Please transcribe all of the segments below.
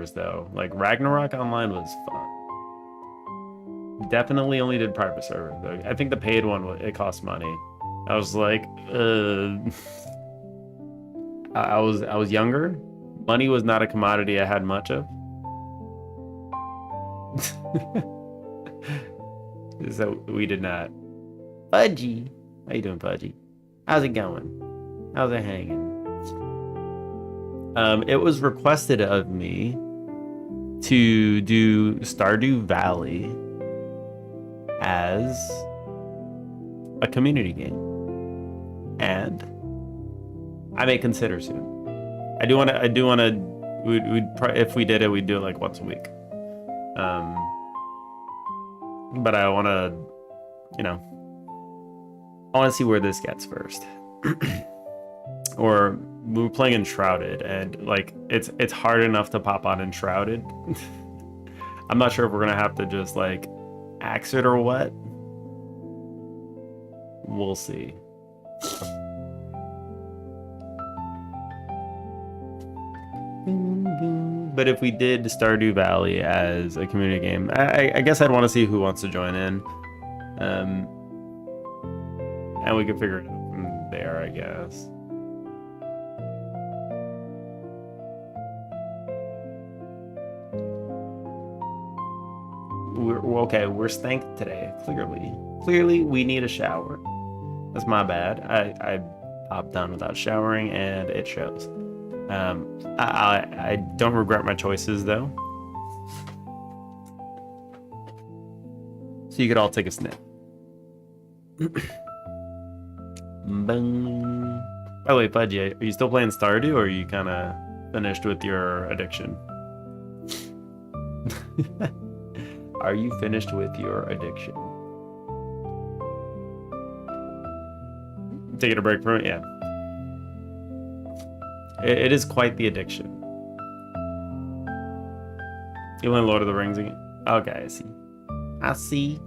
servers though. Like Ragnarok Online was fun. Definitely only did private servers though. I think the paid one it cost money. I was like, I was younger. Money was not a commodity I had much of. So we did not. Fudgy, how you doing, Fudgy? How's it going? How's it hanging? It was requested of me to do Stardew Valley as a community game, and I may consider soon. I do want to. If we did it, we'd do it like once a week. But I want to, I want to see where this gets first. Or we were playing Enshrouded, and like it's hard enough to pop on Enshrouded. I'm not sure if we're gonna have to just like axe it or what. We'll see. But if we did Stardew Valley as a community game, I guess I'd want to see who wants to join in. And we can figure it out from there, I guess. We're stank today, clearly we need a shower. That's my bad. I popped down without showering and it shows. I don't regret my choices though. So you could all take a snip. Oh wait, Pudgy, are you still playing Stardew, or are you kind of finished with your addiction? Are you finished with your addiction? Taking a break from it? Yeah. It is quite the addiction. You playing Lord of the Rings again? Okay, I see. I see.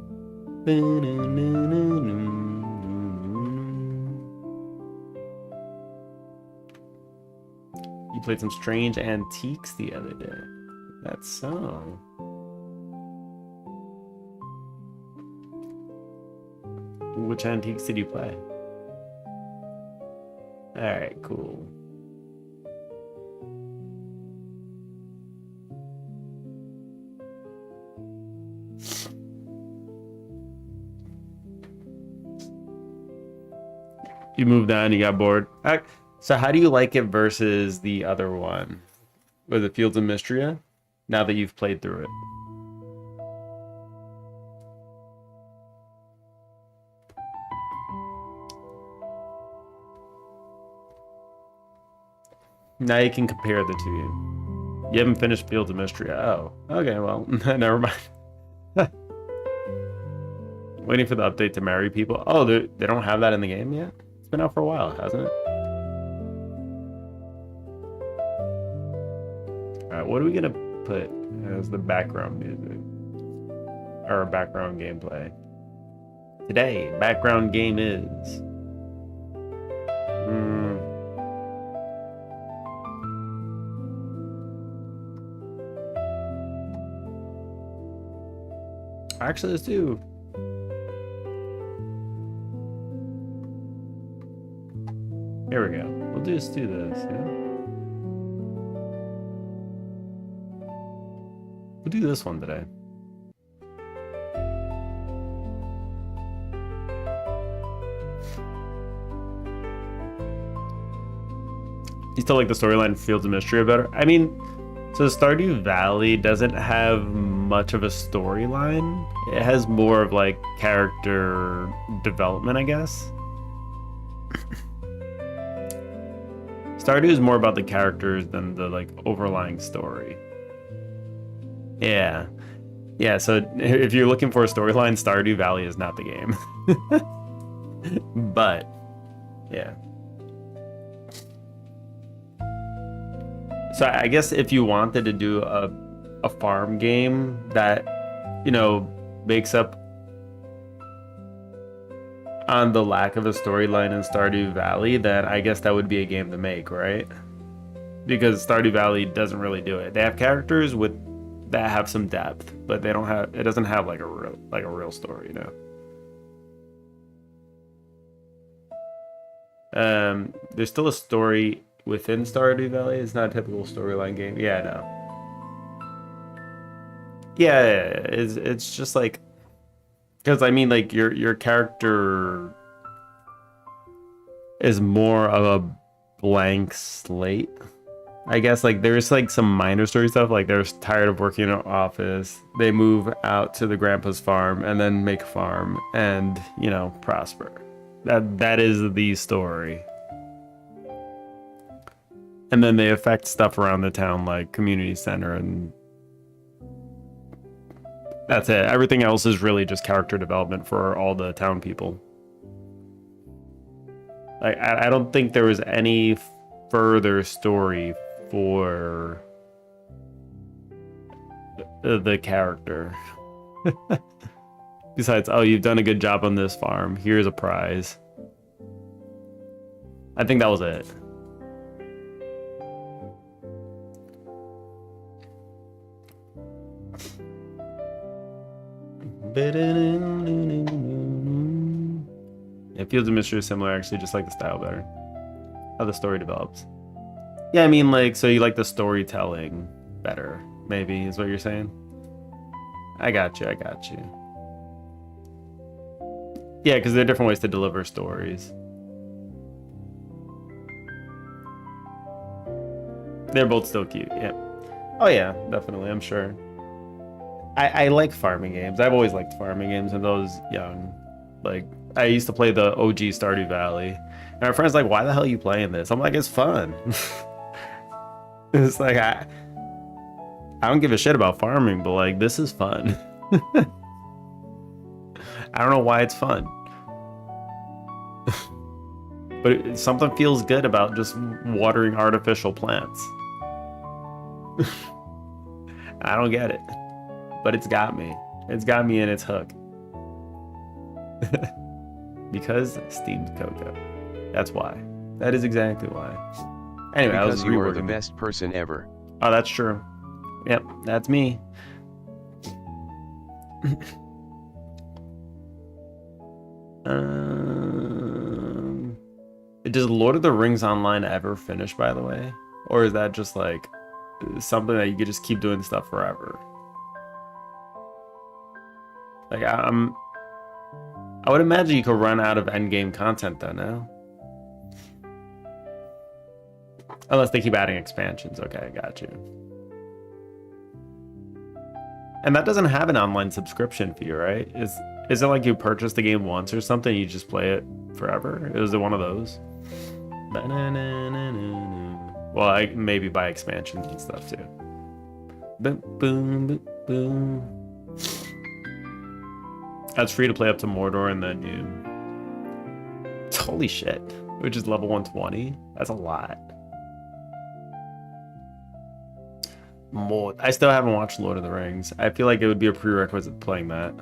You played some Strange Antiques the other day. That's so. Which antiques did you play? Alright, cool. You moved on, you got bored. So how do you like it versus the other one? Was it Fields of Mystria? Now that you've played through it. Now you can compare the two. You haven't finished Fields of Mystria. Oh, okay, well, never mind. Waiting for the update to marry people. Oh, they don't have that in the game yet? It's been out for a while, hasn't it? Alright, what are we gonna put as the background music? Or background gameplay? Today, background game is... Actually, let's do... Here we go. Let's do this, yeah? We'll do this one today. You still like the storyline Fields of Mystery better? I mean, so Stardew Valley doesn't have much of a storyline. It has more of like character development, I guess. Stardew is more about the characters than the like overlying story. Yeah. Yeah, so if you're looking for a storyline, Stardew Valley is not the game. But, yeah. So I guess if you wanted to do a farm game that, makes up on the lack of a storyline in Stardew Valley, then I guess that would be a game to make, right? because Stardew Valley doesn't really do it. They have characters with that have some depth, but they don't have. It doesn't have like a real story, you know. There's still a story within Stardew Valley. It's not a typical storyline game. Yeah, no. Yeah, it's just like, because I mean, like your character is more of a blank slate, I guess. Like there's like some minor story stuff, like they're tired of working in an office, they move out to the grandpa's farm and then make a farm and, you know, prosper. That is the story. And then they affect stuff around the town, like community center, and that's it. Everything else is really just character development for all the town people. Like I don't think there was any further story for the character. Besides, oh, you've done a good job on this farm. Here's a prize. I think that was it. It feels a mystery similar, actually, just like the style better. How the story develops. Yeah, I mean, like, so you like the storytelling better, maybe, is what you're saying? I got you. Yeah, because there are different ways to deliver stories. They're both still cute, yeah. Oh yeah, definitely, I'm sure. I like farming games. I've always liked farming games when I was young. Like, I used to play the OG Stardew Valley. And my friend's like, why the hell are you playing this? I'm like, it's fun. It's like, I don't give a shit about farming, but like, this is fun. I don't know why it's fun. But something feels good about just watering artificial plants. I don't get it. But it's got me. It's got me in its hook. Because steamed cocoa. That's why. That is exactly why. Anyway, because I was you are the best person ever. Oh, that's true. Yep, that's me. Does Lord of the Rings Online ever finish, by the way? Or is that just like something that you could just keep doing stuff forever? Like, I would imagine you could run out of endgame content though, no? Unless they keep adding expansions. Okay, got you. And that doesn't have an online subscription fee, right? Is it like you purchase the game once or something, you just play it forever? Is it one of those? Well, maybe buy expansions and stuff too. Boom, boom, boom, boom. That's free to play up to Mordor, and then you... Holy shit. Which is level 120? That's a lot. I still haven't watched Lord of the Rings. I feel like it would be a prerequisite playing that.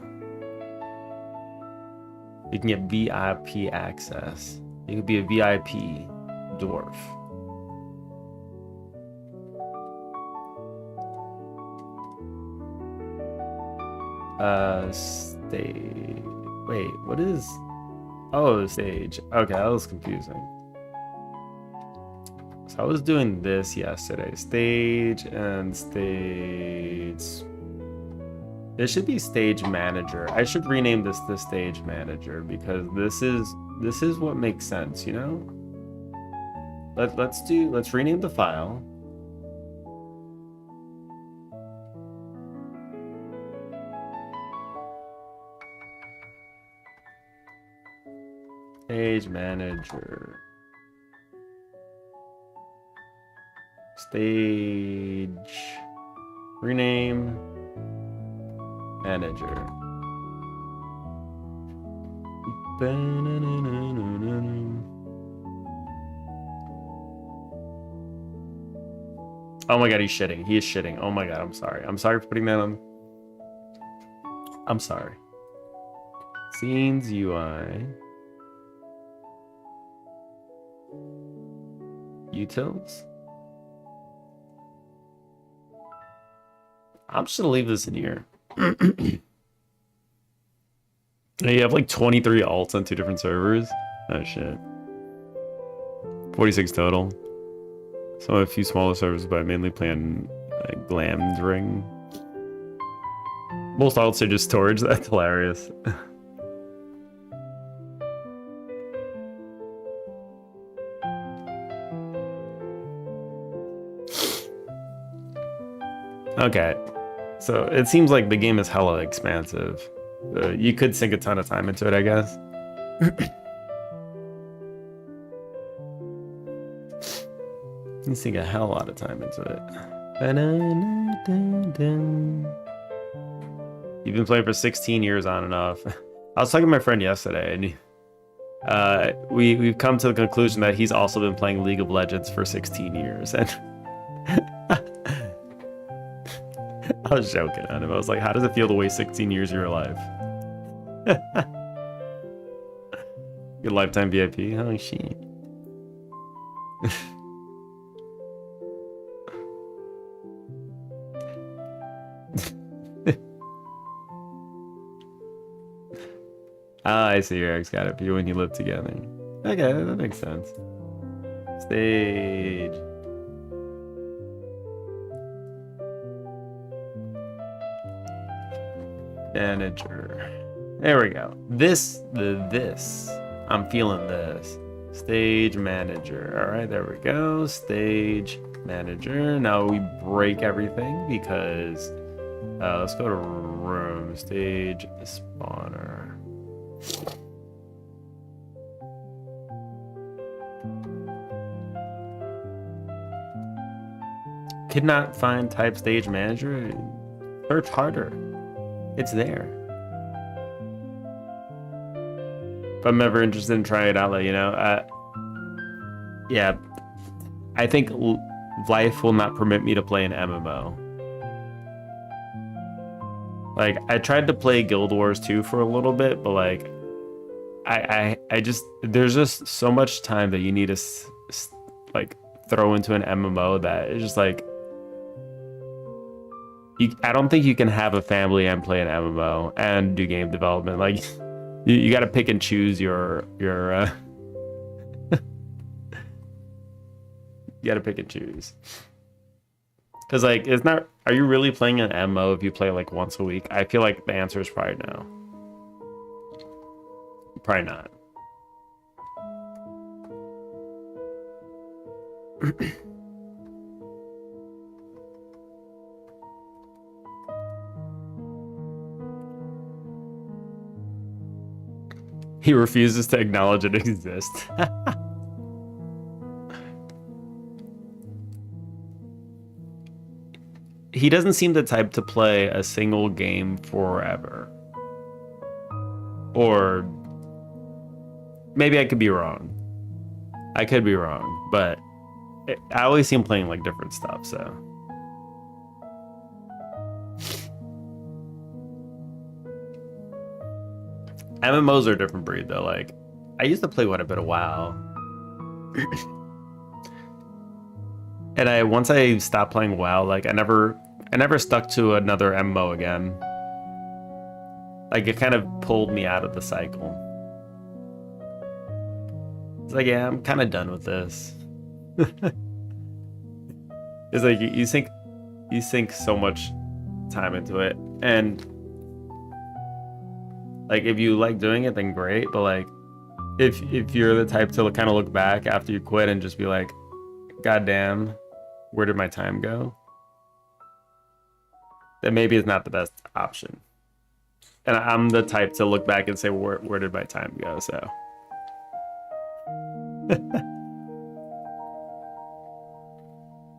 You can get VIP access. You could be a VIP dwarf. Stage. Wait, what is... Oh, stage. Okay, that was confusing. So I was doing this yesterday. Stage and stage... There should be stage manager. I should rename this the stage manager because this is what makes sense, you know? Let's rename the file. Stage manager. Stage. Rename. Manager. Oh my god, he's shitting. He is shitting. Oh my god, I'm sorry. I'm sorry for putting that on. I'm sorry. Scenes UI. Utils. I'm just gonna leave this in here. You have like 23 alts on 2 different servers. Oh shit. 46 total. So a few smaller servers, but I mainly play on Glam's Ring. Most alts are just storage. That's hilarious. Okay, so it seems like the game is hella expansive. You could sink a ton of time into it, I guess. You sink a hell lot of time into it. You've been playing for 16 years on and off. I was talking to my friend yesterday, and we've come to the conclusion that he's also been playing League of Legends for 16 years. And I was joking on him. I was like, how does it feel to waste 16 years of your life? Your lifetime VIP? Oh, shit. Ah, I see your ex got it for you when you live together. Okay, that makes sense. Stage. Manager. There we go. This. I'm feeling this. Stage manager. All right, there we go. Stage manager. Now we break everything because let's go to room. Stage spawner. Could not find type stage manager. Search harder. It's there. If I'm ever interested in trying it out, let you know. Yeah, I think life will not permit me to play an MMO. Like, I tried to play Guild Wars 2 for a little bit, but like, I just, there's just so much time that you need to like throw into an MMO that it's just like, I don't think you can have a family and play an MMO and do game development. Like, you got to pick and choose your you got to pick and choose. Because, like, it's not... Are you really playing an MMO if you play, like, once a week? I feel like the answer is probably no. Probably not. He refuses to acknowledge it exists. He doesn't seem the type to play a single game forever. Or maybe I could be wrong. I could be wrong, but I always see him playing like different stuff, so. MMOs are a different breed though. Like, I used to play quite a bit of WoW. And once I stopped playing WoW, like I never stuck to another MMO again. Like, it kind of pulled me out of the cycle. It's like, yeah, I'm kind of done with this. It's like you sink so much time into it, and like, if you like doing it, then great. But like, if you're the type to kind of look back after you quit and just be like, God damn, where did my time go? Then maybe it's not the best option. And I'm the type to look back and say, where did my time go? So.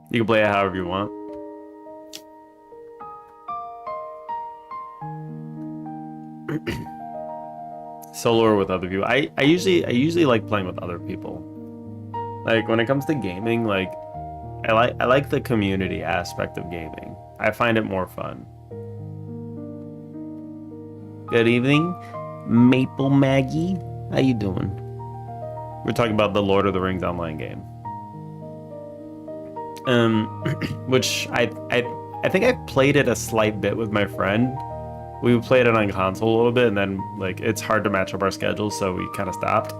You can play it however you want. Solo or with other people. I usually like playing with other people. Like, when it comes to gaming, like, I like the community aspect of gaming. I find it more fun. Good evening, Maple Maggie. How you doing? We're talking about the Lord of the Rings online game. Which I I think I played it a slight bit with my friend. We played it on console a little bit, and then like it's hard to match up our schedules, so we kind of stopped.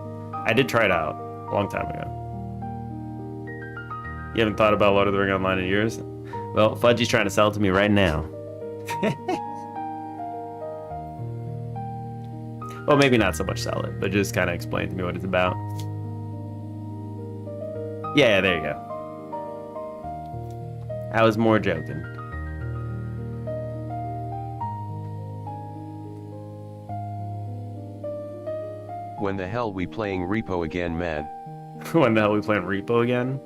I did try it out a long time ago. You haven't thought about Lord of the Ring Online in years? Well, Fudgy's trying to sell it to me right now. Well, maybe not so much sell it, but just kind of explain to me what it's about. Yeah, there you go. I was more joking. When the hell we playing Repo again, man? When the hell we playing Repo again?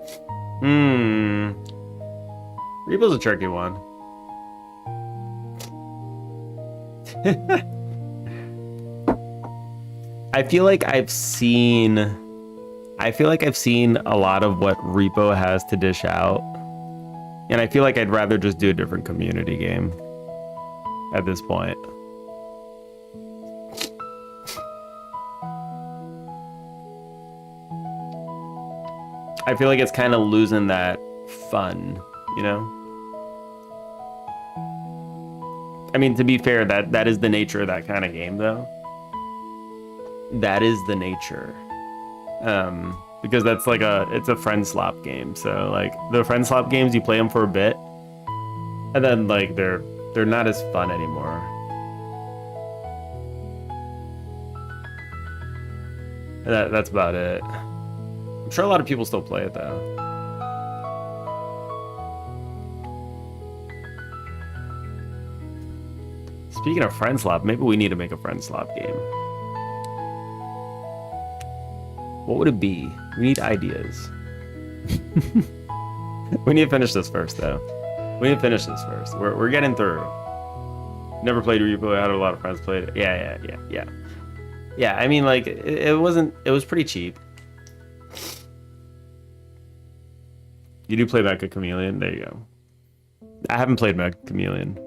Repo's a tricky one. I feel like I've seen a lot of what Repo has to dish out. And I feel like I'd rather just do a different community game at this point. I feel like it's kind of losing that fun, you know? I mean, to be fair, that is the nature of that kind of game, though. That is the nature. Because that's like it's a friend slop game. So like the friend slop games, you play them for a bit, and then like they're not as fun anymore. That's about it. I'm sure a lot of people still play it though. Speaking of friend slop, maybe we need to make a friend slop game. What would it be? We need ideas. We need to finish this first, though. We need to finish this first. We're getting through. Never played Repo. I had a lot of friends played it. Yeah. Yeah, I mean, like, it was pretty cheap. You do play Mecha Chameleon? There you go. I haven't played Mecha Chameleon.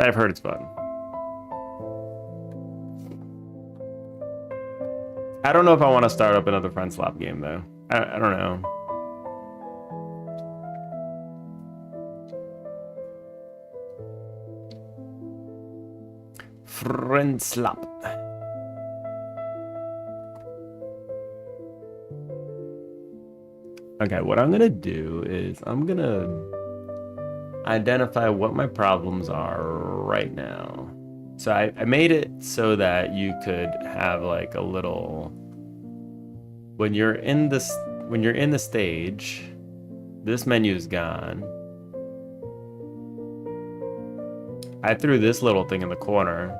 I've heard it's fun. I don't know if I want to start up another friend slop game, though. I don't know. Friend slop. Okay, what I'm gonna do is I'm gonna identify what my problems are right now. So I made it so that you could have like a little, when you're in the stage, this menu is gone. I threw this little thing in the corner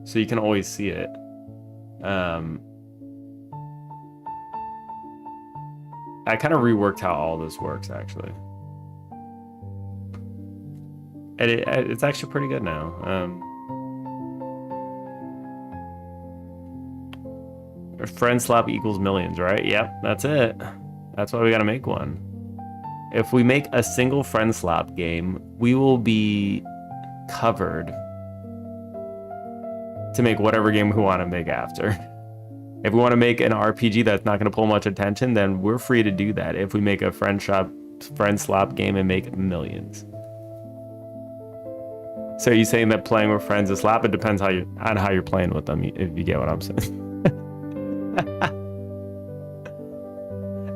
so you can always see it. I kind of reworked how all this works, actually. And it's actually pretty good now. Friend slop equals millions, right? Yep, that's it. That's why we gotta make one. If we make a single friend slop game, we will be covered to make whatever game we want to make after. If we want to make an RPG that's not going to pull much attention, then we're free to do that. If we make a friend slop game and make millions. So are you saying that playing with friends is slop? It depends on how you're playing with them, if you get what I'm saying.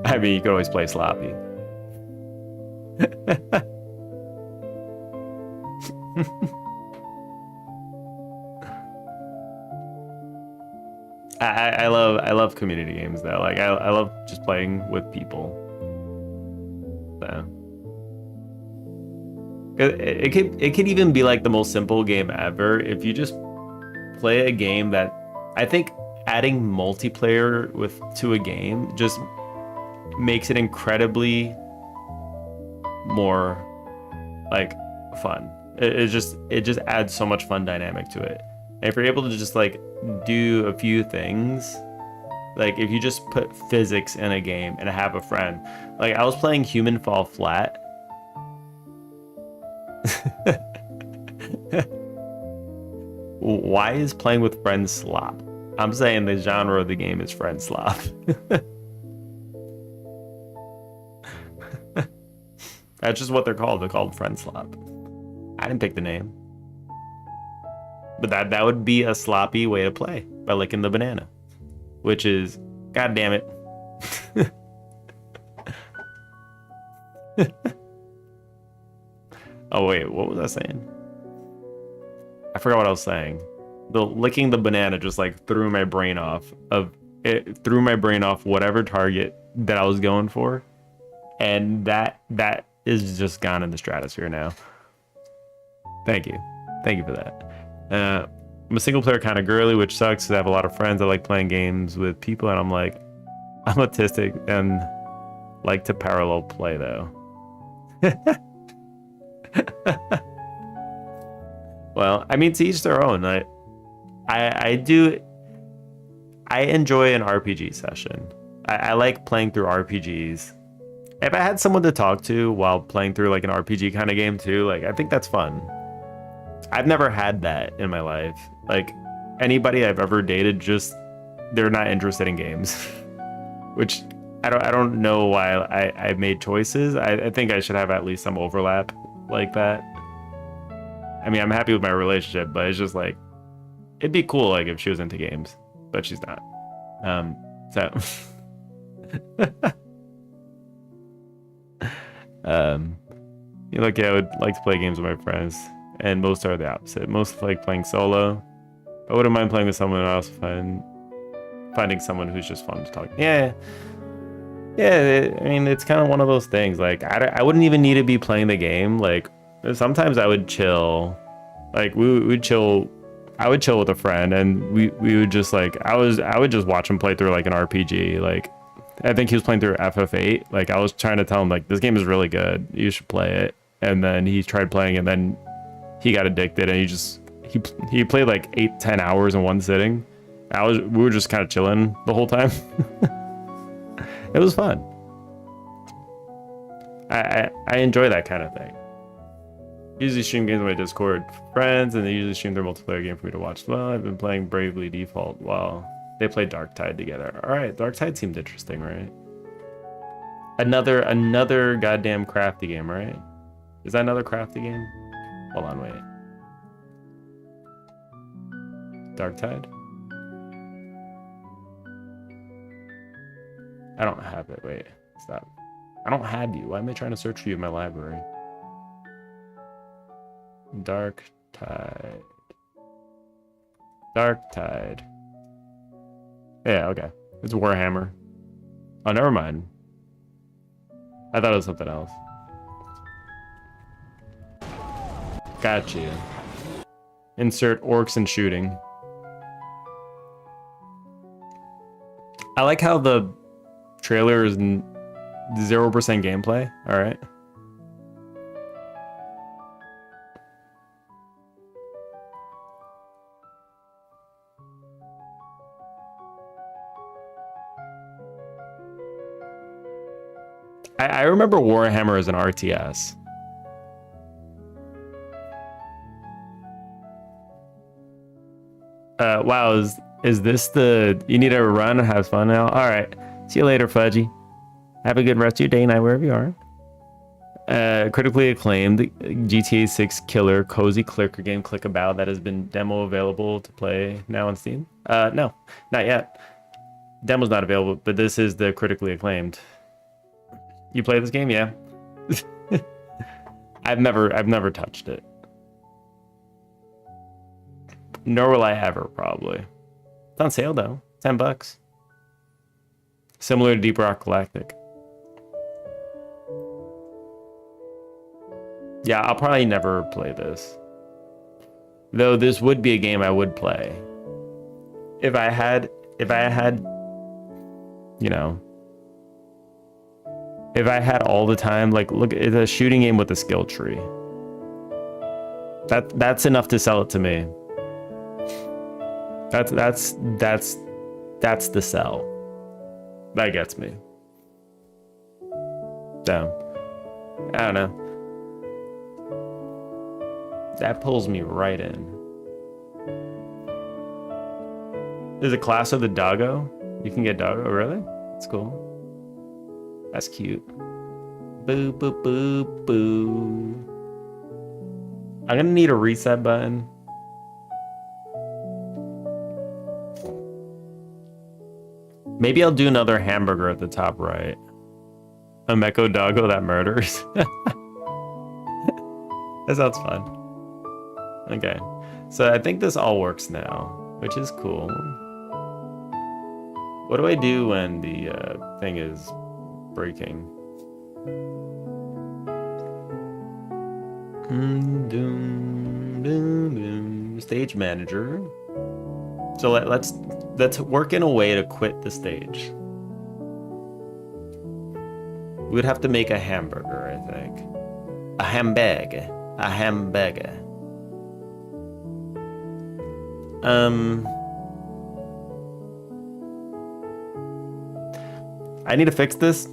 I mean, you could always play sloppy. I love community games though. Like I love just playing with people. So it could even be like the most simple game ever if you just play a game that I think adding multiplayer to a game just makes it incredibly more like fun. It just adds so much fun dynamic to it. And if you're able to just like do a few things, like if you just put physics in a game and have a friend, like I was playing Human Fall Flat. Why is playing with friends slop? I'm saying the genre of the game is friend slop. That's just what they're called. They're called friend slop. didn't pick the name. But that would be a sloppy way to play by licking the banana, which is, god damn it. Oh wait, what was I saying? I forgot what I was saying. The licking the banana just like threw my brain off whatever target that I was going for, and that is just gone in the stratosphere now. Thank you for that. I'm a single player kind of girly, which sucks because I have a lot of friends that like playing games with people, and I'm like, I'm autistic and like to parallel play though. Well, I mean, to each their own. I enjoy an RPG session. I like playing through RPGs. If I had someone to talk to while playing through like an RPG kind of game too, like I think that's fun. I've never had that in my life. Like anybody I've ever dated, just they're not interested in games, which I don't know why I made choices. I think I should have at least some overlap like that. I mean, I'm happy with my relationship, but it's just like, it'd be cool like if she was into games, but she's not. So I would like to play games with my friends, and most are the opposite. Most like playing solo. I wouldn't mind playing with someone else, finding someone who's just fun to talk. Yeah, I mean, it's kind of one of those things. Like, I wouldn't even need to be playing the game. Like, sometimes I would chill. Like, we would chill. I would chill with a friend, and we would just like, I would just watch him play through like an RPG. Like, I think he was playing through FF8. Like, I was trying to tell him like, this game is really good. You should play it. And then he tried playing, and then he got addicted, and he played like 8-10 hours in one sitting. We were just kind of chilling the whole time. It was fun. I enjoy that kind of thing. Usually stream games on my Discord for friends, and they usually stream their multiplayer game for me to watch as well. I've been playing Bravely Default while they play Dark Tide together. All right, Dark Tide seemed interesting, right? Another goddamn crafty game, right? Is that another crafty game? Hold on, wait. Dark Tide? I don't have it. Wait, stop. I don't have you. Why am I trying to search for you in my library? Dark Tide. Dark Tide. Yeah, okay. It's Warhammer. Oh, never mind. I thought it was something else. Got you. Insert orcs and shooting. I like how the trailer is 0% gameplay. All right. I remember Warhammer as an RTS. Wow, is this the... You need to run and have fun now? All right. See you later, Fudgy. Have a good rest of your day, night, wherever you are. Critically acclaimed GTA 6 killer cozy clicker game Click-A-Bao that has been demo available to play now on Steam. No, not yet. Demo's not available, but this is the critically acclaimed. You play this game? Yeah. I've never touched it. Nor will I ever, probably. It's on sale though. $10. Similar to Deep Rock Galactic. Yeah, I'll probably never play this. Though this would be a game I would play. If I had, you know, if I had all the time, like, look, it's a shooting game with a skill tree. That's enough to sell it to me. That's the sell. That gets me. So, I don't know. That pulls me right in. There's a class of the doggo. You can get doggo, really? That's cool. That's cute. Boo, boo, boo, boo. I'm gonna need a reset button. Maybe I'll do another hamburger at the top right. A Meko doggo that murders. That sounds fun. Okay. So I think this all works now, which is cool. What do I do when the thing is breaking? Stage manager. So let's work in a way to quit the stage. We would have to make a hamburger, I think. A hamburger. A hamburger. I need to fix this.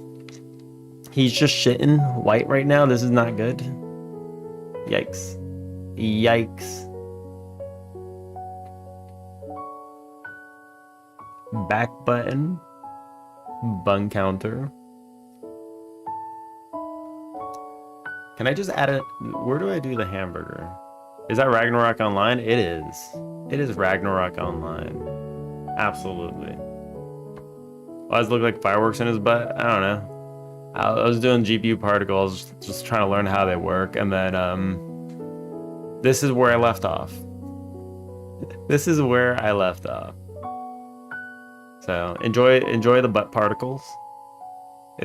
He's just shitting white right now. This is not good. Yikes. Yikes. Back button. Bun counter. Can I just add it? Where do I do the hamburger? Is that Ragnarok Online? It is. It is Ragnarok Online. Absolutely. Why does it look like fireworks in his butt? I don't know. I was doing GPU particles, just trying to learn how they work, and then this is where I left off. This is where I left off. So enjoy the butt particles.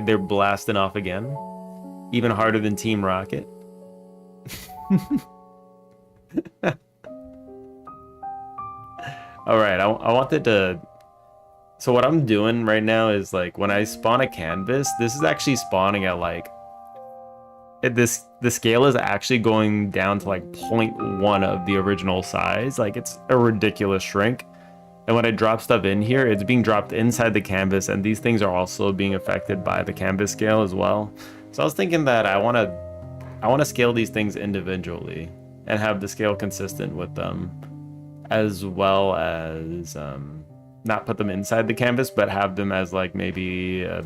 They're blasting off again. Even harder than Team Rocket. All right, I wanted to. So what I'm doing right now is like when I spawn a canvas, this is actually spawning at like the scale is actually going down to like 0.1 of the original size. Like it's a ridiculous shrink. And when I drop stuff in here, it's being dropped inside the canvas, and these things are also being affected by the canvas scale as well. So I was thinking that I want to scale these things individually and have the scale consistent with them, as well as not put them inside the canvas, but have them as like maybe a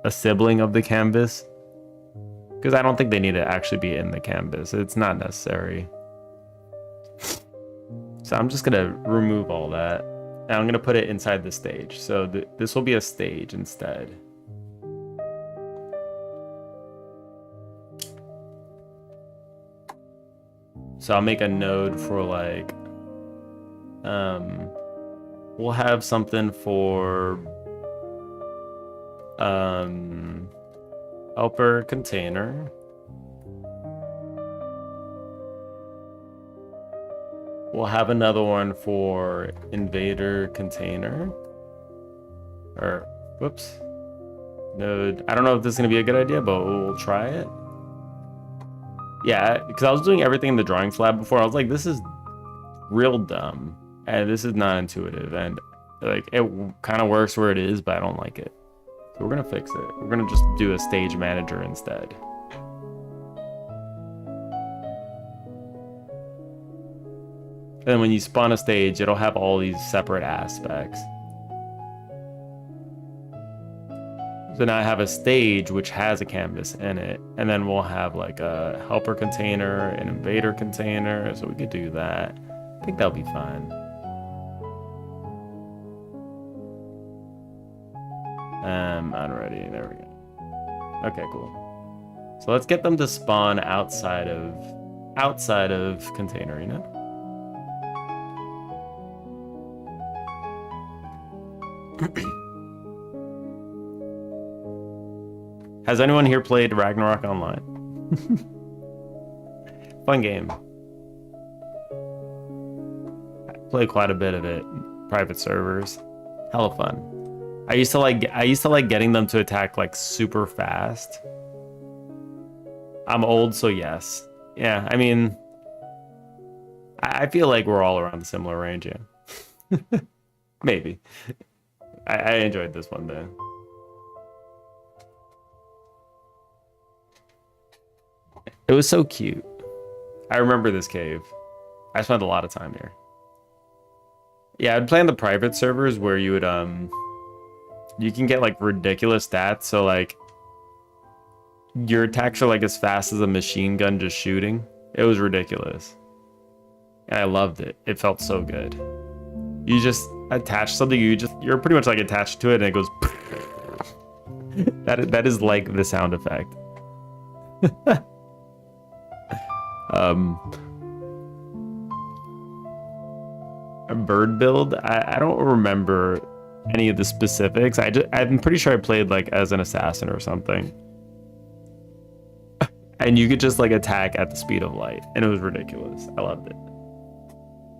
sibling of the canvas. Because I don't think they need to actually be in the canvas. It's not necessary. So I'm just gonna remove all that. And I'm gonna put it inside the stage. So this will be a stage instead. So I'll make a node for like, we'll have something for helper container. We'll have another one for invader container. Or, whoops. Node. I don't know if this is gonna be a good idea, but we'll try it. Yeah, because I was doing everything in the drawings lab before. I was like, this is real dumb. And this is not intuitive. And like, it kind of works where it is, but I don't like it. So we're gonna fix it. We're gonna just do a stage manager instead. And then when you spawn a stage, it'll have all these separate aspects. So now I have a stage which has a canvas in it, and then we'll have like a helper container, an invader container, so we could do that. I think that'll be fine. Unready, there we go. Okay, cool. So let's get them to spawn outside of container, you know? Has anyone here played Ragnarok Online? Fun game. I play quite a bit of it. Private servers. Hella fun. I used to like getting them to attack like super fast. I'm old, so yes. Yeah, I mean, I feel like we're all around the similar range, yeah. Maybe. I enjoyed this one though. It was so cute. I remember this cave. I spent a lot of time here. Yeah, I'd play on the private servers where you would you can get like ridiculous stats. So like your attacks are like as fast as a machine gun just shooting. It was ridiculous. And I loved it. It felt so good. You just attach something, you're pretty much like attached to it and it goes that is like the sound effect. A bird build, I don't remember any of the specifics. I'm pretty sure I played like as an assassin or something. And you could just like attack at the speed of light, and it was ridiculous. I loved it.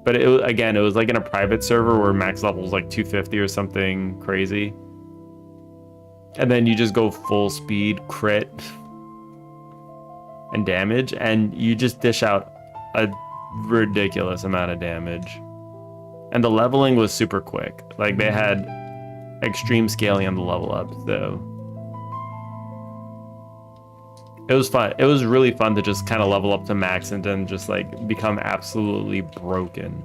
But it was like in a private server where max level was like 250 or something crazy. And then you just go full speed, crit, and damage, and you just dish out a ridiculous amount of damage. And the leveling was super quick. Like they had extreme scaling on the level up, so it was fun. It was really fun to just kind of level up to max and then just like become absolutely broken.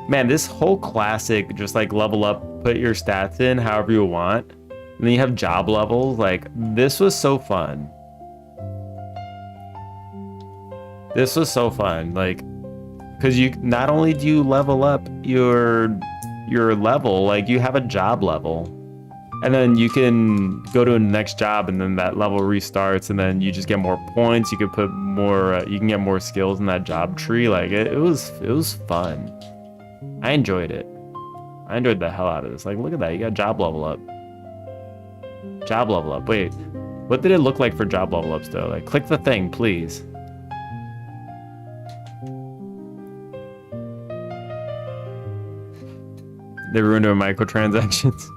Man, this whole classic, just like level up, put your stats in however you want, and then you have job levels. Like this was so fun. This was so fun, like, because you not only do you level up your level, like you have a job level. And then you can go to a next job, and then that level restarts, and then you just get more points. You could put more, you can get more skills in that job tree. Like it was fun. I enjoyed it. I enjoyed the hell out of this. Like, look at that. You got job level up. Job level up. Wait, what did it look like for job level ups though? Like, click the thing, please. They ruined our microtransactions.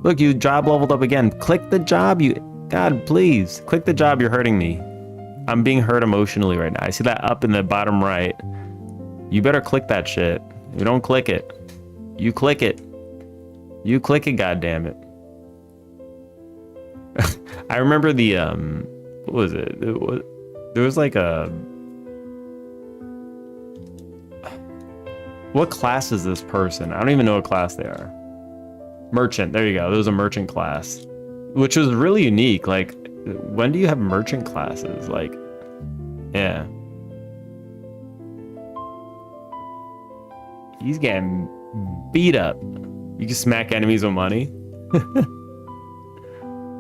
Look, you job leveled up again. Click the job, God, please. Click the job, you're hurting me. I'm being hurt emotionally right now. I see that up in the bottom right. You better click that shit. You don't click it. You click it. You click it, goddammit. I remember the, what was it? There was like a... What class is this person? I don't even know what class they are. Merchant, there you go. There was a merchant class, which was really unique. Like, when do you have merchant classes? Like, yeah. He's getting beat up. You can smack enemies with money.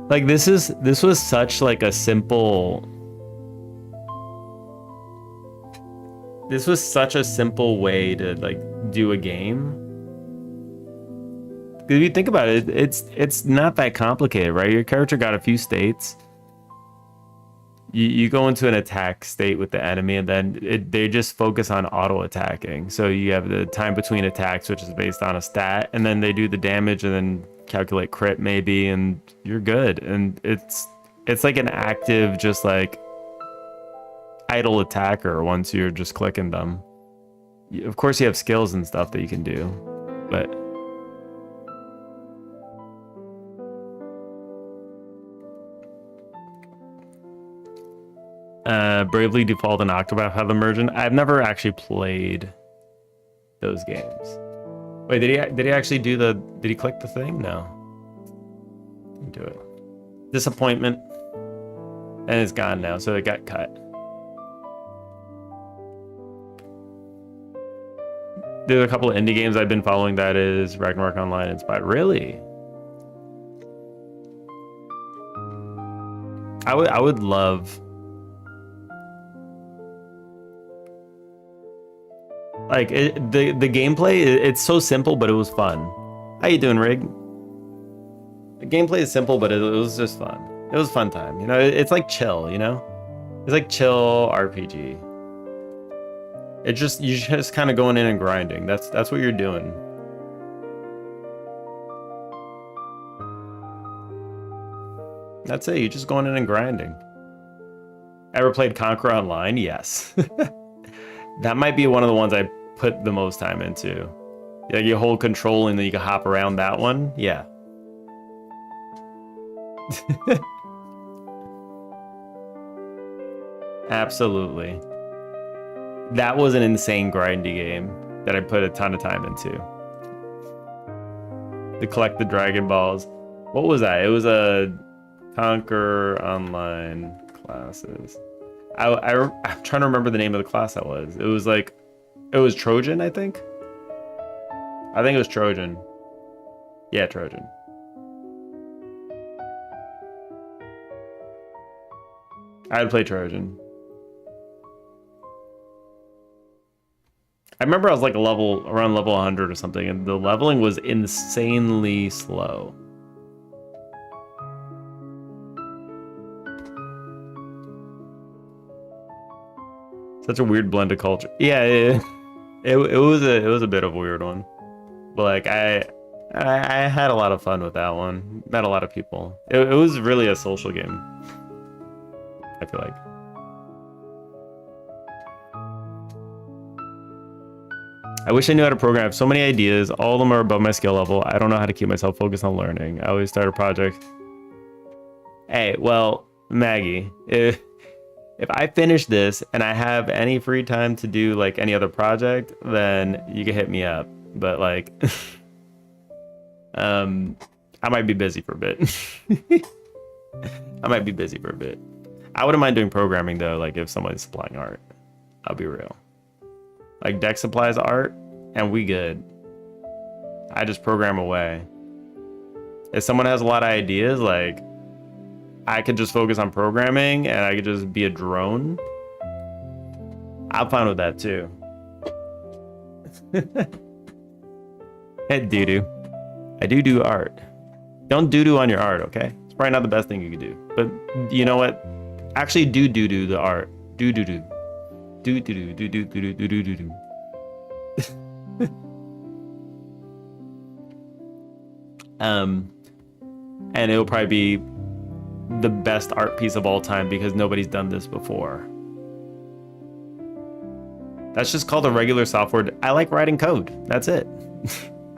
Like, this was such like a simple... This was such a simple way to like do a game. If you think about it, it's not that complicated, right? Your character got a few states. You go into an attack state with the enemy, and then they just focus on auto attacking. So you have the time between attacks, which is based on a stat, and then they do the damage and then calculate crit maybe, and you're good. And it's like an active, just like idle attacker once you're just clicking them. Of course, you have skills and stuff that you can do, but Bravely Default and Octopath have the merchant. I've never actually played those games. Wait, did he actually do the? Did he click the thing? No. Didn't do it. Disappointment. And it's gone now, so it got cut. There's a couple of indie games I've been following that is Ragnarok Online inspired. Really? I would love, like, the gameplay, it's so simple, but it was fun. How you doing, Rig? The gameplay is simple, but it was just fun. It was a fun time. You know, it's like chill, you know? It's like chill RPG. It just, you're just kind of going in and grinding. That's what you're doing. That's it. You're just going in and grinding. Ever played Conquer Online? Yes. That might be one of the ones I put the most time into. Like, you hold control and then you can hop around that one. Yeah. Absolutely. That was an insane grindy game that I put a ton of time into. To collect the Dragon Balls. What was that? It was a Conquer Online classes. I'm trying to remember the name of the class that was. It was like, it was Trojan, I think. I think it was Trojan. Yeah, Trojan. I'd play Trojan. I remember I was like around level 100 or something, and the leveling was insanely slow. Such a weird blend of culture. Yeah, it was a bit of a weird one, but like I had a lot of fun with that one. Met a lot of people. It was really a social game, I feel like. I wish I knew how to program. I have so many ideas. All of them are above my skill level. I don't know how to keep myself focused on learning. I always start a project. Hey, well, Maggie, if I finish this and I have any free time to do like any other project, then you can hit me up. But like, I might be busy for a bit. I might be busy for a bit. I wouldn't mind doing programming though, like if somebody's supplying art. I'll be real. Like Deck supplies art, and we good. I just program away. If someone has a lot of ideas, like I could just focus on programming and I could just be a drone. I'm fine with that too. Hey, doo-doo. I do art. Don't doo-doo on your art, okay? It's probably not the best thing you could do. But you know what? Actually do doo-doo the art. Do-doo-doo. Do-do-do-do-do-do-do-do-do. And it'll probably be the best art piece of all time because nobody's done this before. That's just called a regular software. I like writing code. That's it.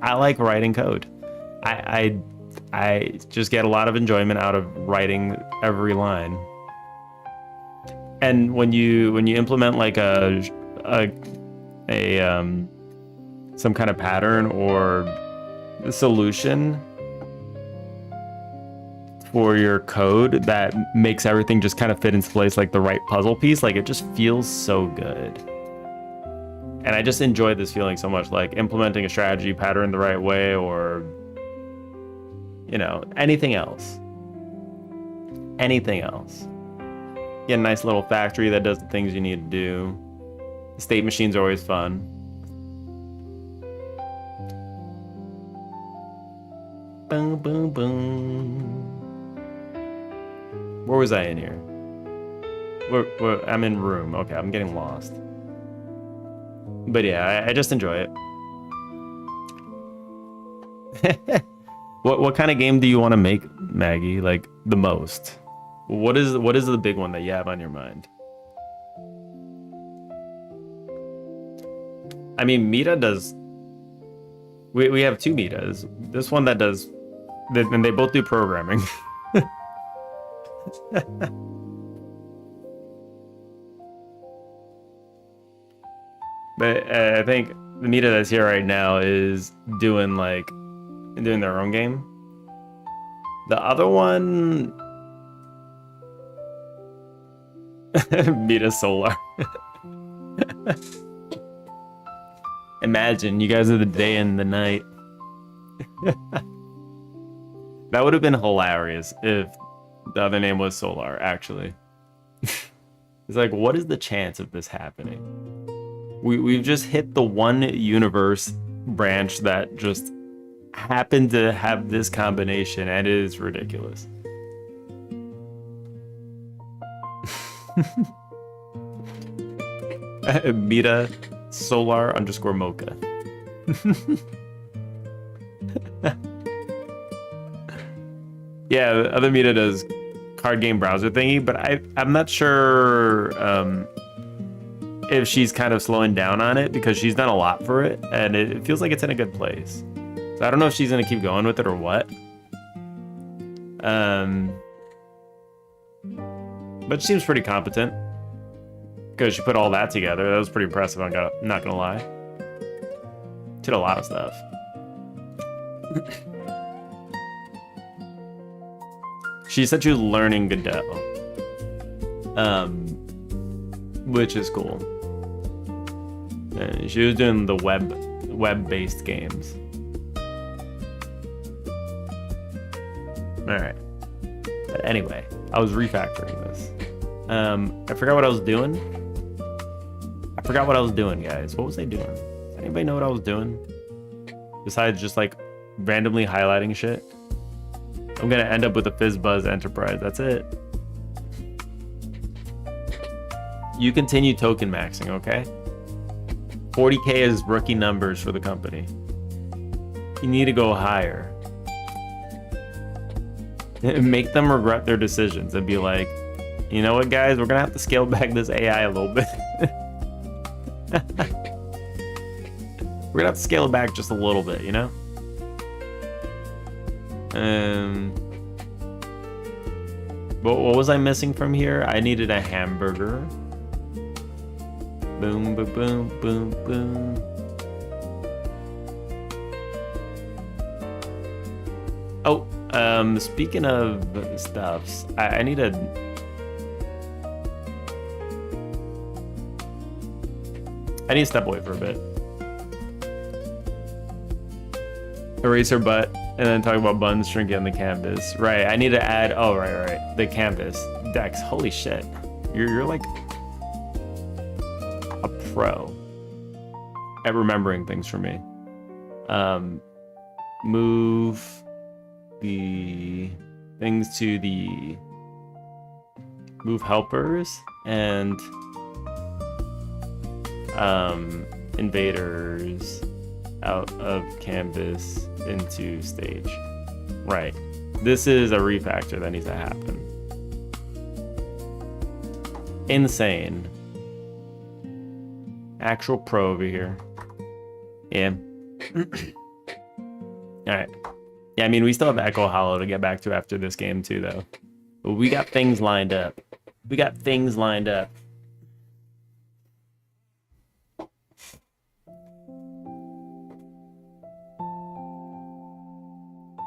I like writing code. I just get a lot of enjoyment out of writing every line. And when you implement like some kind of pattern or solution for your code that makes everything just kind of fit into place like the right puzzle piece, like it just feels so good. And I just enjoy this feeling so much, like implementing a strategy pattern the right way, or you know, anything else. Get a nice little factory that does the things you need to do. State machines are always fun. Boom, boom, boom. Where was I in here? I'm in room. Okay, I'm getting lost. But yeah, I just enjoy it. What kind of game do you want to make, Maggie? Like the most? What is the big one that you have on your mind? I mean, Mita does. We have two Mitas. This one that does, and they both do programming. But I think the Mita that's here right now is doing their own game. The other one. Mita Solar. Imagine, you guys are the day and the night. That would have been hilarious if the other name was Solar, actually. It's like, what is the chance of this happening? We've just hit the one universe branch that just happened to have this combination, and it is ridiculous. Mita Solar _ Mocha. Yeah, the other Mita does card game browser thingy, but I'm not sure if she's kind of slowing down on it because she's done a lot for it, and it feels like it's in a good place. So I don't know if she's gonna keep going with it or what. But she seems pretty competent because she put all that together. That was pretty impressive. I'm not gonna lie. Did a lot of stuff. She said she was learning Godot. which is cool. And she was doing the web-based games. All right. But anyway, I was refactoring this. I forgot what I was doing. Guys. What was I doing? Does anybody know what I was doing? Besides just like randomly highlighting shit. I'm gonna end up with a FizzBuzz Enterprise. That's it. You continue token maxing, okay? 40K is rookie numbers for the company. You need to go higher. Make them regret their decisions and be like, you know what, guys? We're gonna have to scale back this AI a little bit. We're gonna have to scale it back just a little bit, you know? But what was I missing from here? I needed a hamburger. Boom, boom, boom, boom, boom. Oh, speaking of stuffs, I need a... I need to step away for a bit. Erase her butt, and then talk about buns shrinking on the canvas. Right, I need to add... Oh, right. The canvas. Dex, holy shit. You're like a pro at remembering things for me. Move the things to the... Move helpers, and... invaders out of canvas into stage. Right. This is a refactor that needs to happen. Insane. Actual pro over here. Yeah. Alright. Yeah, I mean, we still have Echo Hollow to get back to after this game too, though. But we got things lined up.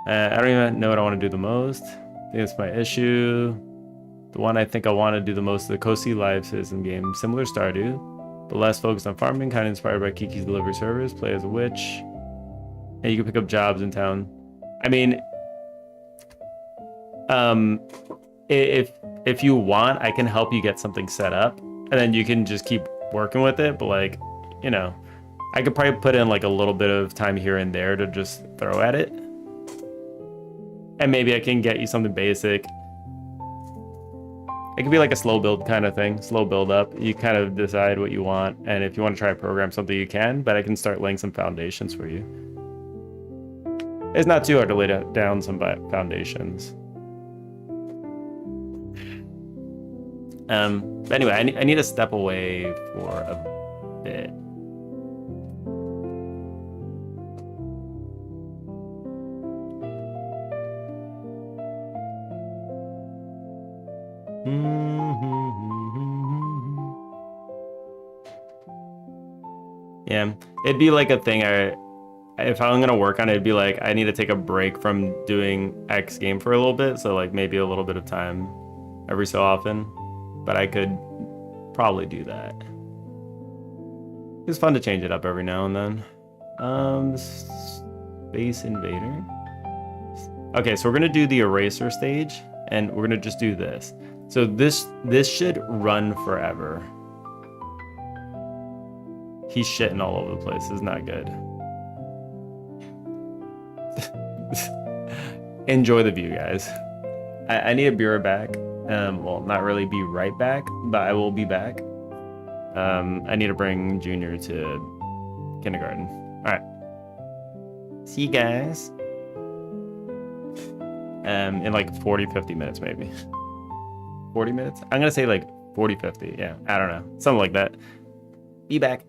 I don't even know what I want to do the most. I think that's my issue. The one I think I want to do the most is the Cozy Live Citizen game. Similar Stardew, but less focused on farming, kind of inspired by Kiki's delivery service. Play as a witch. And you can pick up jobs in town. I mean, if you want, I can help you get something set up. And then you can just keep working with it. But like, you know, I could probably put in like a little bit of time here and there to just throw at it. And maybe I can get you something basic. It could be like a slow build kind of thing, slow build up. You kind of decide what you want, and if you want to try to program something, you can, but I can start laying some foundations for you. It's not too hard to lay down some foundations. But anyway, I need to step away for a bit. Yeah, it'd be like a thing if I'm gonna work on it, it'd be like I need to take a break from doing X game for a little bit, so like maybe a little bit of time every so often, but I could probably do that. It's fun to change it up every now and then. Space Invader. Okay, so we're gonna do the eraser stage, and we're gonna just do this. So this should run forever. He's shitting all over the place. This is not good. Enjoy the view, guys. I need to be right back. Well, not really be right back, but I will be back. I need to bring Junior to kindergarten. All right. See you guys. In like 40, 50 minutes, maybe. 40 minutes? I'm gonna say like 40, 50. Yeah, I don't know. Something like that. Be back.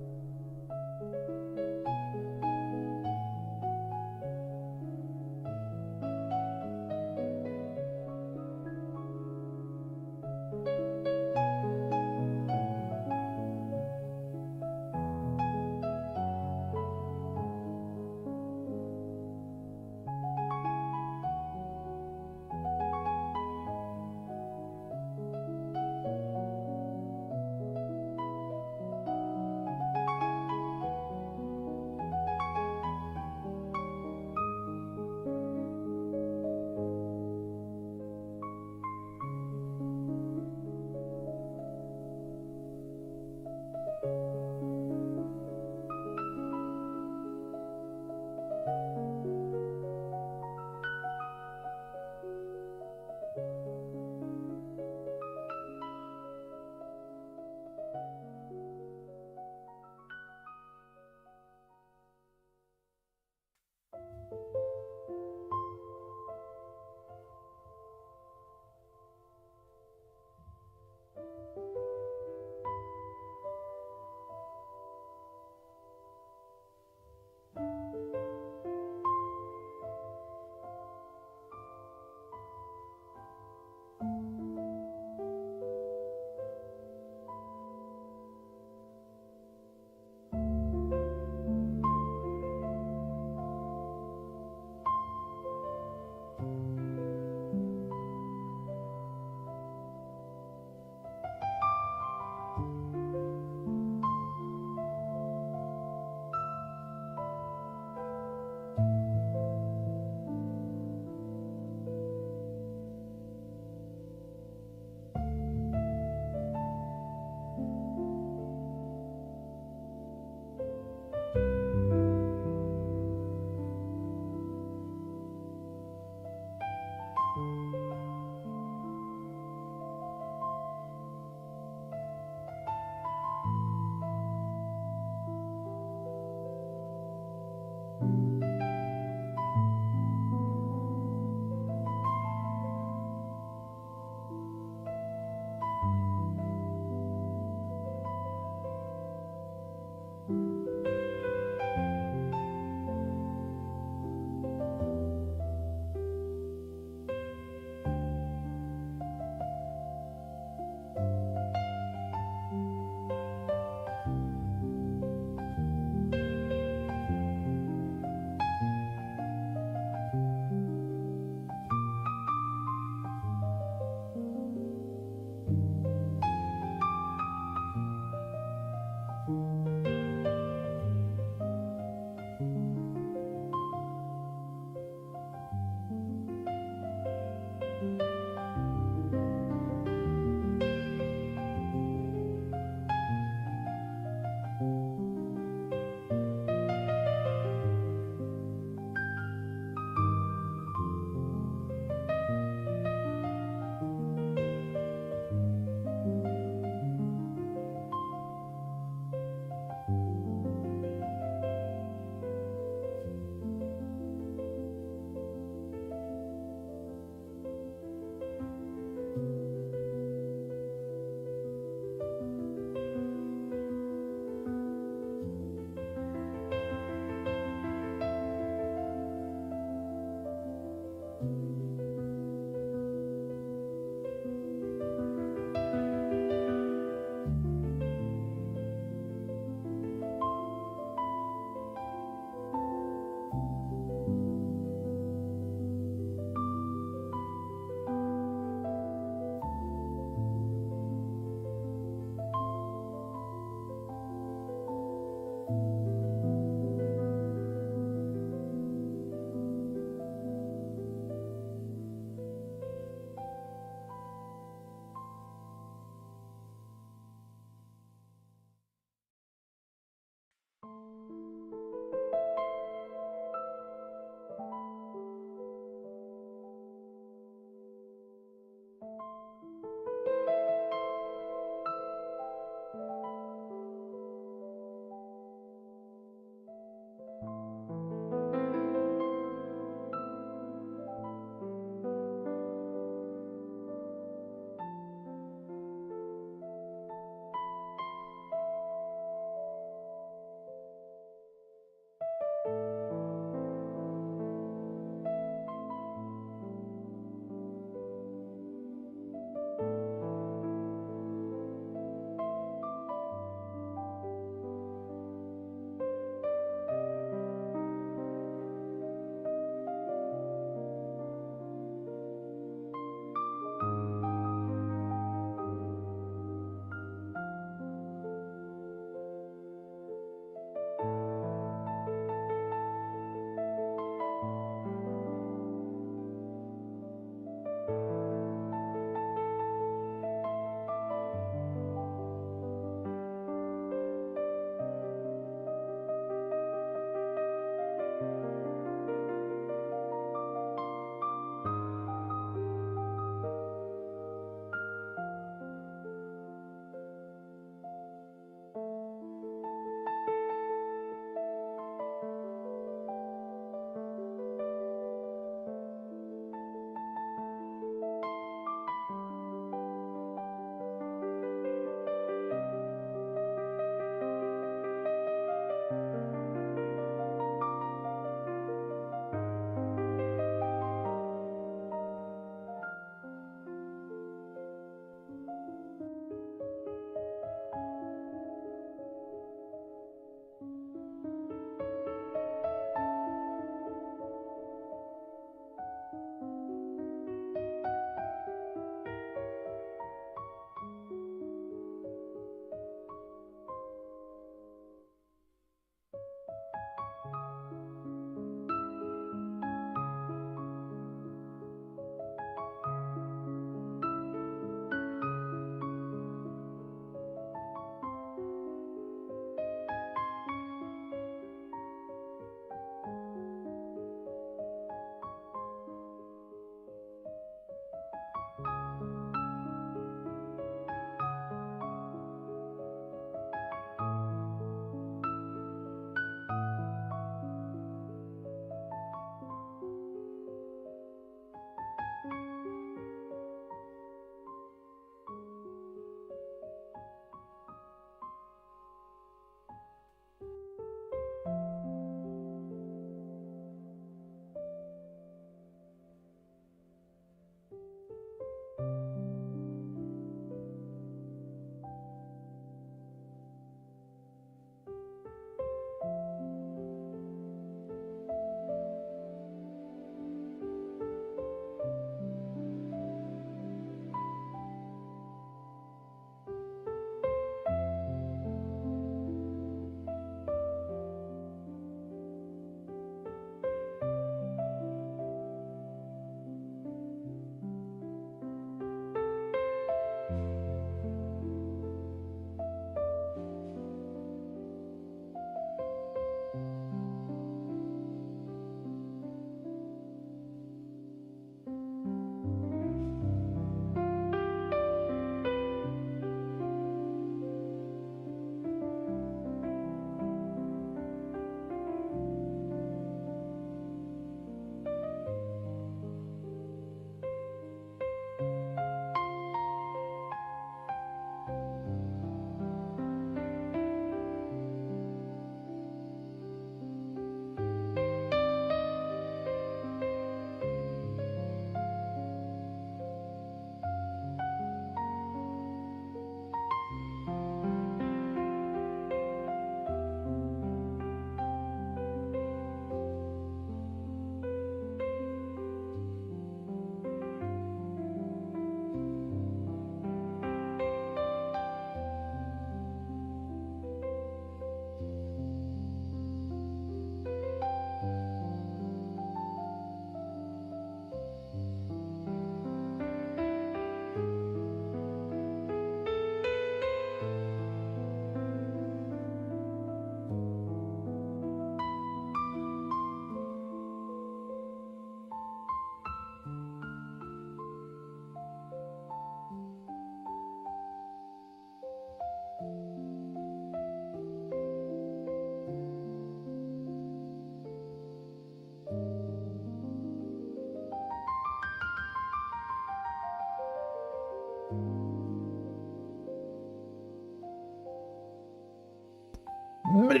Wait,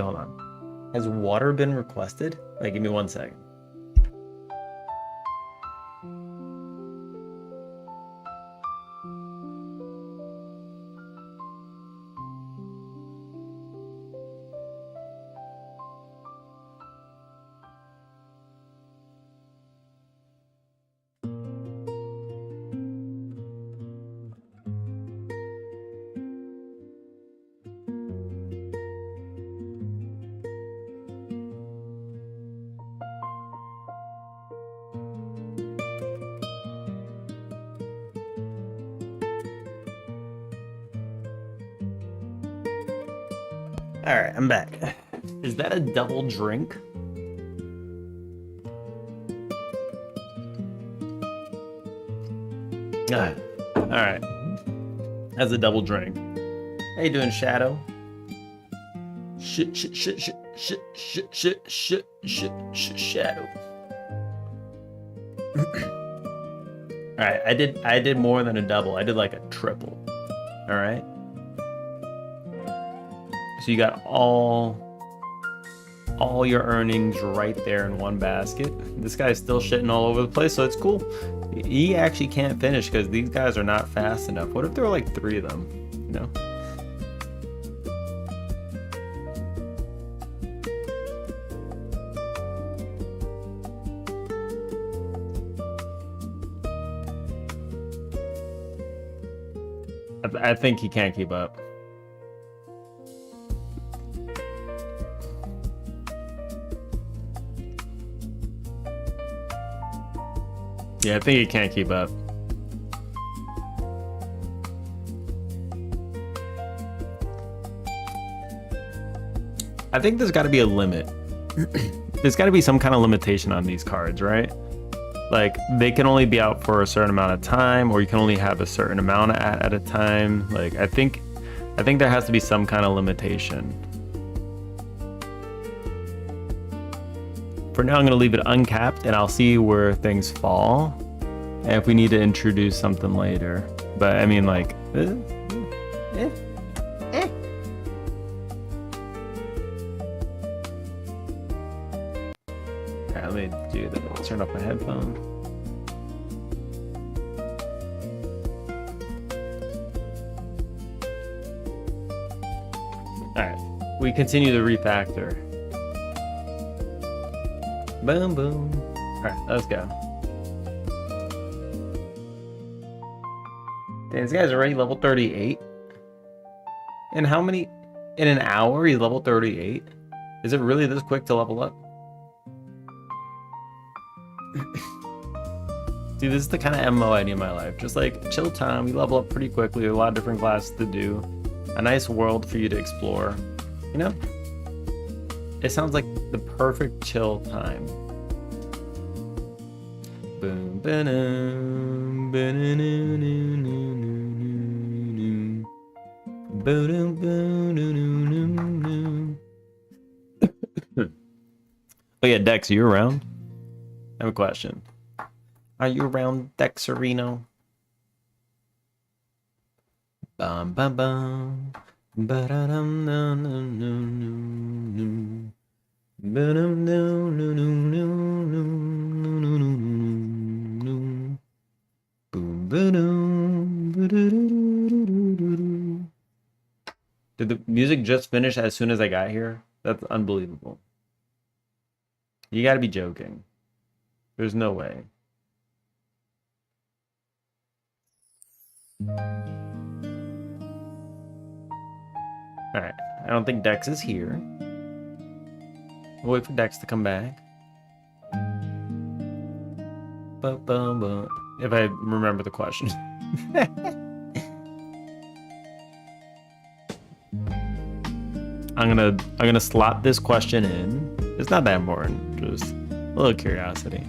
hold on. Has water been requested? Wait, give me 1 second. All right, I'm back. Is that a double drink? All right. That's a double drink. How you doing, Shadow? Shadow. All right, I did more than a double. I did like a triple. All right. So you got all your earnings right there in one basket. This guy's still shitting all over the place, so it's cool. He actually can't finish because these guys are not fast enough. What if there were like 3 of them? You know? I think he can't keep up. Yeah, I think he can't keep up. I think there's got to be a limit. There's got to be some kind of limitation on these cards, right? Like, they can only be out for a certain amount of time, or you can only have a certain amount at a time. Like, I think there has to be some kind of limitation. For now, I'm going to leave it uncapped, and I'll see where things fall, and if we need to introduce something later. But, I mean, like... Alright, let me do that. Let's turn off my headphone. Alright, we continue to refactor. Boom, boom. Alright, let's go. Damn, this guy's already level 38. In how many? In an hour, he's level 38? Is it really this quick to level up? Dude, this is the kind of MMO I need in my life. Just like, chill time, we level up pretty quickly, a lot of different classes to do. A nice world for you to explore. You know? It sounds like the perfect chill time. Boom, ba-dum, ba-dum, ba-dum, ba-dum. Oh yeah, Dex, are you around? I have a question. Are you around, Dexerino? Bum bum bum. Ba-da-dum, no, no, no, no, no. Ba-dum, no, no, no, no, no, no, no, no. Boom, ba-dum, ba-da-da-da-da-da-da. Did the music just finish as soon as I got here? That's unbelievable. You gotta be joking. There's no way. Alright, I don't think Dex is here. We'll wait for Dex to come back. If I remember the question. I'm gonna slot this question in. It's not that important, just a little curiosity.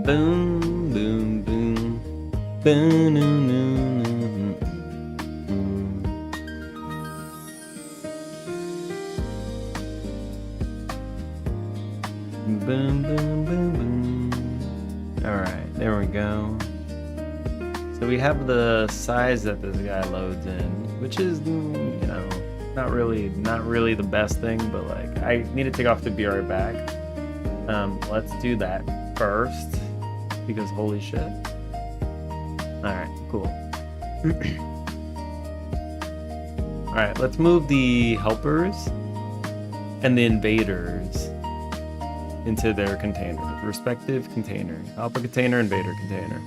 Boom, boom, boom. Boom, no, no, no, no. Boom, boom, boom, boom. Alright, there we go. So we have the size that this guy loads in, which is, you know, not really the best thing, but like I need to take off to be right back. Let's do that first because holy shit. Alright, cool. Alright, let's move the helpers and the invaders into their container, respective container. Helper container, invader container.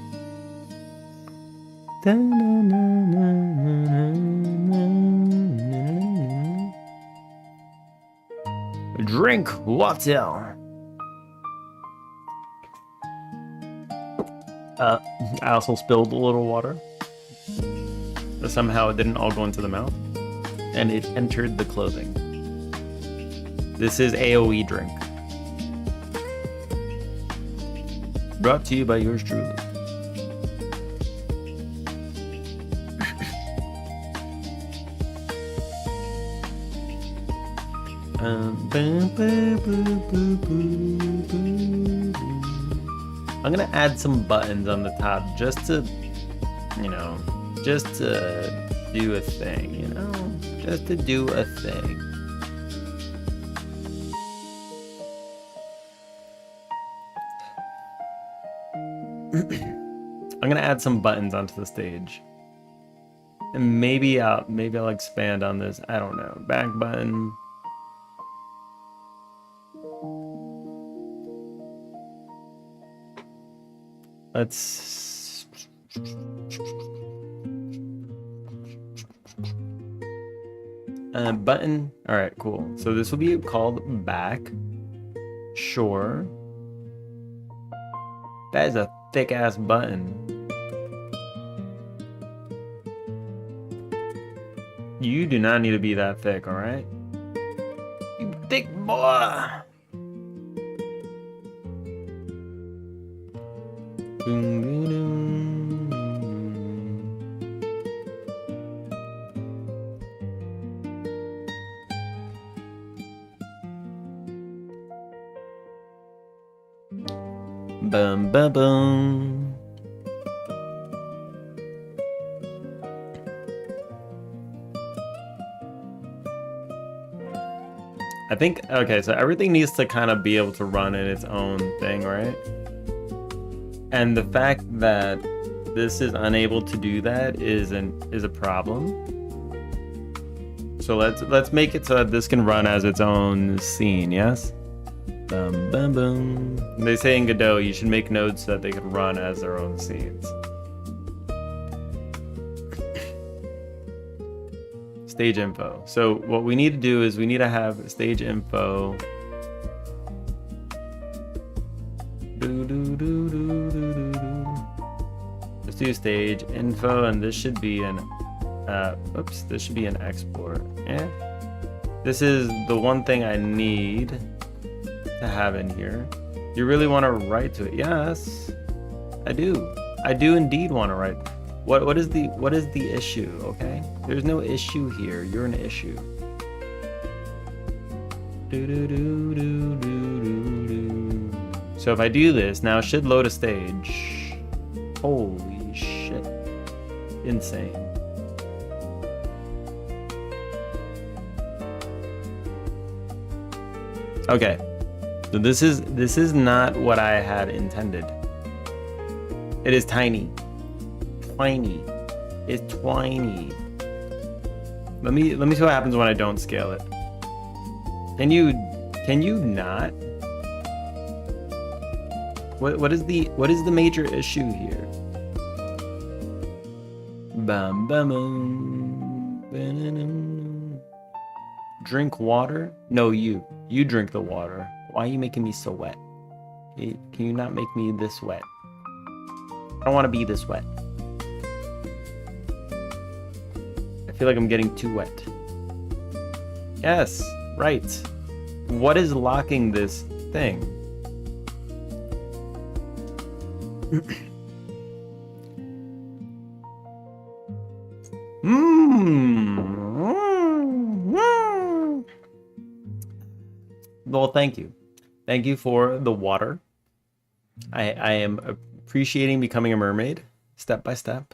Drink water. I also spilled a little water. Somehow it didn't all go into the mouth, and it entered the clothing. This is AOE drink. Brought to you by yours truly. I'm gonna add some buttons on the top just to, you know, just to do a thing, you know, just to do a thing. I'm gonna add some buttons onto the stage, and maybe I'll expand on this. I don't know. Back button. Let's button. All right, cool. So this will be called back. Sure. That is a thick ass button. You do not need to be that thick, all right? You thick boy. Boom, boom, boom. Bum, bum, bum. I think, okay, so everything needs to kind of be able to run in its own thing, right? And the fact that this is unable to do that is a problem. So let's make it so that this can run as its own scene, yes? Bum, bum, bum. They say in Godot you should make nodes so that they can run as their own scenes. Stage info. So what we need to do is we need to have stage info. Let's do stage info, and this should be an this should be an export. Yeah, this is the one thing I need to have in here. You really want to write to it? Yes, I do. I do indeed want to write. What is the issue? Okay, there's no issue here. You're an issue. So if I do this now, it should load a stage. Holy shit! Insane. Okay, so this is not what I had intended. It is tiny. Tiny. It's twiny. Let me see what happens when I don't scale it. Can you not? What is the major issue here? Bum, bum, bum. Drink water? No, you drink the water. Why are you making me so wet? Can you not make me this wet? I don't want to be this wet. I feel like I'm getting too wet. Yes, right. What is locking this thing? Well, thank you. Thank you for the water. I am appreciating becoming a mermaid step by step.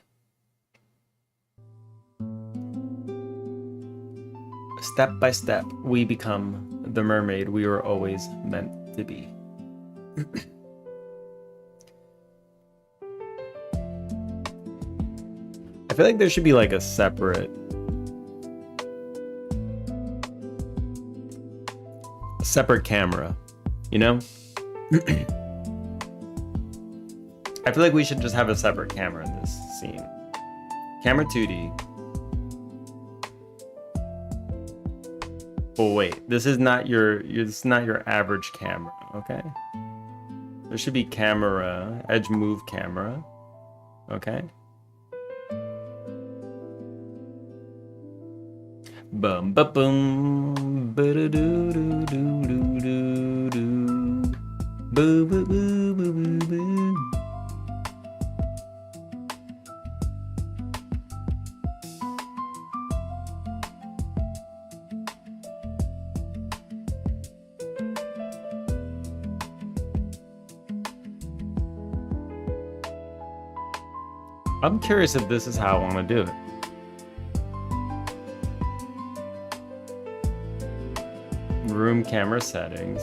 Step by step, we become the mermaid we were always meant to be. I feel like there should be like a separate camera, you know? I feel like we should just have a separate camera in this scene. Camera 2D. Oh wait, this is not your average camera, okay? There should be camera, edge move camera, okay? Bum ba boom, ba da doo doo doo doo doo doo, boo boo boo boo boo boo. I'm curious if this is how I want to do it. Room camera settings.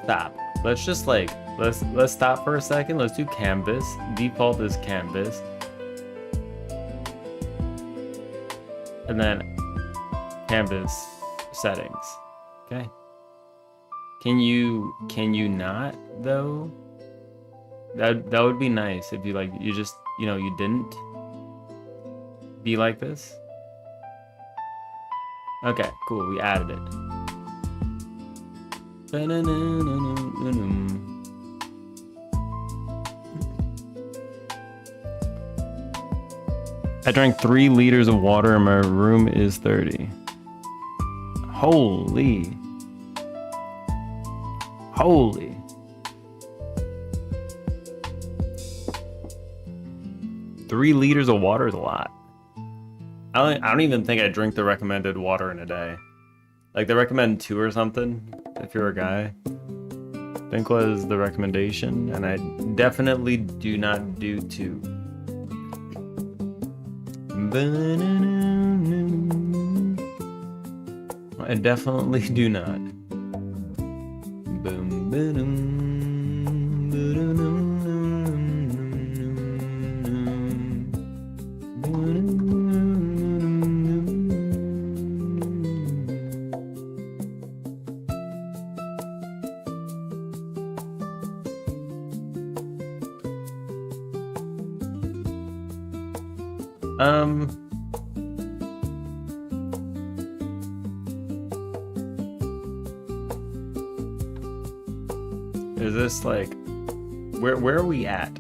Stop. Let's just like let's stop for a second. Let's do canvas. Default is canvas. And then canvas settings. Okay. Can you not though? That would be nice if you like you just you didn't be like this. Okay, cool, we added it. I drank 3 liters of water and my room is 30. Holy. 3 liters of water is a lot. I don't even think I drink the recommended water in a day. Like they recommend 2 or something if you're a guy. I think was the recommendation, and I definitely do not do 2. I definitely do not. Is this like where are we at?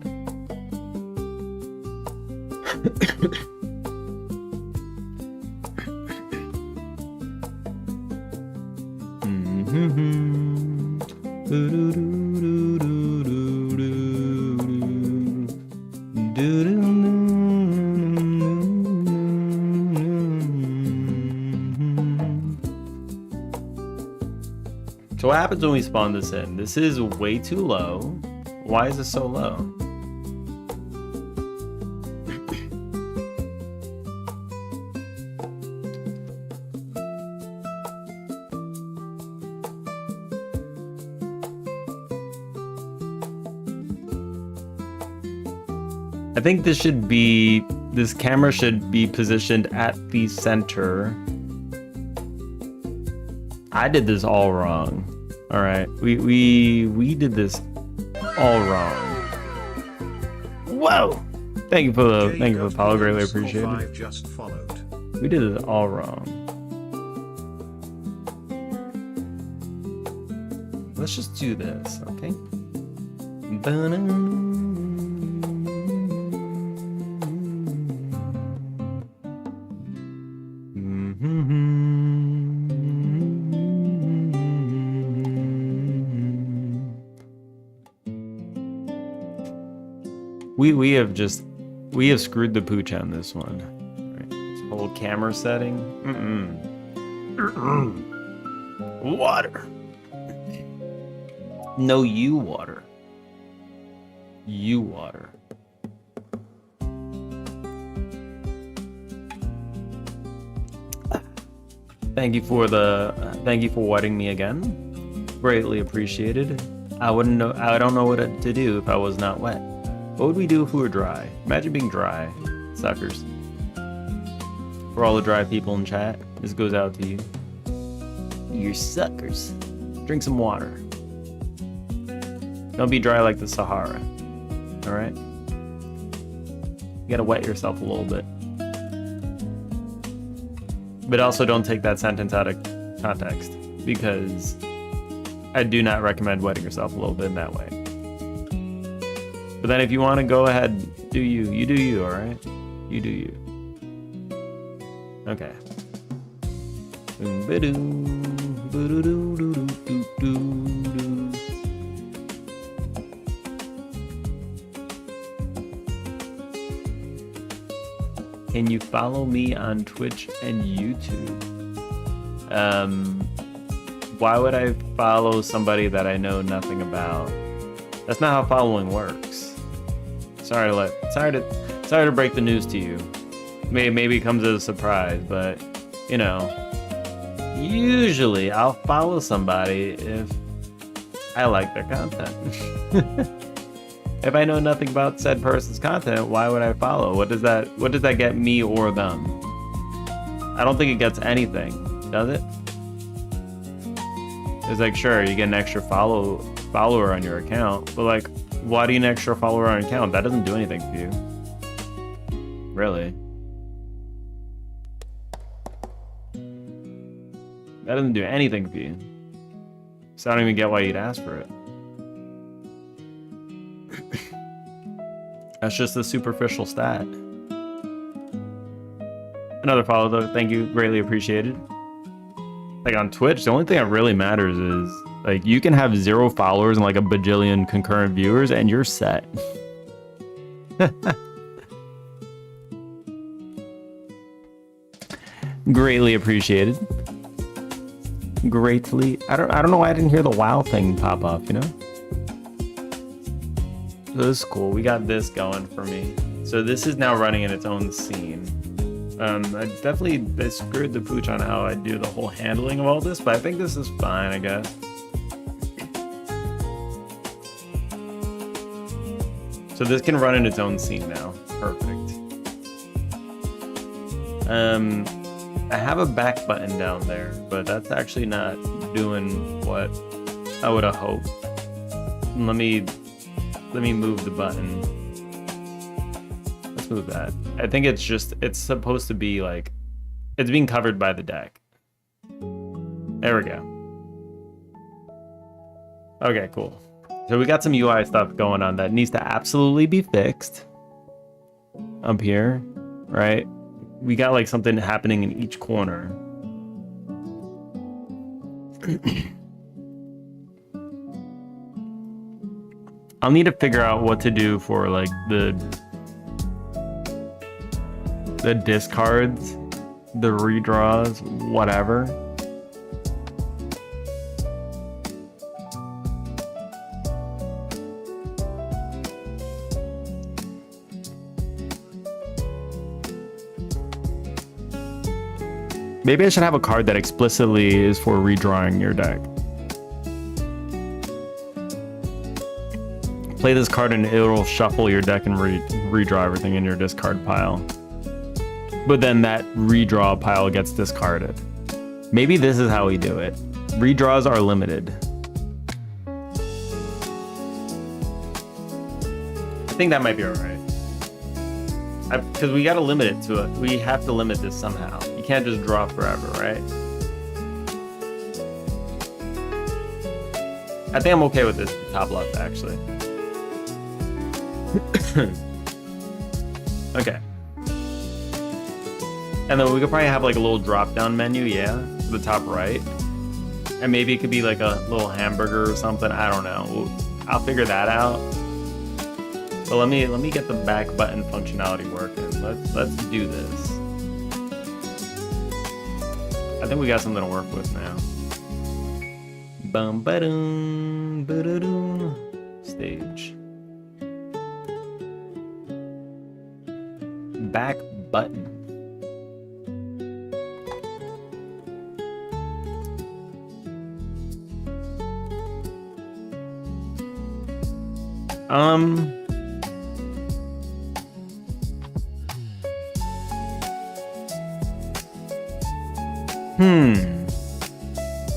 So what happens when we spawn this in? This is way too low. Why is it so low? I think this camera should be positioned at the center. I did this all wrong. All right, we did this all wrong. Whoa! Thank you for the follow, greatly appreciated. Just followed. We did it all wrong. Let's just do this, okay? We have screwed the pooch on this one. Right. This whole camera setting. Water. No, you water. You water. Thank you for wetting me again. Greatly appreciated. I don't know what to do if I was not wet. What would we do if we were dry? Imagine being dry. Suckers. For all the dry people in chat, this goes out to you. You're suckers. Drink some water. Don't be dry like the Sahara. Alright? You gotta wet yourself a little bit. But also don't take that sentence out of context, because I do not recommend wetting yourself a little bit in that way. But then if you want to go ahead, do you. You do you, alright? You do you. Okay. Can you follow me on Twitch and YouTube? Why would I follow somebody that I know nothing about? That's not how following works. Sorry to break the news to you. Maybe it comes as a surprise, but you know, usually I'll follow somebody if I like their content. If I know nothing about said person's content, why would I follow? What does that get me or them? I don't think it gets anything, does it? It's like, sure, you get an extra follower on your account, but like, why do you need an extra follower on your account? That doesn't do anything for you. Really. That doesn't do anything for you. So I don't even get why you'd ask for it. That's just a superficial stat. Another follow though, thank you, greatly appreciated. Like on Twitch, the only thing that really matters is like you can have 0 followers and like a bajillion concurrent viewers and you're set. Greatly appreciated. Greatly. I don't know why I didn't hear the WoW thing pop up, you know? So this is cool. We got this going for me. So this is now running in its own scene. I screwed the pooch on how I do the whole handling of all this, but I think this is fine, I guess. So this can run in its own scene now. Perfect. I have a back button down there, but that's actually not doing what I would have hoped. Let me move the button. Let's move that. I think it's supposed to be like, it's being covered by the deck. There we go. Okay, cool. So we got some UI stuff going on that needs to absolutely be fixed. Up here, right? We got like something happening in each corner. I'll need to figure out what to do for like the discards, the redraws, whatever. Maybe I should have a card that explicitly is for redrawing your deck. Play this card and it'll shuffle your deck and redraw everything in your discard pile. But then that redraw pile gets discarded. Maybe this is how we do it. Redraws are limited. I think that might be alright. Because we gotta limit it to it. We have to limit this somehow. You can't just draw forever, right? I think I'm okay with this top left, actually. Okay. And then we could probably have like a little drop down menu, yeah, to the top right. And maybe it could be like a little hamburger or something. I don't know. I'll figure that out. But let me get the back button functionality working. Let's do this. I think we got something to work with now. Bum ba-dum, ba-da-dum. Stage. Back button.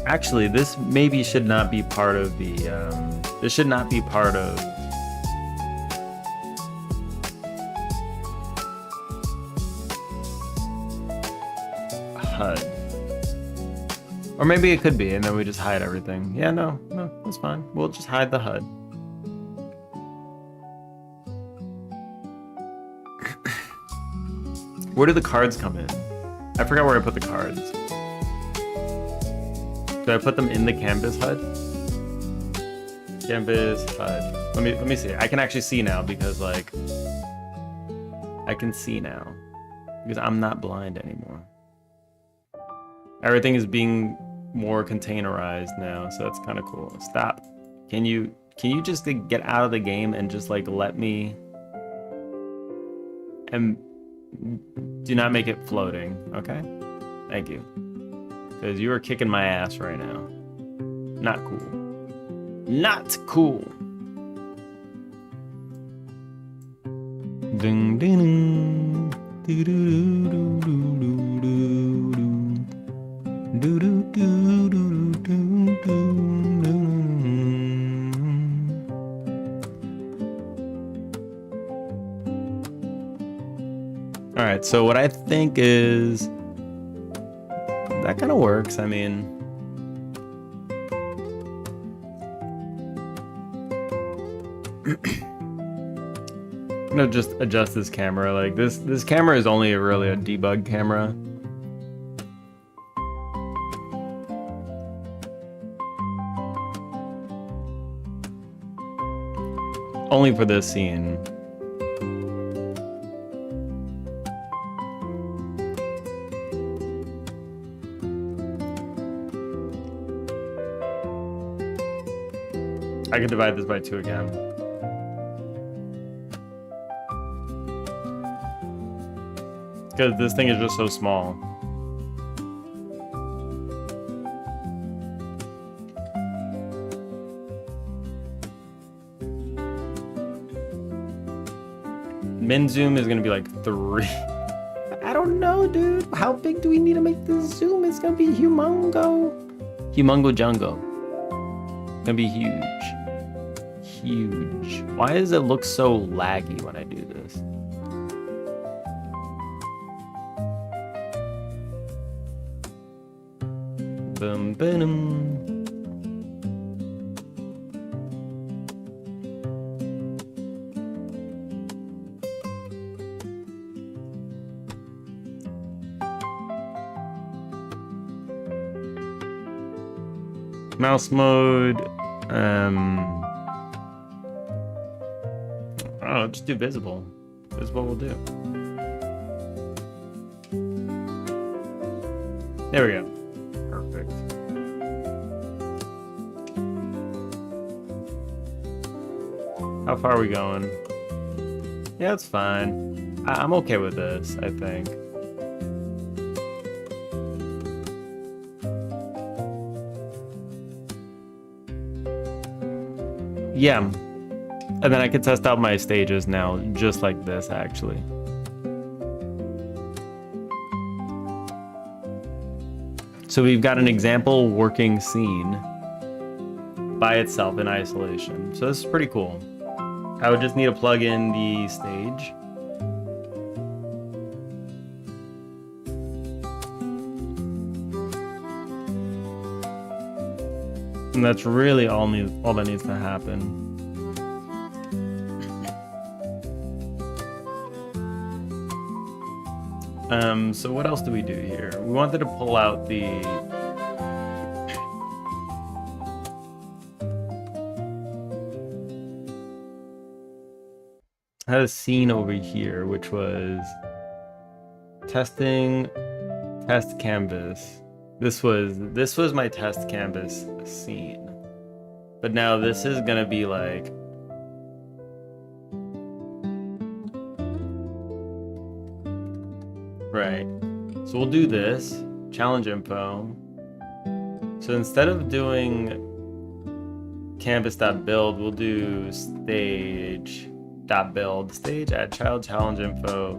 Actually, this maybe should not be part of the, this should not be part of HUD. Or maybe it could be, and then we just hide everything. Yeah, no, that's fine. We'll just hide the HUD. Where do the cards come in? I forgot where I put the cards. Do I put them in the canvas HUD? Canvas HUD. Let me see. I can actually see now because like I can see now because I'm not blind anymore. Everything is being more containerized now, so that's kind of cool. Stop. Can you just get out of the game and just like let me, and do not make it floating, okay? Thank you. Because you are kicking my ass right now. Not cool. Not cool. Ding ding ding. Do do do do do do do do do do do do. All right, so what I think is that kind of works. I mean, I'm gonna just adjust this camera. Like this camera is only really a debug camera. Only for this scene. I can divide this by 2 again. Because this thing is just so small. Min zoom is gonna be like 3. I don't know, dude. How big do we need to make this zoom? It's gonna be humongo. Humongo jungo. It's gonna be huge. Huge. Why does it look so laggy when I do this? Boom, boom. Mouse mode. Oh, just do visible. Visible will do. There we go. Perfect. How far are we going? Yeah, it's fine. I'm okay with this, I think. Yeah. And then I can test out my stages now, just like this, actually. So we've got an example working scene by itself in isolation. So this is pretty cool. I would just need to plug in the stage. And that's really all that needs to happen. So what else do we do here? We wanted to pull out the... had a scene over here, which was testing test canvas. This was my test canvas scene. But now this is gonna be like right. So we'll do this challenge info. So instead of doing canvas.build, we'll do stage.build. Stage add child challenge info.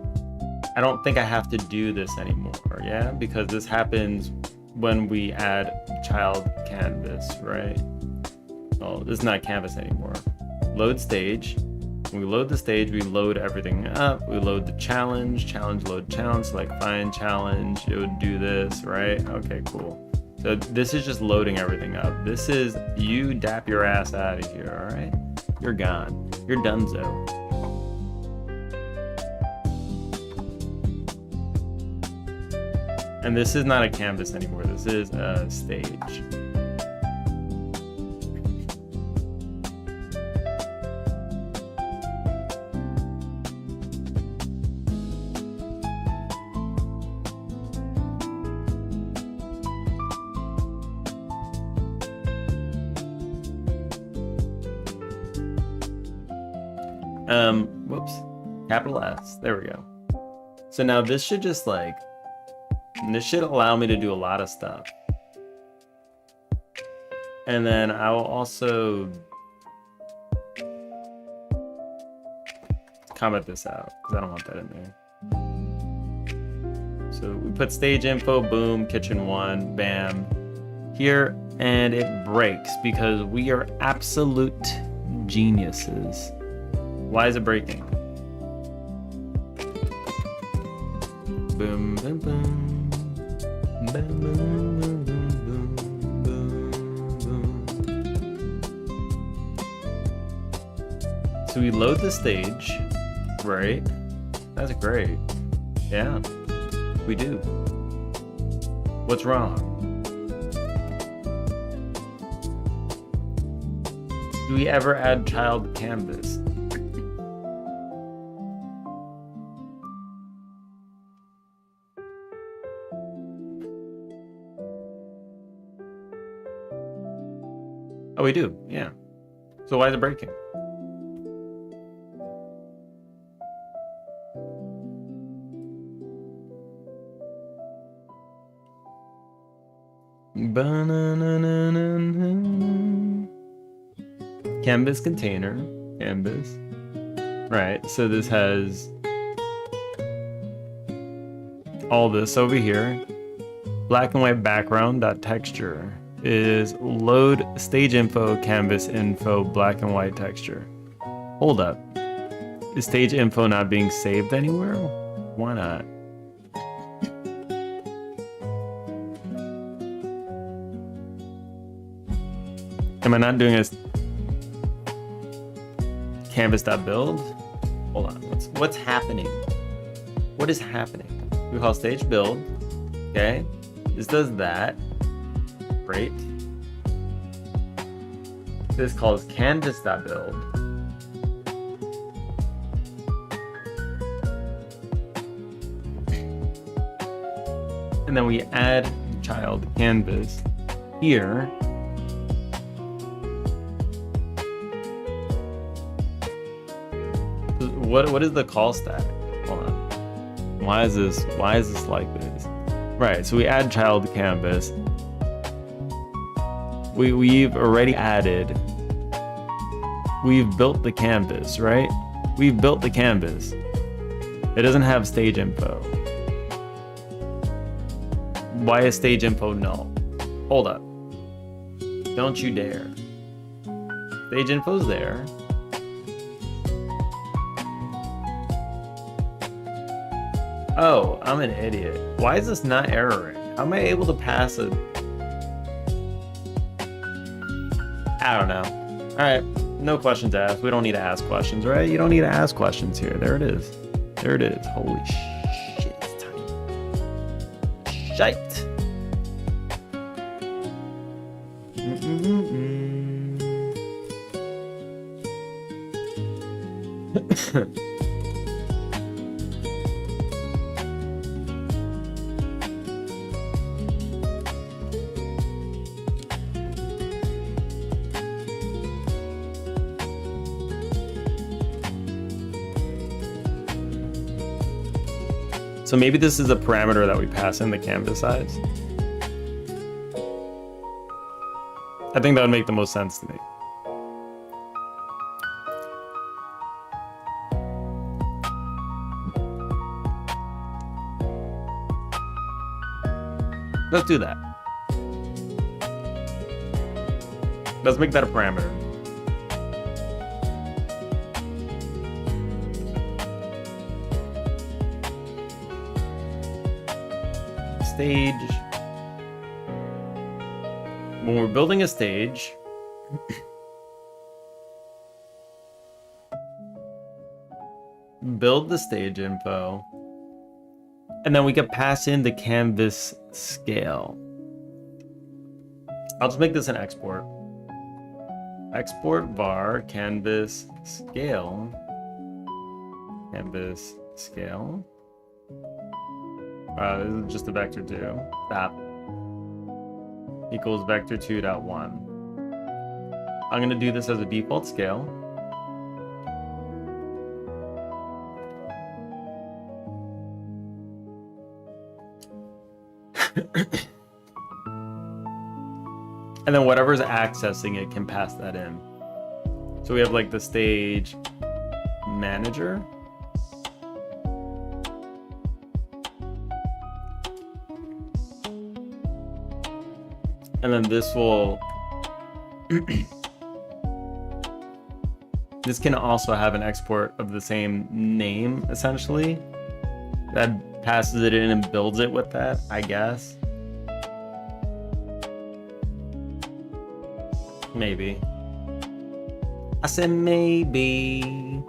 I don't think I have to do this anymore, yeah? Because this happens when we add child canvas, right? Oh, this is not canvas anymore. Load stage. When we load the stage, we load everything up. We load the challenge, load challenge, so like find challenge, it would do this, right? Okay, cool. So this is just loading everything up. This is you dap your ass out of here, all right? You're gone. You're donezo. And this is not a canvas anymore. This is a stage. Whoops, capital S, there we go. So now this should just like, this should allow me to do a lot of stuff. And then I will also comment this out because I don't want that in there. So we put stage info, boom, kitchen 1, bam, here, and it breaks because we are absolute geniuses. Why is it breaking? Boom, boom, boom. Boom, boom, boom, boom, boom, boom. So we load the stage, right? That's great. Yeah, we do. What's wrong? Do we ever add child canvas? Oh, we do, yeah. So why is it breaking? Canvas container, canvas. Right, so this has all this over here. Black and white background dot texture is load stage info, canvas info, black and white texture. Hold up. Is stage info not being saved anywhere? Why not? Am I not doing a canvas.build? Hold on. What's happening? What is happening? We call stage build. Okay. This does that. Great. This calls canvas.build. And then we add child canvas here. What is the call stack? Hold on. Why is this like this? Right, so we add child canvas. We've already added. We've built the canvas, right? We've built the canvas. It doesn't have stage info. Why is stage info null? Hold up. Don't you dare. Stage info's there. Oh, I'm an idiot. Why is this not erroring? How am I able to pass it? I don't know. All right, no questions asked. We don't need to ask questions, right? You don't need to ask questions here. There it is. There it is. Holy shit, it's tiny. Shite. So maybe this is a parameter that we pass in the canvas size. I think that would make the most sense to me. Let's do that. Let's make that a parameter. Stage. When we're building a stage, build the stage info, and then we can pass in the canvas scale. I'll just make this an export. Export var canvas scale. Canvas scale. This is just a vector2. Stop. Equals vector2.1. I'm going to do this as a default scale. And then whatever's accessing it can pass that in. So we have like the stage manager. And then this will, this can also have an export of the same name, essentially. That passes it in and builds it with that, I guess. Maybe. I said maybe.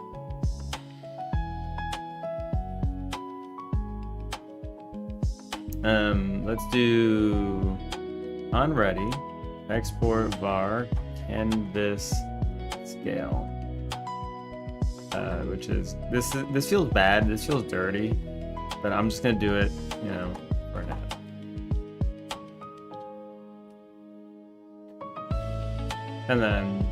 Let's do onReady, export var canvas scale, which is this feels bad. This feels dirty, but I'm just gonna do it, you know, for now. And then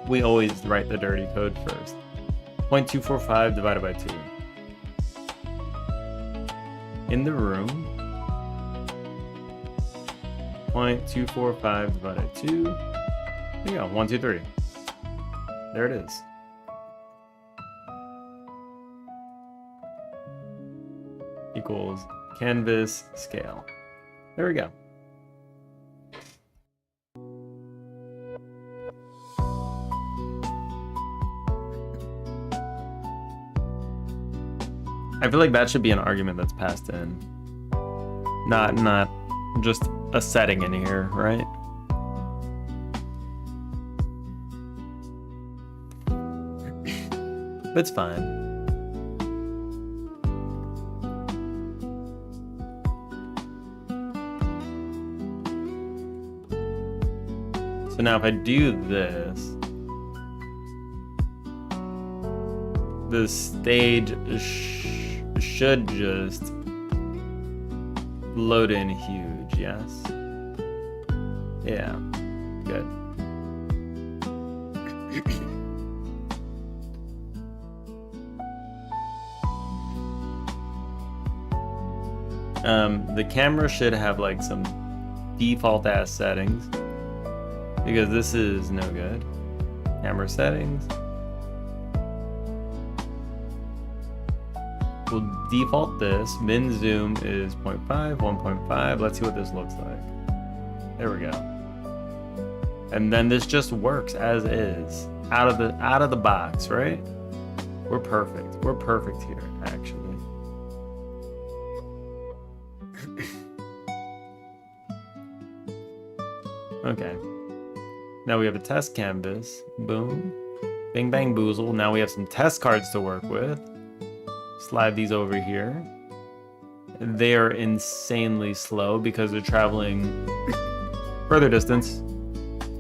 we always write the dirty code first. 0.245 divided by 2. In the room, 0.245 divided by 2. There you go, 1, 2, 3. There it is. Equals canvas scale. There we go. I feel like that should be an argument that's passed in. Not just a setting in here, right? It's fine. So now if I do this, the stage should just load in huge, yes? Yeah, good. The camera should have like some default ass settings because this is no good. Camera settings. We'll default this. Min zoom is 0.5, 1.5. Let's see what this looks like. There we go. And then this just works as is. Out of the box, right? We're perfect. We're perfect here, actually. Okay. Now we have a test canvas. Boom. Bing bang boozle. Now we have some test cards to work with. Slide these over here. They are insanely slow because they're traveling further distance.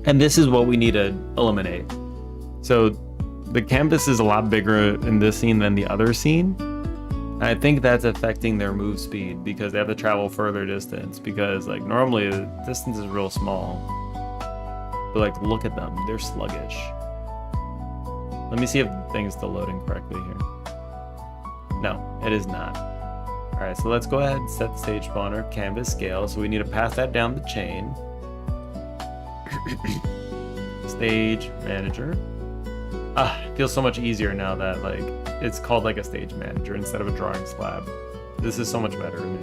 And this is what we need to eliminate. So the canvas is a lot bigger in this scene than the other scene. I think that's affecting their move speed because they have to travel further distance because like normally the distance is real small. But like look at them, they're sluggish. Let me see if the thing's still loading correctly here. No, it is not. All right, so let's go ahead and set the stage spawner, canvas scale. So we need to pass that down the chain. Stage manager. It feels so much easier now that like it's called like a stage manager instead of a drawing slab. This is so much better to me.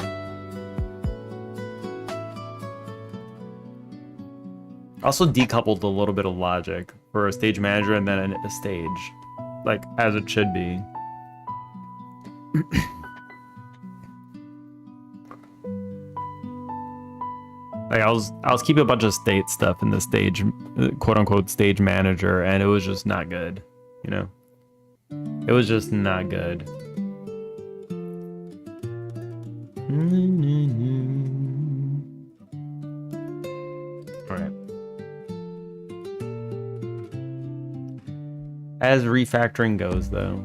Also decoupled a little bit of logic for a stage manager and then a stage, like as it should be. Like I was keeping a bunch of state stuff in the stage, quote unquote stage manager, and it was just not good, you know? It was just not good. All right. As refactoring goes though.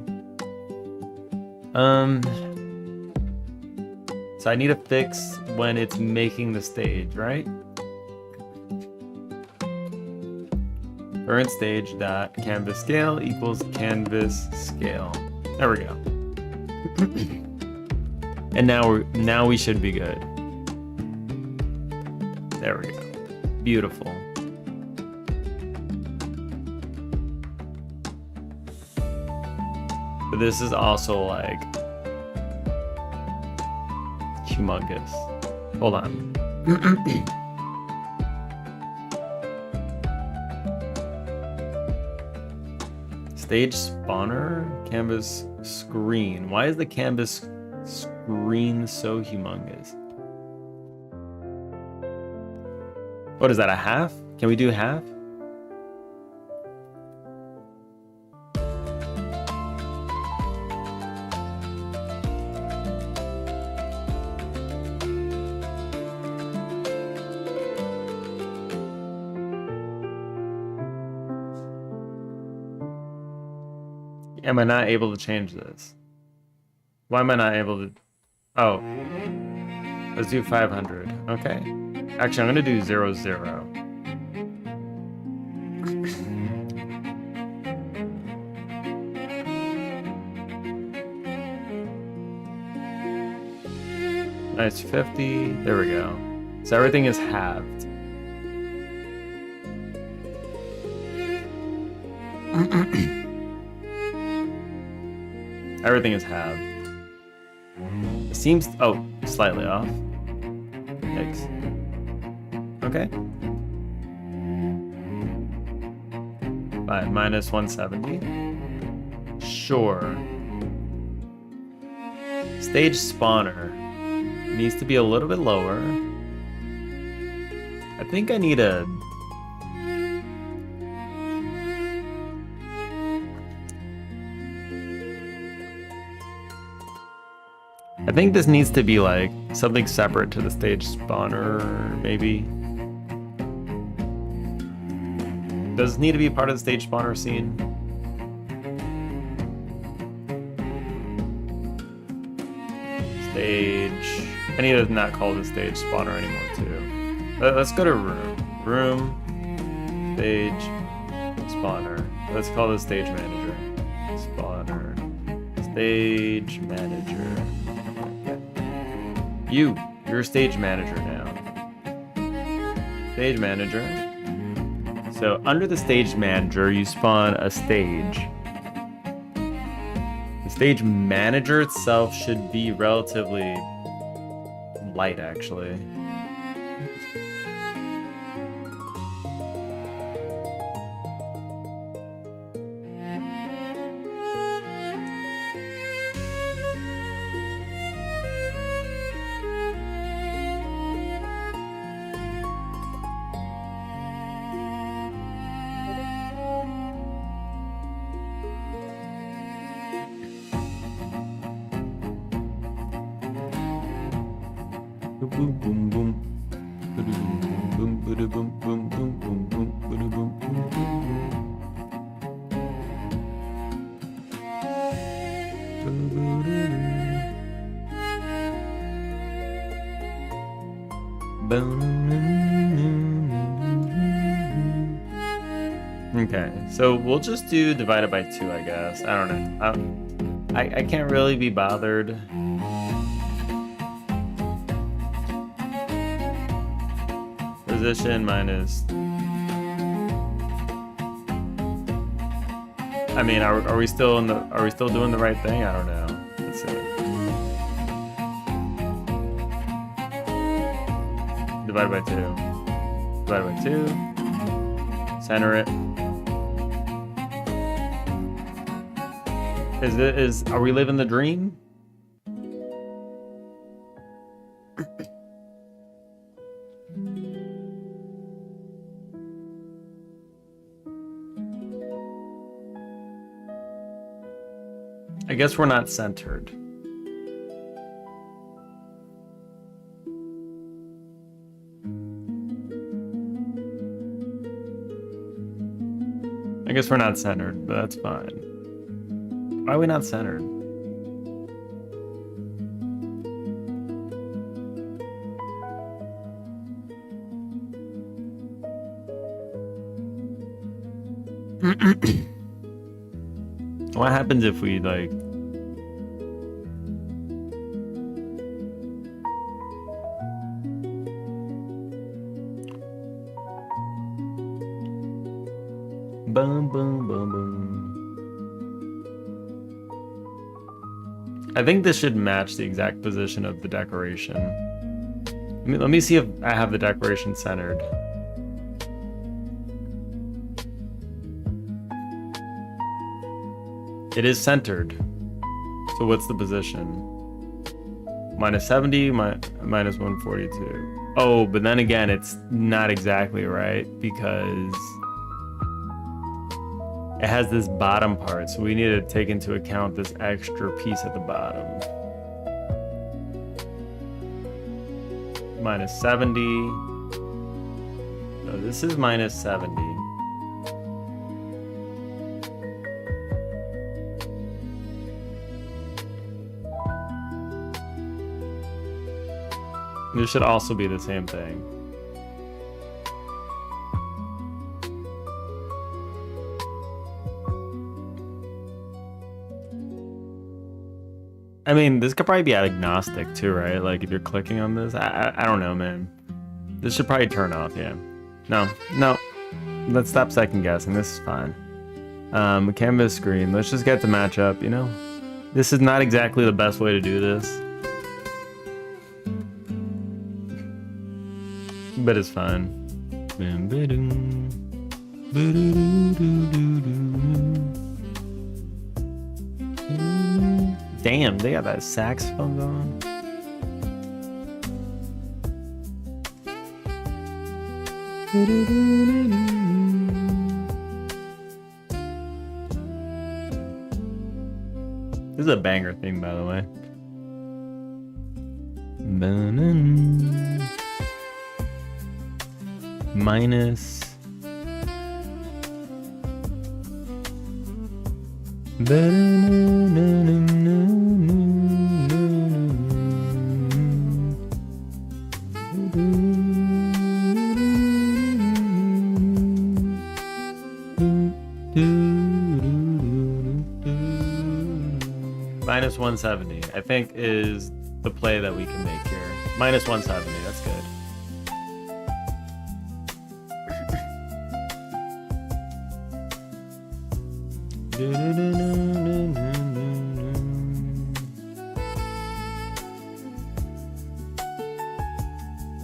So I need to fix when it's making the stage, right? Current stage dot canvas scale equals canvas scale. There we go. And now we should be good. There we go. Beautiful. But this is also like humongous. Hold on. Stage spawner, canvas screen. Why is the canvas screen so humongous? What is that, a half? Can we do half? Am I not able to change this? Why am I not able to? Oh, let's do 500. Okay. Actually, I'm gonna do 0, 0. Nice 50. There we go. So everything is halved. Everything is halved. It seems, oh, slightly off. Yikes. Okay. Fine, minus 170. Sure. Stage spawner needs to be a little bit lower. I think I need a... I think this needs to be like something separate to the stage spawner, maybe. Does it need to be part of the stage spawner scene? Stage. I need to not call this stage spawner anymore too. Let's go to room. Room. Stage. Spawner. Let's call this stage manager. Spawner. Stage manager. You're a stage manager now. Stage manager. So under the stage manager, you spawn a stage. The stage manager itself should be relatively light, actually. Boom boom boom. Boom boom boom boom boom boom boom boom boom boom boom. Okay, so we'll just do divided by 2, I guess. I don't know. I can't really be bothered. Position minus. I mean, are we still doing the right thing? I don't know. Let's see. Divided by 2. Divided by 2. Center it. Are we living the dream? I guess we're not centered. I guess we're not centered, but that's fine. Why are we not centered? What happens if we like boom boom boom boom? I think this should match the exact position of the decoration. Let me see if I have the decoration centered. It is centered. So what's the position? Minus 70, minus 142. Oh, but then again, it's not exactly right because it has this bottom part, so we need to take into account this extra piece at the bottom. Minus 70. No, this is minus 70. This should also be the same thing. I mean, this could probably be agnostic too, right? Like if you're clicking on this, I don't know, man. This should probably turn off, yeah. No. Let's stop second guessing. This is fine. Canvas screen. Let's just get the matchup, you know? This is not exactly the best way to do this. But it's fine. Damn, they got that saxophone going. This is a banger thing, by the way. Minus. Minus 170, I think, is the play that we can make here. Minus 170, that's good.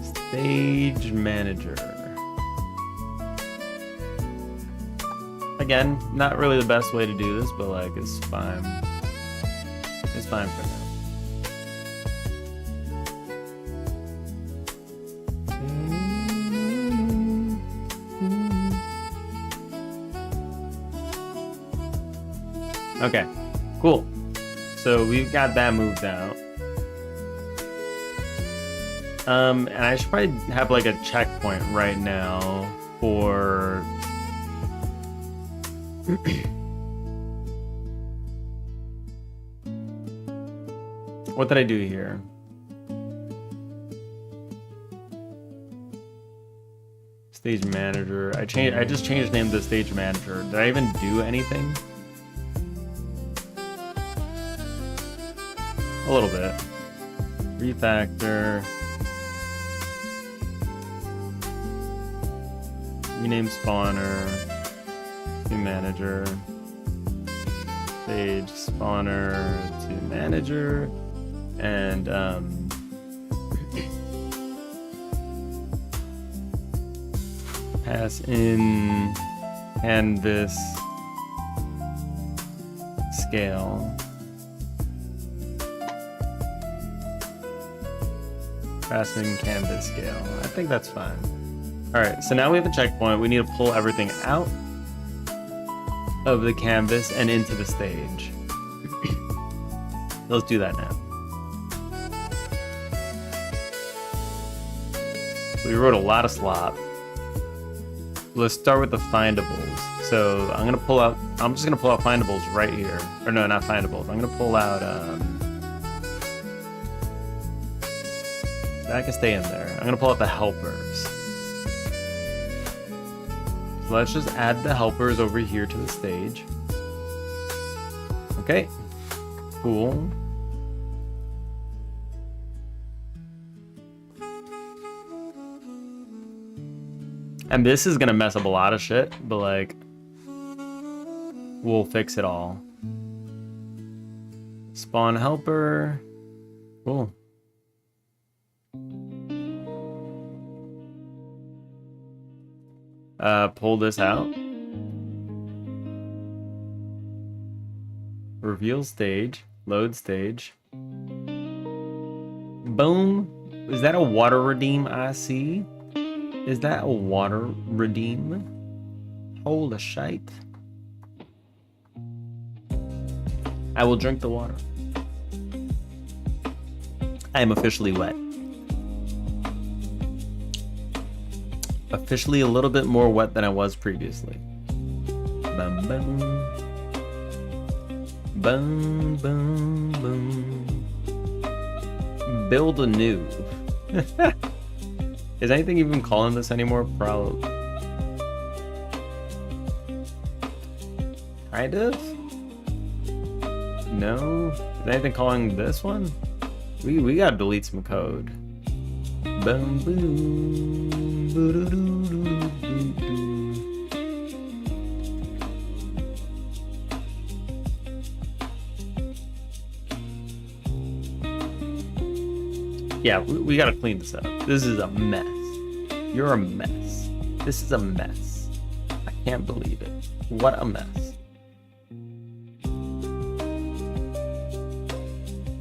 Stage manager. Again, not really the best way to do this, but like it's fine. It's fine for now. Okay, cool. So we've got that moved out. And I should probably have like a checkpoint right now for what did I do here? Stage manager. I just changed the name to stage manager. Did I even do anything? A little bit. Refactor. Rename spawner. To manager. Stage spawner to manager. And pass in canvas scale. Pass in canvas scale. I think that's fine. All right, so now we have a checkpoint. We need to pull everything out of the canvas and into the stage. Let's do that now. We wrote a lot of slop. Let's start with the findables. So I'm just gonna pull out findables right here. Or no, not findables. I'm gonna pull out, that can stay in there. I'm gonna pull out the helpers. So let's just add the helpers over here to the stage. Okay, cool. And this is gonna mess up a lot of shit, but like, we'll fix it all. Spawn helper. Cool. Pull this out. Reveal stage. Load stage. Boom. Is that a water redeem I see? Is that a water redeem? Holy shite. I will drink the water. I am officially wet. Officially a little bit more wet than I was previously. Bum, bum. Boom, boom, boom. Build anew. Is anything even calling this anymore? Probably. Kind of? No? Is anything calling this one? We gotta delete some code. Boom, boom. Yeah, we gotta clean this up. This is a mess. You're a mess. This is a mess. I can't believe it. What a mess.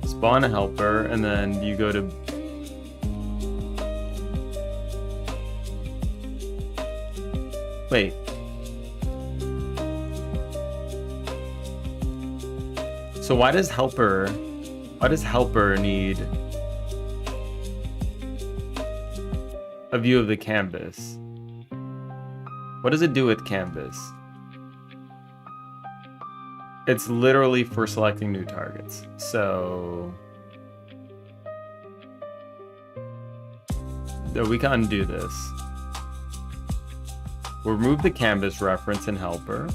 Spawn a helper, and then you go to... Wait. So why does helper need a view of the canvas? What does it do with canvas? It's literally for selecting new targets. So we can undo this. We'll remove the canvas reference in helper.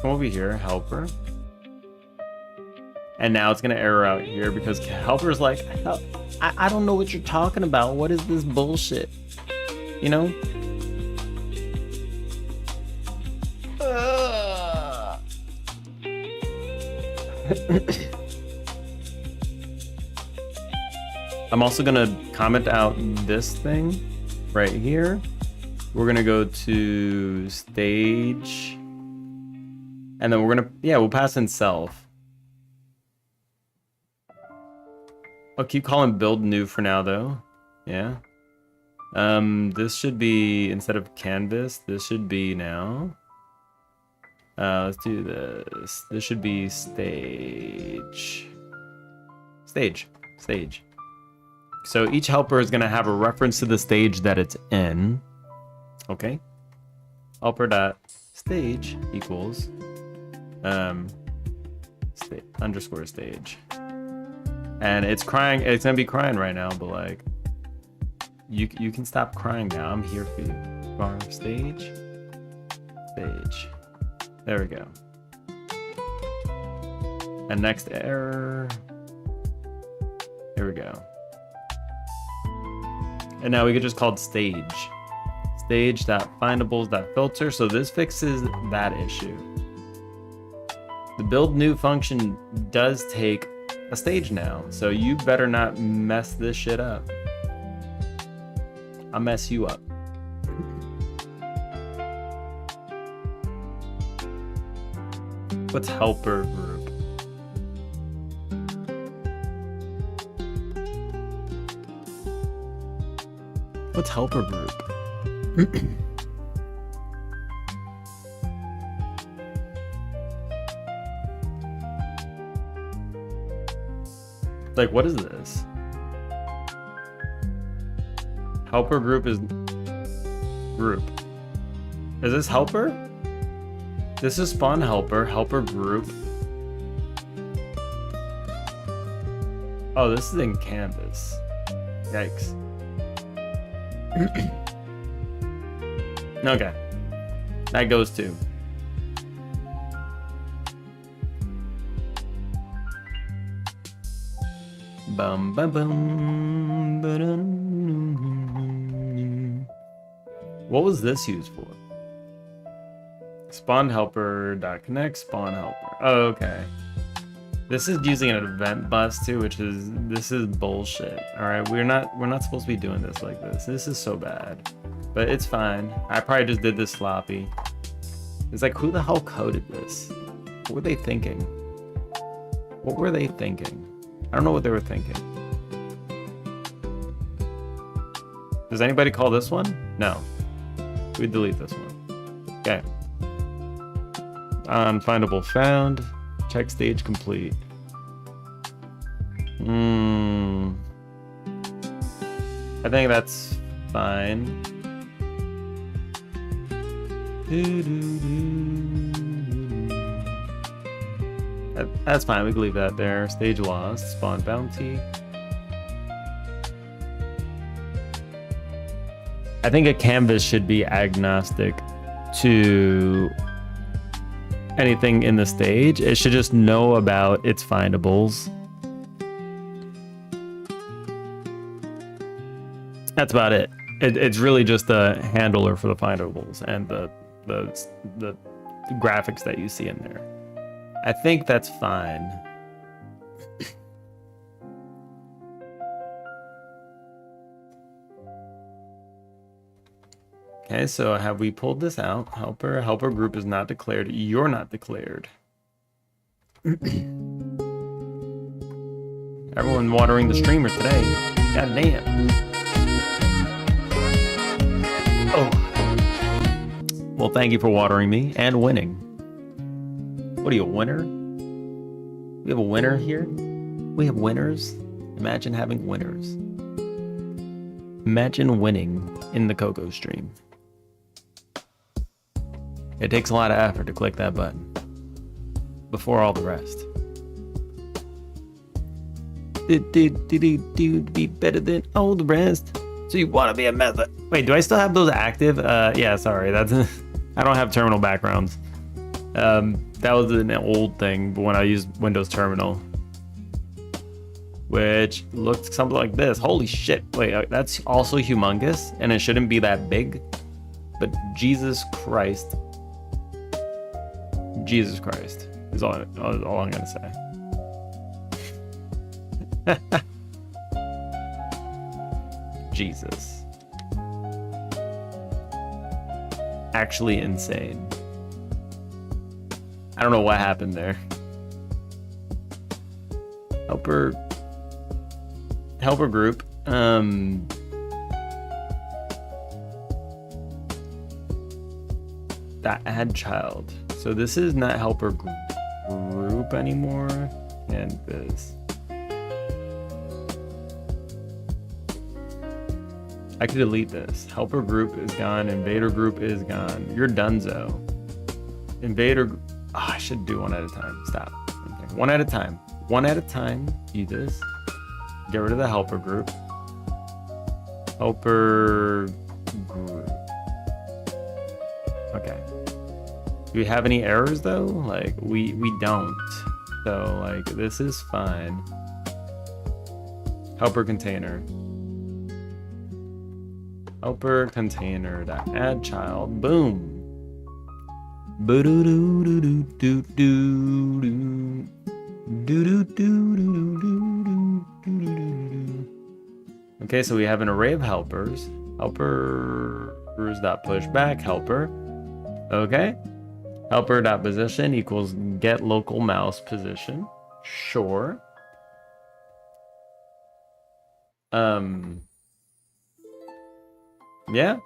Come over here, helper. And now it's gonna error out here because helper's like, I don't know what you're talking about. What is this bullshit? You know? I'm also gonna comment out this thing right here. We're gonna go to stage, and then we'll pass in self. I'll keep calling build new for now though. Yeah. This should be, instead of canvas, this should be now. Let's do this. This should be stage. Stage. So each helper is gonna have a reference to the stage that it's in. Okay. Helper.stage equals _stage. And it's crying, it's gonna be crying right now, but like, You can stop crying now. I'm here for you. Bar stage. Stage. There we go. And next error. Here we go. And now we could just call it stage. Stage.findables.filter. So this fixes that issue. The build new function does take a stage now. So you better not mess this shit up. I'll mess you up. What's helper group? What's helper group? Like, what is this? Helper group is group. Is this helper? This is spawn helper, helper group. Oh, this is in canvas. Yikes. Okay. That goes too. Bum bum bum. What was this used for? Spawn helper.connect spawn helper. Oh, okay. This is using an event bus too, this is bullshit. All right, we're not supposed to be doing this like this. This is so bad, but it's fine. I probably just did this sloppy. It's like, who the hell coded this? What were they thinking? What were they thinking? I don't know what they were thinking. Does anybody call this one? No. We delete this one. Okay. Unfindable found. Check stage complete. I think that's fine. That's fine. We can leave that there. Stage lost. Spawn bounty. I think a canvas should be agnostic to anything in the stage. It should just know about its findables. That's about it. It's really just a handler for the findables and the graphics that you see in there. I think that's fine. Okay, so have we pulled this out? Helper group is not declared. You're not declared. Everyone watering the streamer today. God damn. Oh. Well, thank you for watering me and winning. What are you, a winner? We have a winner here? We have winners? Imagine having winners. Imagine winning in the Coco stream. It takes a lot of effort to click that button before all the rest. Be better than all the rest. So you want to be a method? Wait, do I still have those active? Yeah, sorry, that's I don't have terminal backgrounds. That was an old thing, but when I used Windows Terminal, which looked something like this. Holy shit! Wait, that's also humongous, and it shouldn't be that big. But Jesus Christ. Jesus Christ is all I'm gonna say. Jesus. Actually insane. I don't know what happened there. Helper group. That add child. So this is not helper group anymore. And this. I could delete this. Helper group is gone. Invader group is gone. You're donezo. Invader. Oh, I should do one at a time. Stop. Okay. One at a time. One at a time. Do this. Get rid of the helper group. Helper group. Okay. Do we have any errors though? Like we don't. So like this is fine. Helper container. Helper container dot add child. Boom. Okay, so we have an array of helpers. Helpers dot push back helper. Okay. Helper dot position equals get local mouse position. Sure. Yeah.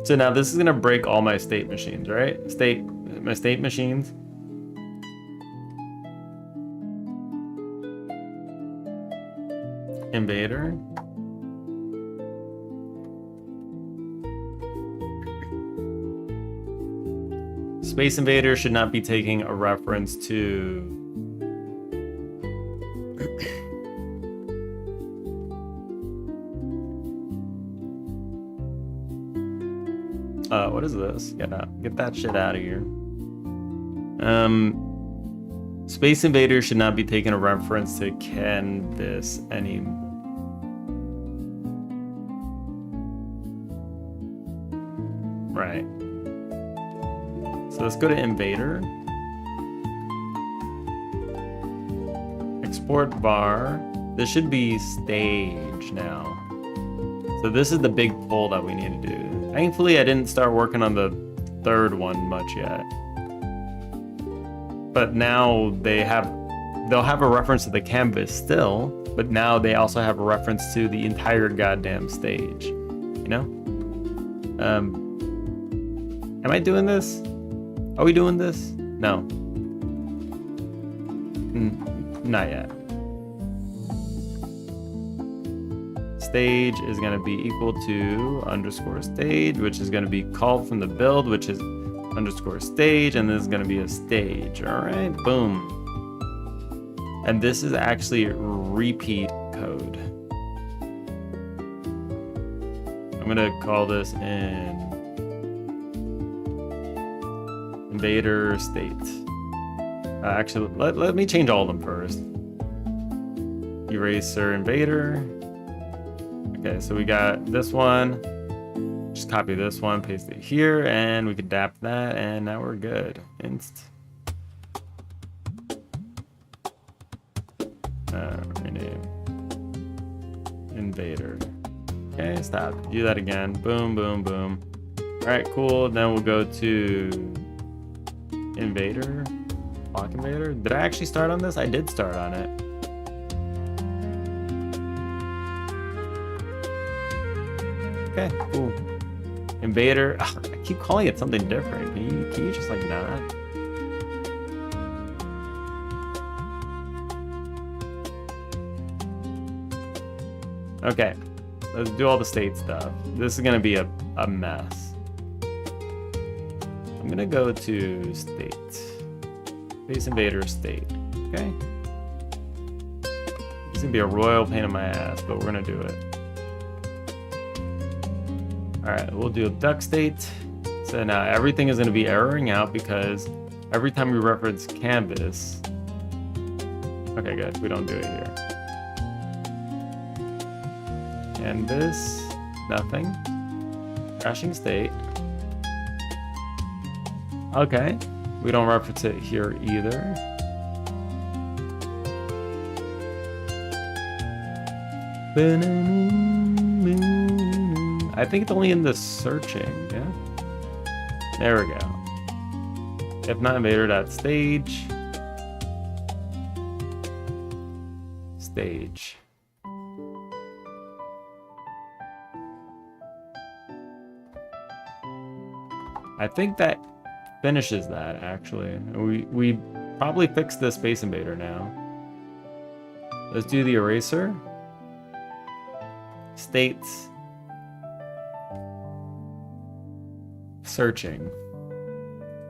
So now this is gonna break all my state machines, right? My state machines. Invader. Space Invader should not be taking a reference to what is this? Get that shit out of here. Space Invader should not be taking a reference to canvas anymore. Right. So let's go to Invader. Export var. This should be stage now. So this is the big pull that we need to do. Thankfully, I didn't start working on the third one much yet. But now they'll have a reference to the canvas still, but now they also have a reference to the entire goddamn stage. You know? Am I doing this? Are we doing this? No. Not yet. Stage is going to be equal to underscore stage, which is going to be called from the build, which is underscore stage, and this is going to be a stage. All right, boom. And this is actually repeat code. I'm going to call this Invader state. Actually, let me change all of them first. Eraser Invader. Okay, so we got this one. Just copy this one, paste it here, and we can adapt that, and now we're good. Inst. Rename. Invader. Okay, stop. Do that again. Boom, boom, boom. All right, cool. Then we'll go to Invader. Block Invader. Did I actually start on this? I did start on it. Okay, cool. Invader. Ugh, I keep calling it something different. Can you just like not? Okay, let's do all the state stuff. This is gonna be a mess. I'm gonna go to state. Space Invader state. Okay. It's gonna be a royal pain in my ass, but we're gonna do it. Alright, we'll do a duck state. So now everything is going to be erroring out because every time we reference canvas... Okay, good. We don't do it here. Canvas, nothing. Crashing state. Okay, we don't reference it here either. I think it's only in the searching, yeah? There we go. If not invader.stage. Stage. I think that finishes that, actually. We probably fixed the Space Invader now. Let's do the eraser. States. Searching.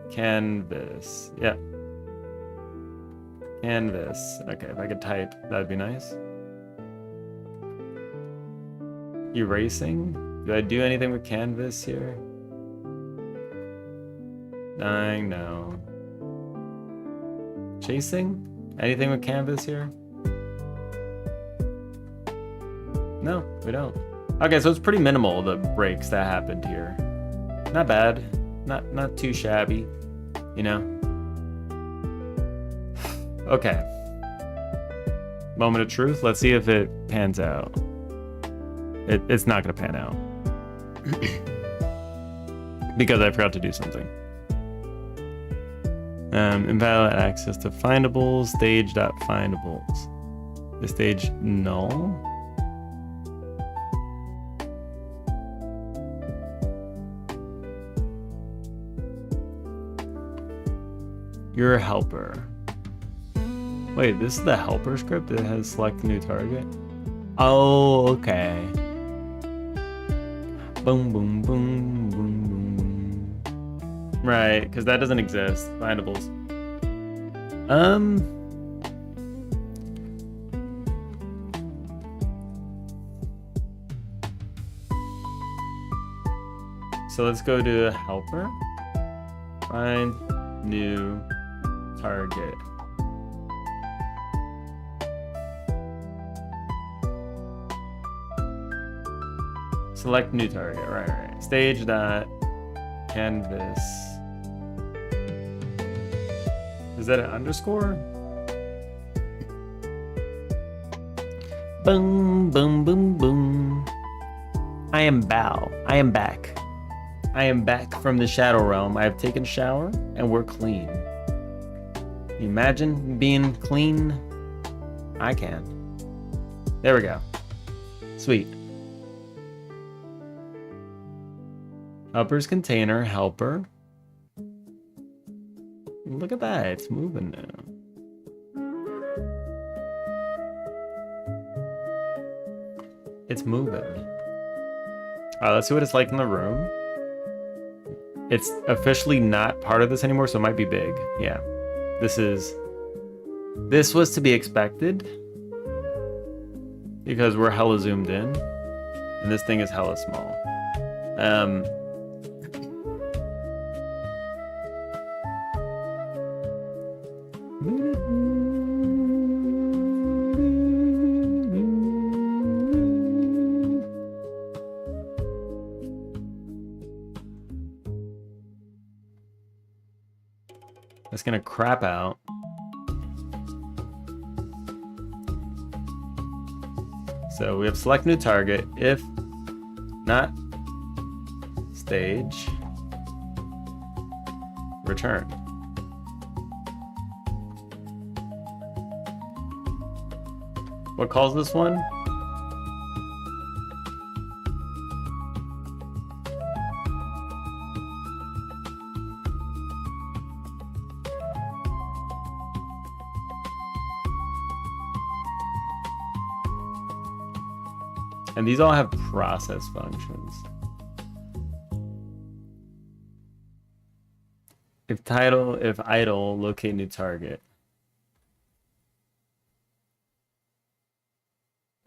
Canvas. Yep. Canvas. Okay, if I could type, that'd be nice. Erasing? Do I do anything with canvas here? Dying, no. Chasing? Anything with canvas here? No, we don't. Okay, so it's pretty minimal, the breaks that happened here. Not bad. Not too shabby, you know? Okay. Moment of truth. Let's see if it pans out. It's not gonna pan out. Because I forgot to do something. Invalid access to findables, stage.findables. The stage null. You're a helper. Wait, this is the helper script that has select new target? Oh, okay. Boom, boom, boom, boom, boom. Right, because that doesn't exist. Findables. So let's go to helper. Find new target. Select new target. Right. Stage dot canvas. Is that an underscore? Boom, boom, boom, boom. I am Bao. I am back. I am back from the Shadow Realm. I have taken a shower and we're clean. Imagine being clean. I can. There we go. Sweet. Helper's container, helper. Look at that, it's moving now. It's moving. Let's see what it's like in the room. It's officially not part of this anymore, so it might be big. Yeah. This was to be expected because we're hella zoomed in and this thing is hella small. It's gonna crap out. So we have select new target. If not stage, return. What calls this one? And these all have process functions. If idle, locate new target.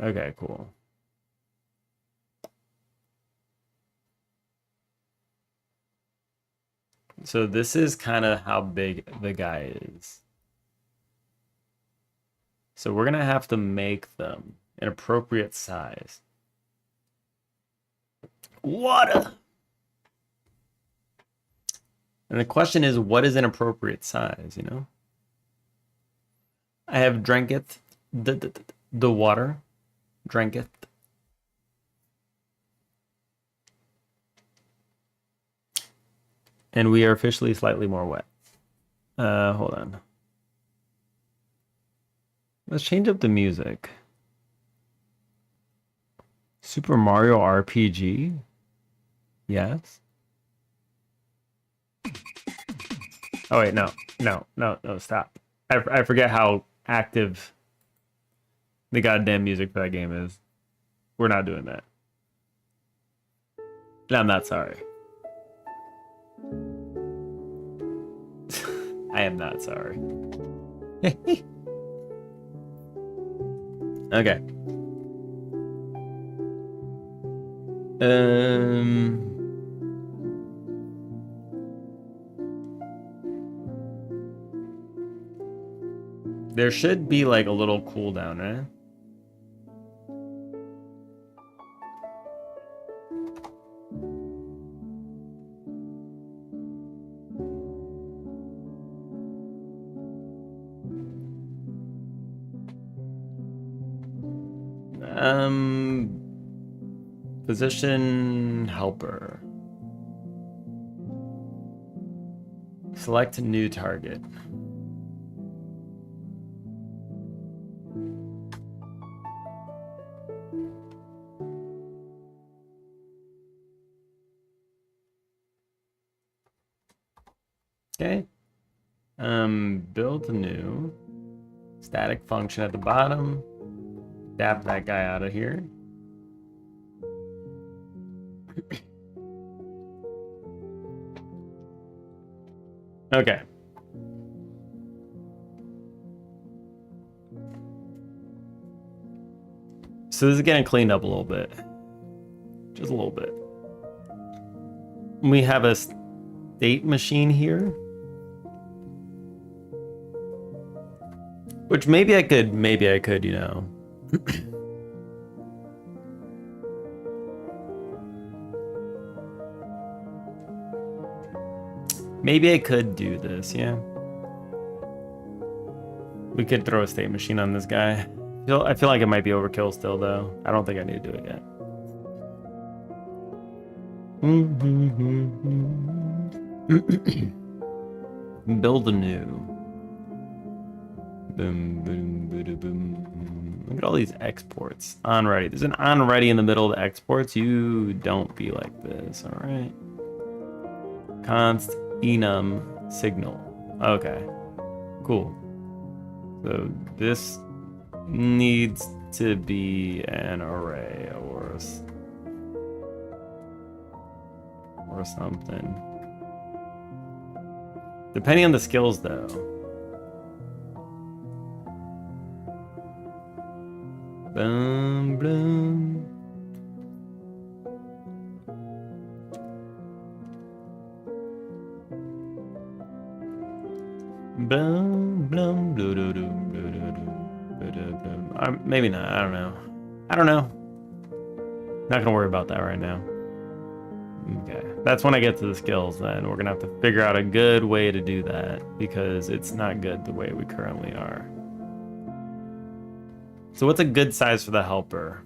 Okay, cool. So this is kind of how big the guy is. So we're gonna have to make them an appropriate size. Water. And the question is, what is an appropriate size, you know? I have dranketh the water. Dranketh. And we are officially slightly more wet. Hold on. Let's change up the music. Super Mario RPG? Yes. Oh wait, no, stop. I forget how active the goddamn music for that game is. We're not doing that. I'm not sorry. I am not sorry. Okay. There should be like a little cooldown, right? Position helper. Select new target. Okay. Build new. Static function at the bottom. Dap that guy out of here. Okay. So this is getting cleaned up a little bit. Just a little bit. We have a state machine here. Which maybe I could, you know. Maybe I could do this, yeah. We could throw a state machine on this guy. I feel like it might be overkill still, though. I don't think I need to do it yet. Build anew. Boom, boom, boom, boom. Look at all these exports. On ready. There's an on ready in the middle of the exports. You don't be like this, all right? Const enum signal. Okay, cool. So this needs to be an array or something. Depending on the skills, though. Boom, boom. Boom, boom, blue, doo, doo, blue, doo, doo. Maybe not. I don't know. Not gonna worry about that right now. Okay, that's when I get to the skills. Then we're gonna have to figure out a good way to do that because it's not good the way we currently are. So what's a good size for the helper?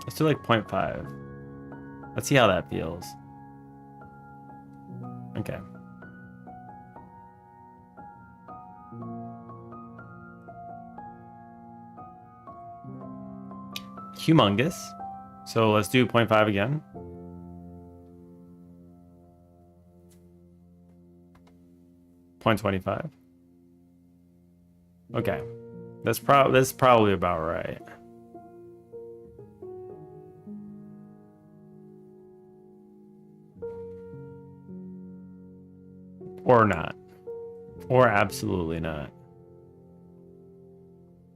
Let's do like 0.5. Let's see how that feels. Okay. Humongous. So let's do 0.5 again. .25. Okay. That's probably about right. Or not. Or absolutely not.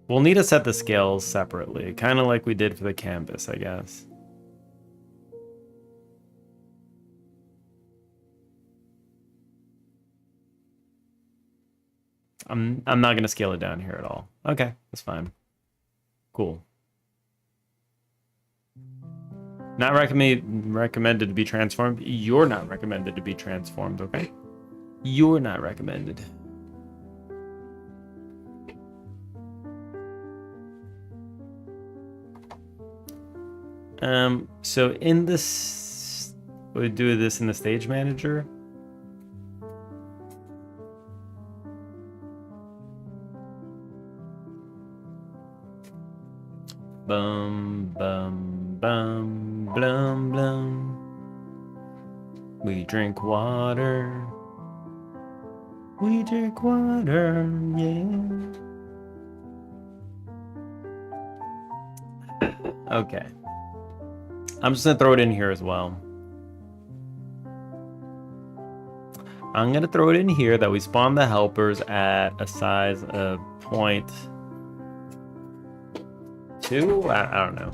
We'll need to set the scales separately, kind of like we did for the canvas, I guess. I'm not going to scale it down here at all. Okay, that's fine. Cool. Not recommended to be transformed. You're not recommended to be transformed, okay? You're not recommended. So in this, we'll do this in the stage manager. Bum, bum, bum, blum, blum. We drink water. We drink water, yeah. Okay. I'm just gonna throw it in here as well. I'm gonna throw it in here that we spawn the helpers at a size of 0.2. I don't know.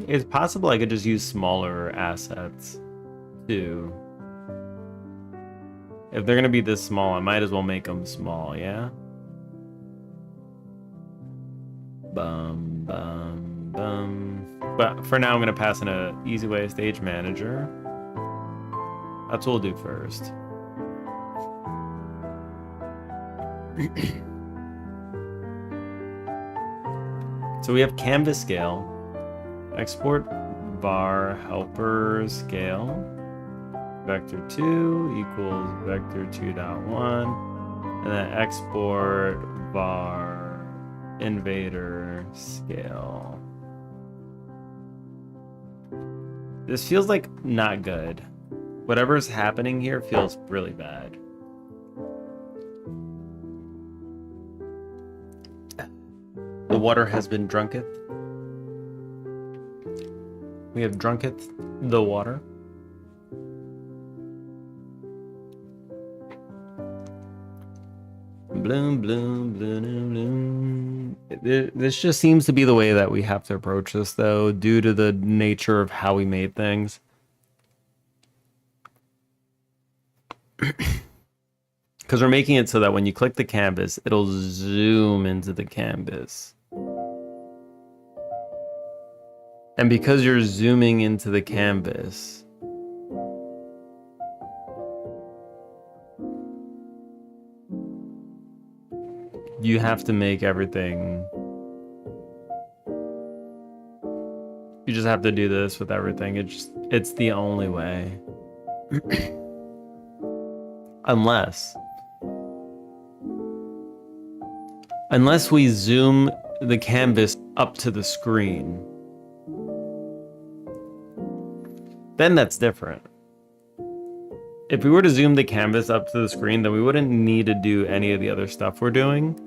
It's possible I could just use smaller assets too. If they're gonna be this small, I might as well make them small, yeah? Bum, bum, bum. But for now, I'm gonna pass in a easy way stage manager. That's what we'll do first. So we have canvas scale, export var helper scale, vector 2 equals vector 2.1, and then export var invader scale. This feels like not good. Whatever's happening here feels really bad. The water has been drunketh. We have drunketh the water. Bloom, bloom, bloom, bloom. This just seems to be the way that we have to approach this, though, due to the nature of how we made things. Because we're making it so that when you click the canvas, it'll zoom into the canvas. And because you're zooming into the canvas, you have to make everything. You just have to do this with everything. It's the only way. Unless we zoom the canvas up to the screen. Then that's different. If we were to zoom the canvas up to the screen, then we wouldn't need to do any of the other stuff we're doing.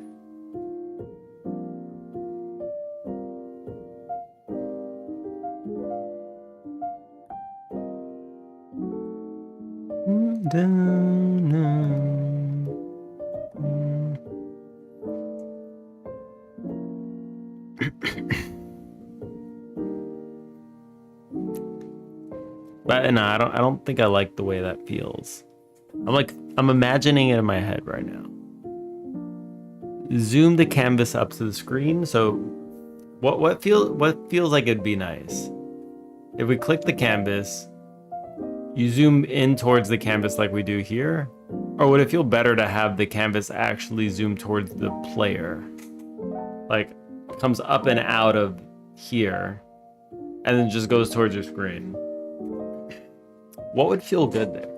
But no, I don't think I like the way that feels. I'm imagining it in my head right now. Zoom the canvas up to the screen. So what feels like it'd be nice? If we click the canvas, you zoom in towards the canvas like we do here? Or would it feel better to have the canvas actually zoom towards the player? Like, comes up and out of here, and then just goes towards your screen. What would feel good there?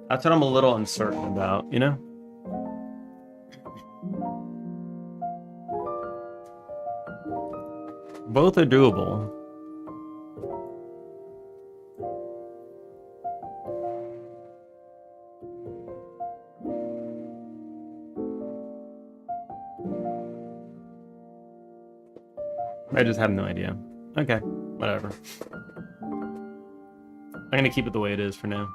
That's what I'm a little uncertain about, you know? Both are doable. I just have no idea. Okay, whatever. I'm gonna keep it the way it is for now.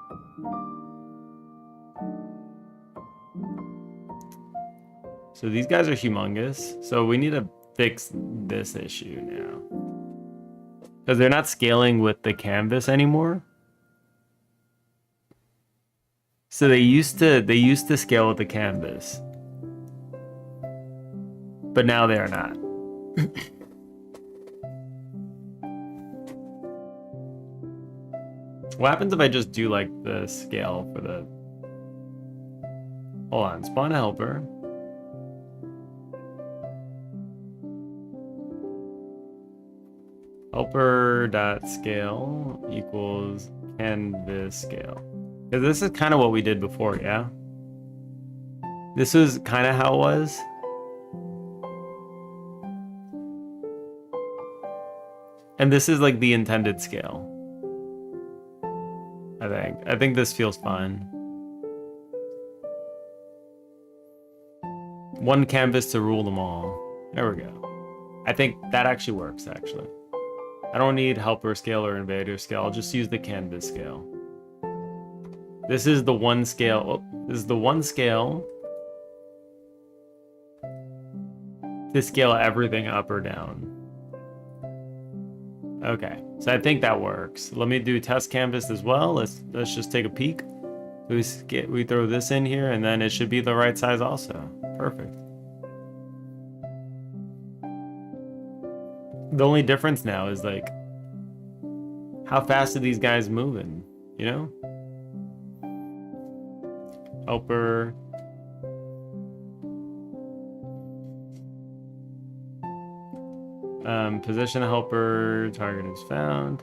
So these guys are humongous. So we need to fix this issue now. Because they're not scaling with the canvas anymore. So they used to scale with the canvas. But now they are not. What happens if I just do like the scale for the... Hold on, spawn a helper. Helper.scale equals canvas scale. Because this is kind of what we did before, yeah? This was kind of how it was. And this is like the intended scale. I think this feels fine. One canvas to rule them all. There we go. I think that actually works, actually. I don't need helper scale or invader scale. I'll just use the canvas scale. This is the one scale. Oh, this is the one scale to scale everything up or down. Okay, so I think that works. Let me do test canvas as well. Let's just take a peek. We throw this in here, and then it should be the right size also. Perfect. The only difference now is like, how fast are these guys moving? You know? Helper. Position helper, target is found.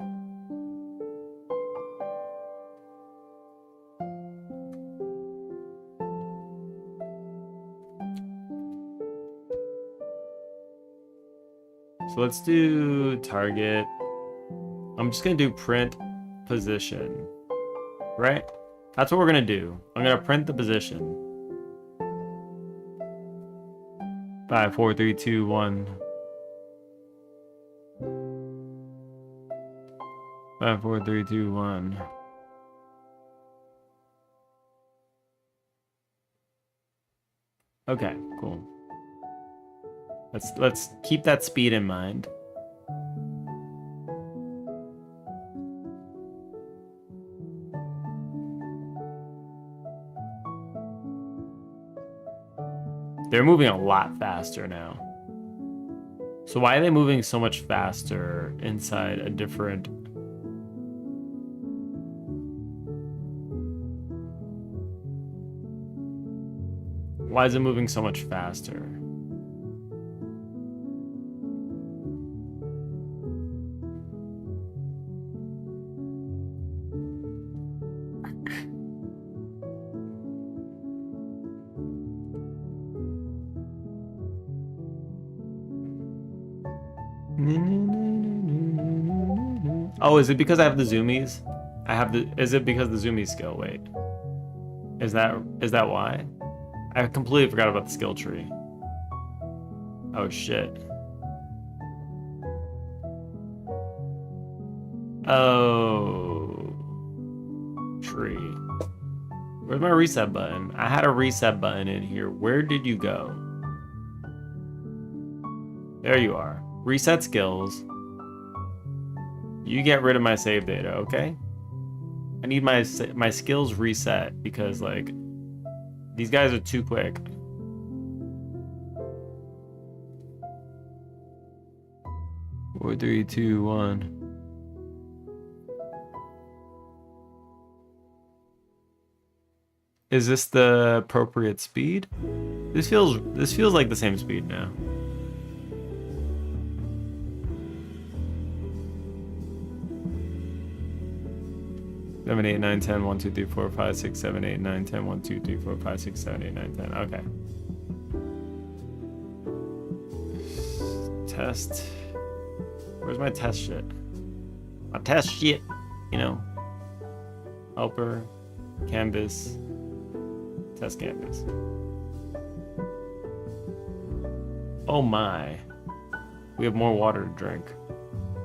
So let's do target. I'm just gonna do print position, right? That's what we're gonna do. I'm gonna print the position. 5, 4, 3, 2, 1. 5, 4, 3, 2, 1. Okay, cool. Let's keep that speed in mind. They're moving a lot faster now. So why are they moving so much faster inside a different... Why is it moving so much faster? Oh, is it because I have the zoomies? Is it because the zoomies skill? Wait. Is that why? I completely forgot about the skill tree. Oh shit. Oh. Tree. Where's my reset button? I had a reset button in here. Where did you go? There you are. Reset skills. You get rid of my save data, okay? I need my skills reset because, like, these guys are too quick. Four, three, two, one. Is this the appropriate speed? This feels like the same speed now. Seven, 8, 9, 10, 1, 2, 3, 4, 5, 6, 7, 8, 9, 10, 1, 2, 3, 4, 5, 6, 7, 8, 9, 10. Okay. Test. Where's my test shit? My test shit, you know. Helper, canvas, test canvas. Oh my. We have more water to drink.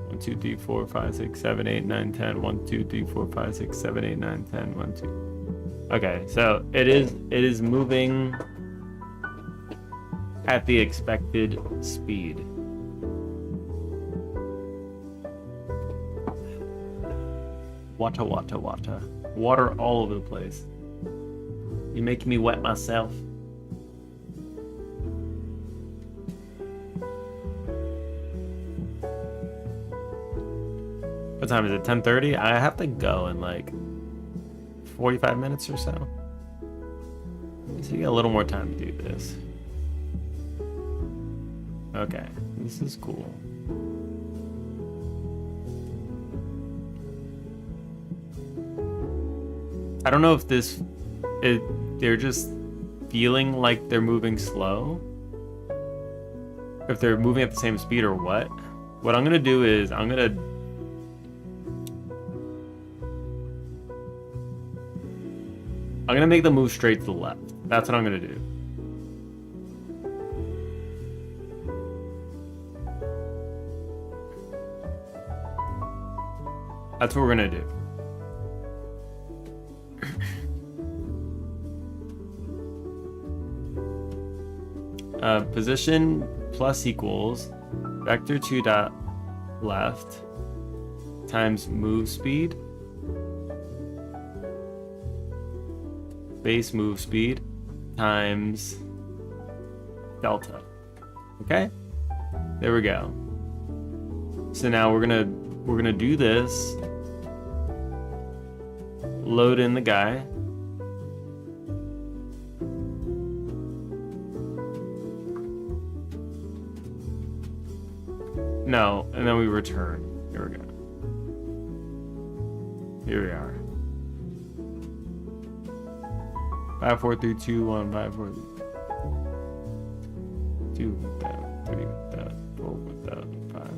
1, 2, 3, 4, 5, 6, 7, 8, 9, 10. 1, 2, 3, 4, 5, 6, 7, 8, 9, 10. 1, 2. Okay, so it is moving at the expected speed. Water, water, water. Water all over the place. You're making me wet myself. What time is it? 10:30? I have to go in like 45 minutes or so. So you got a little more time to do this. Okay, this is cool. I don't know if they're just feeling like they're moving slow. If they're moving at the same speed or what. What I'm gonna do is I'm gonna I'm gonna make them move straight to the left. That's what I'm gonna do. That's what we're gonna do. Position plus equals vector 2 dot left times move speed, base move speed times delta. Okay, there we go. So now we're gonna do this. Load in the guy. No, and then we return. Here we go. Here we are. 5, 4, 3, 2, 1, 5, 4, 2 without, 3 without, 4 without, 5.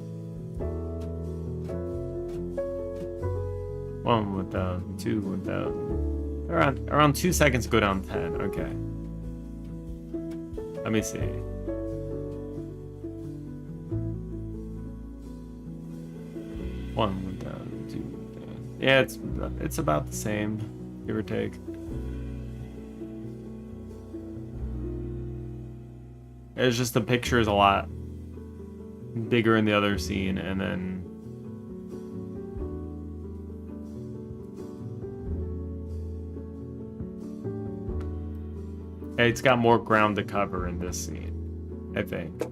1 without, 2 without. Around 2 seconds go down 10. Okay. Let me see. One without, 2 without. Yeah, it's about the same, give or take. It's just the picture is a lot bigger in the other scene, and then it's got more ground to cover in this scene, I think.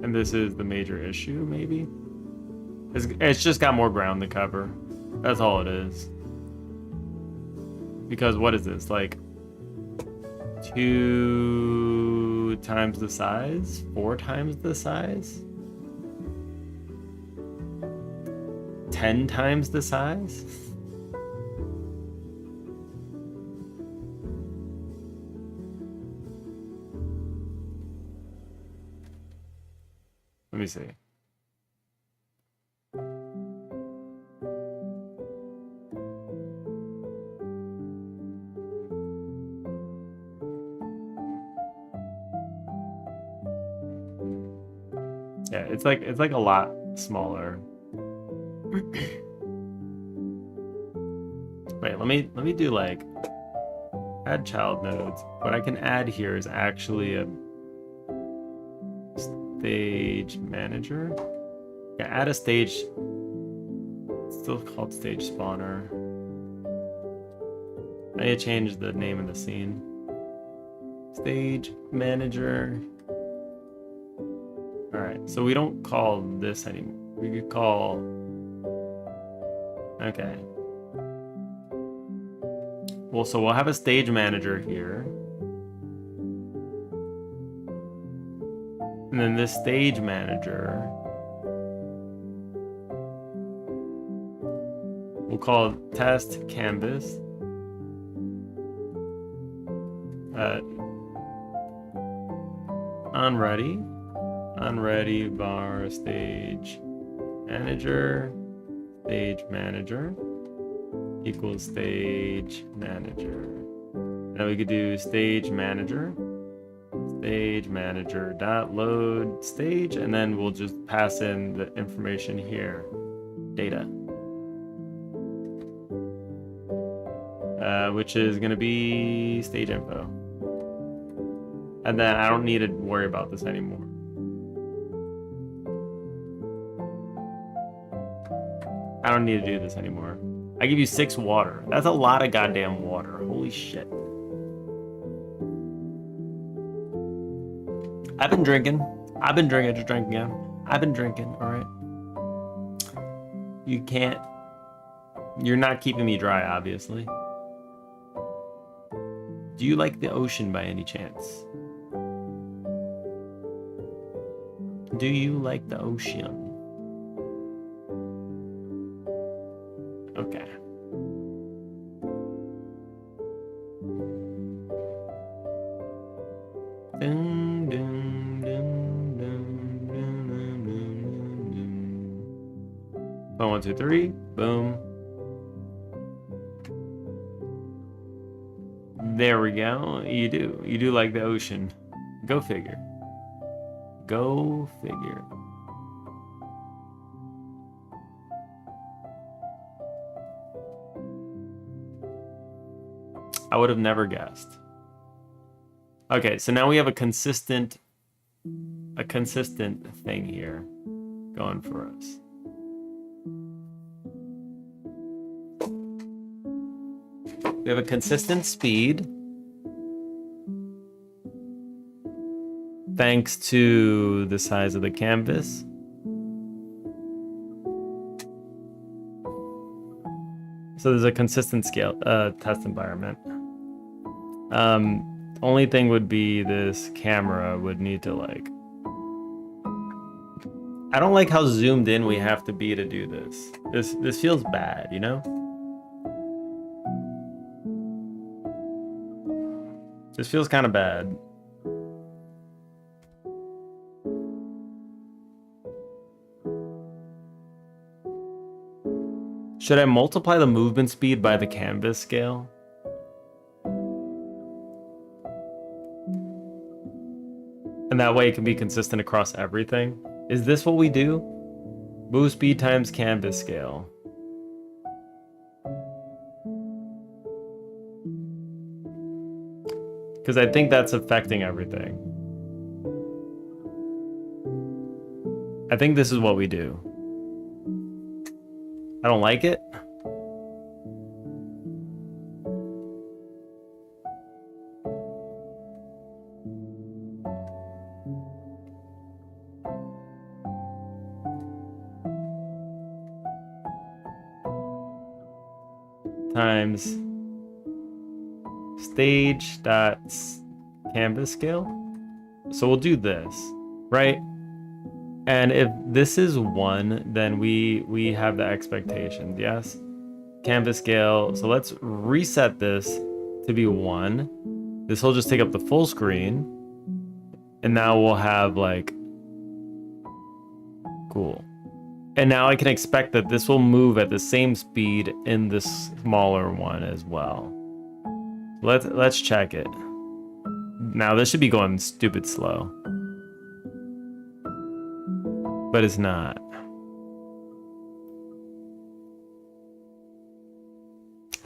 And this is the major issue, maybe? It's just got more ground to cover. That's all it is. Because what is this? Like 2 times the size? 4 times the size? 10 times the size? Let me see. Yeah, it's like a lot smaller. Wait, let me do like add child nodes. What I can add here is actually a stage manager. Yeah, add a stage. It's still called stage spawner. I need to change the name of the scene. Stage manager. Alright, so we don't call this anymore. We could call... Okay. Well, so we'll have a stage manager here. And then this stage manager, we'll call it test canvas. Unready bar stage manager equals stage manager. Now we could do stage manager dot load stage, and then we'll just pass in the information here, data, which is going to be stage info. And then I don't need to worry about this anymore. I don't need to do this anymore. I give you 6 water. That's a lot of goddamn water. Holy shit. I've been drinking. Just drinking again. I've been drinking, alright? You're not keeping me dry, obviously. Do you like the ocean by any chance? Do you like the ocean? Okay. Dun, dun, dun, dun, dun, dun, dun, dun. 1, 2, 3. Boom. There we go. You do. You do like the ocean. Go figure. Go figure. I would have never guessed. Okay, so now we have a consistent thing here going for us. We have a consistent speed thanks to the size of the canvas. So there's a consistent scale test environment. Only thing would be this camera would need to like... I don't like how zoomed in we have to be to do this. This feels bad, you know? This feels kind of bad. Should I multiply the movement speed by the canvas scale? And that way it can be consistent across everything. Is this what we do? Move speed times canvas scale. Because I think that's affecting everything. I think this is what we do. I don't like it. Times stage dot canvas scale. So we'll do this, right? And if this is 1, then we have the expectations, yes? Canvas scale. So let's reset this to be 1. This will just take up the full screen. And now we'll have like, cool. And now I can expect that this will move at the same speed in this smaller one as well. Let's check it. Now this should be going stupid slow. But it's not.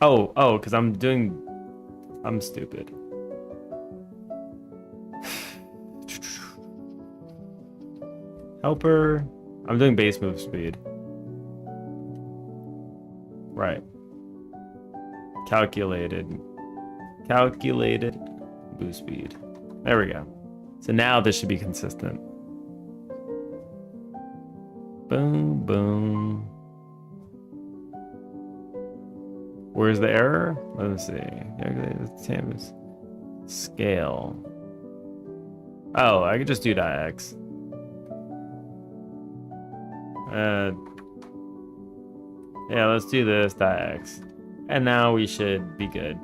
Oh, because I'm stupid. Helper. I'm doing base move speed. Right. Calculated move speed. There we go. So now this should be consistent. Boom, boom. Where's the error? Let me see. Canvas scale. Oh, I could just do .x. Yeah, let's do this .x. And now we should be good.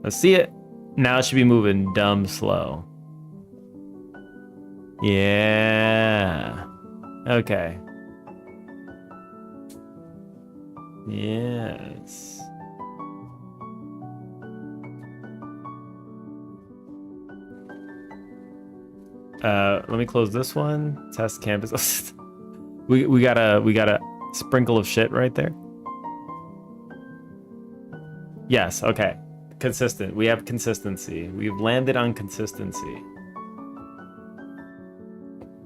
Let's see it. Now it should be moving dumb slow. Yeah. Okay. Yes. Let me close this one. Test canvas. we got a sprinkle of shit right there. Yes, okay. Consistent. We have consistency. We've landed on consistency.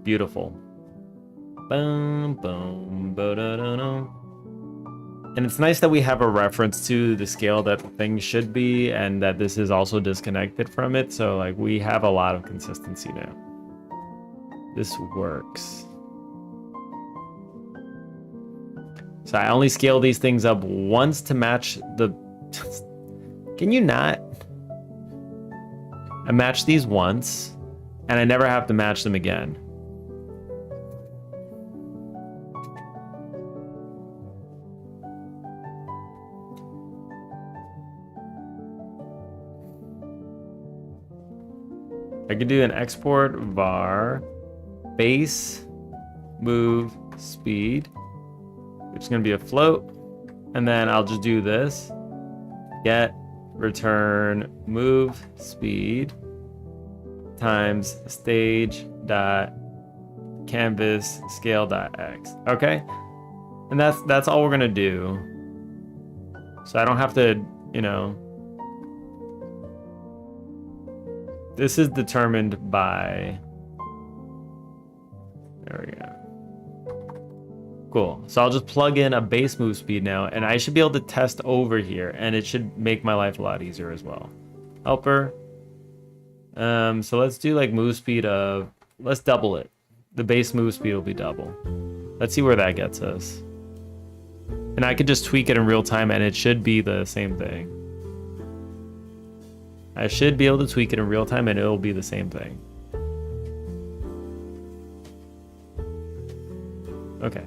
Beautiful. Boom, boom, ba-da-da-da. And it's nice that we have a reference to the scale that things should be and that this is also disconnected from it. So like we have a lot of consistency now. This works. So I only scale these things up once to match the... Can you not? I match these once and I never have to match them again. I could do an export var base move speed, which is going to be a float. And then I'll just do this. Get, return, move, speed, times stage dot canvas scale dot x. Okay? And that's all we're gonna do. So I don't have to, you know. This is determined by. There we go. Cool. So I'll just plug in a base move speed now, and I should be able to test over here, and it should make my life a lot easier as well. Helper. So let's do like move speed of, let's double it. The base move speed will be double. Let's see where that gets us. And I could just tweak it in real time, and it should be the same thing. I should be able to tweak it in real time, and it'll be the same thing. Okay.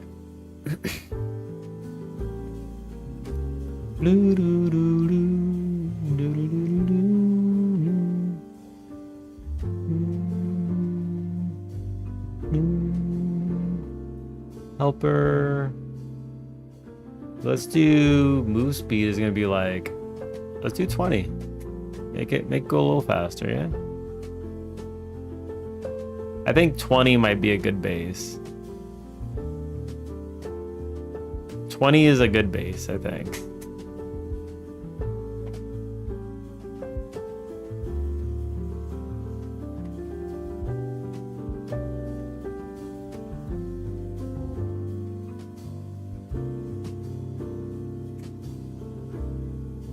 Helper. Let's do move speed is gonna be like, let's do 20. Make it go a little faster, yeah? I think 20 might be a good base. 20 is a good base, I think.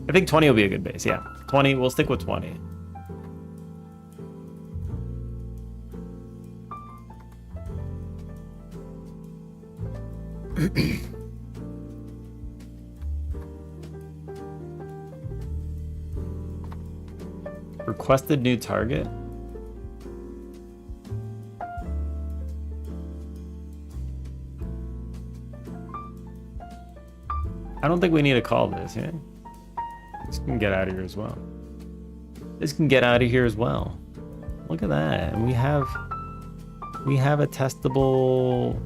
I think 20 will be a good base, yeah. 20, we'll stick with 20. Requested new target. I don't think we need to call this, yeah? This can get out of here as well. This can get out of here as well. Look at that. And we have a testable,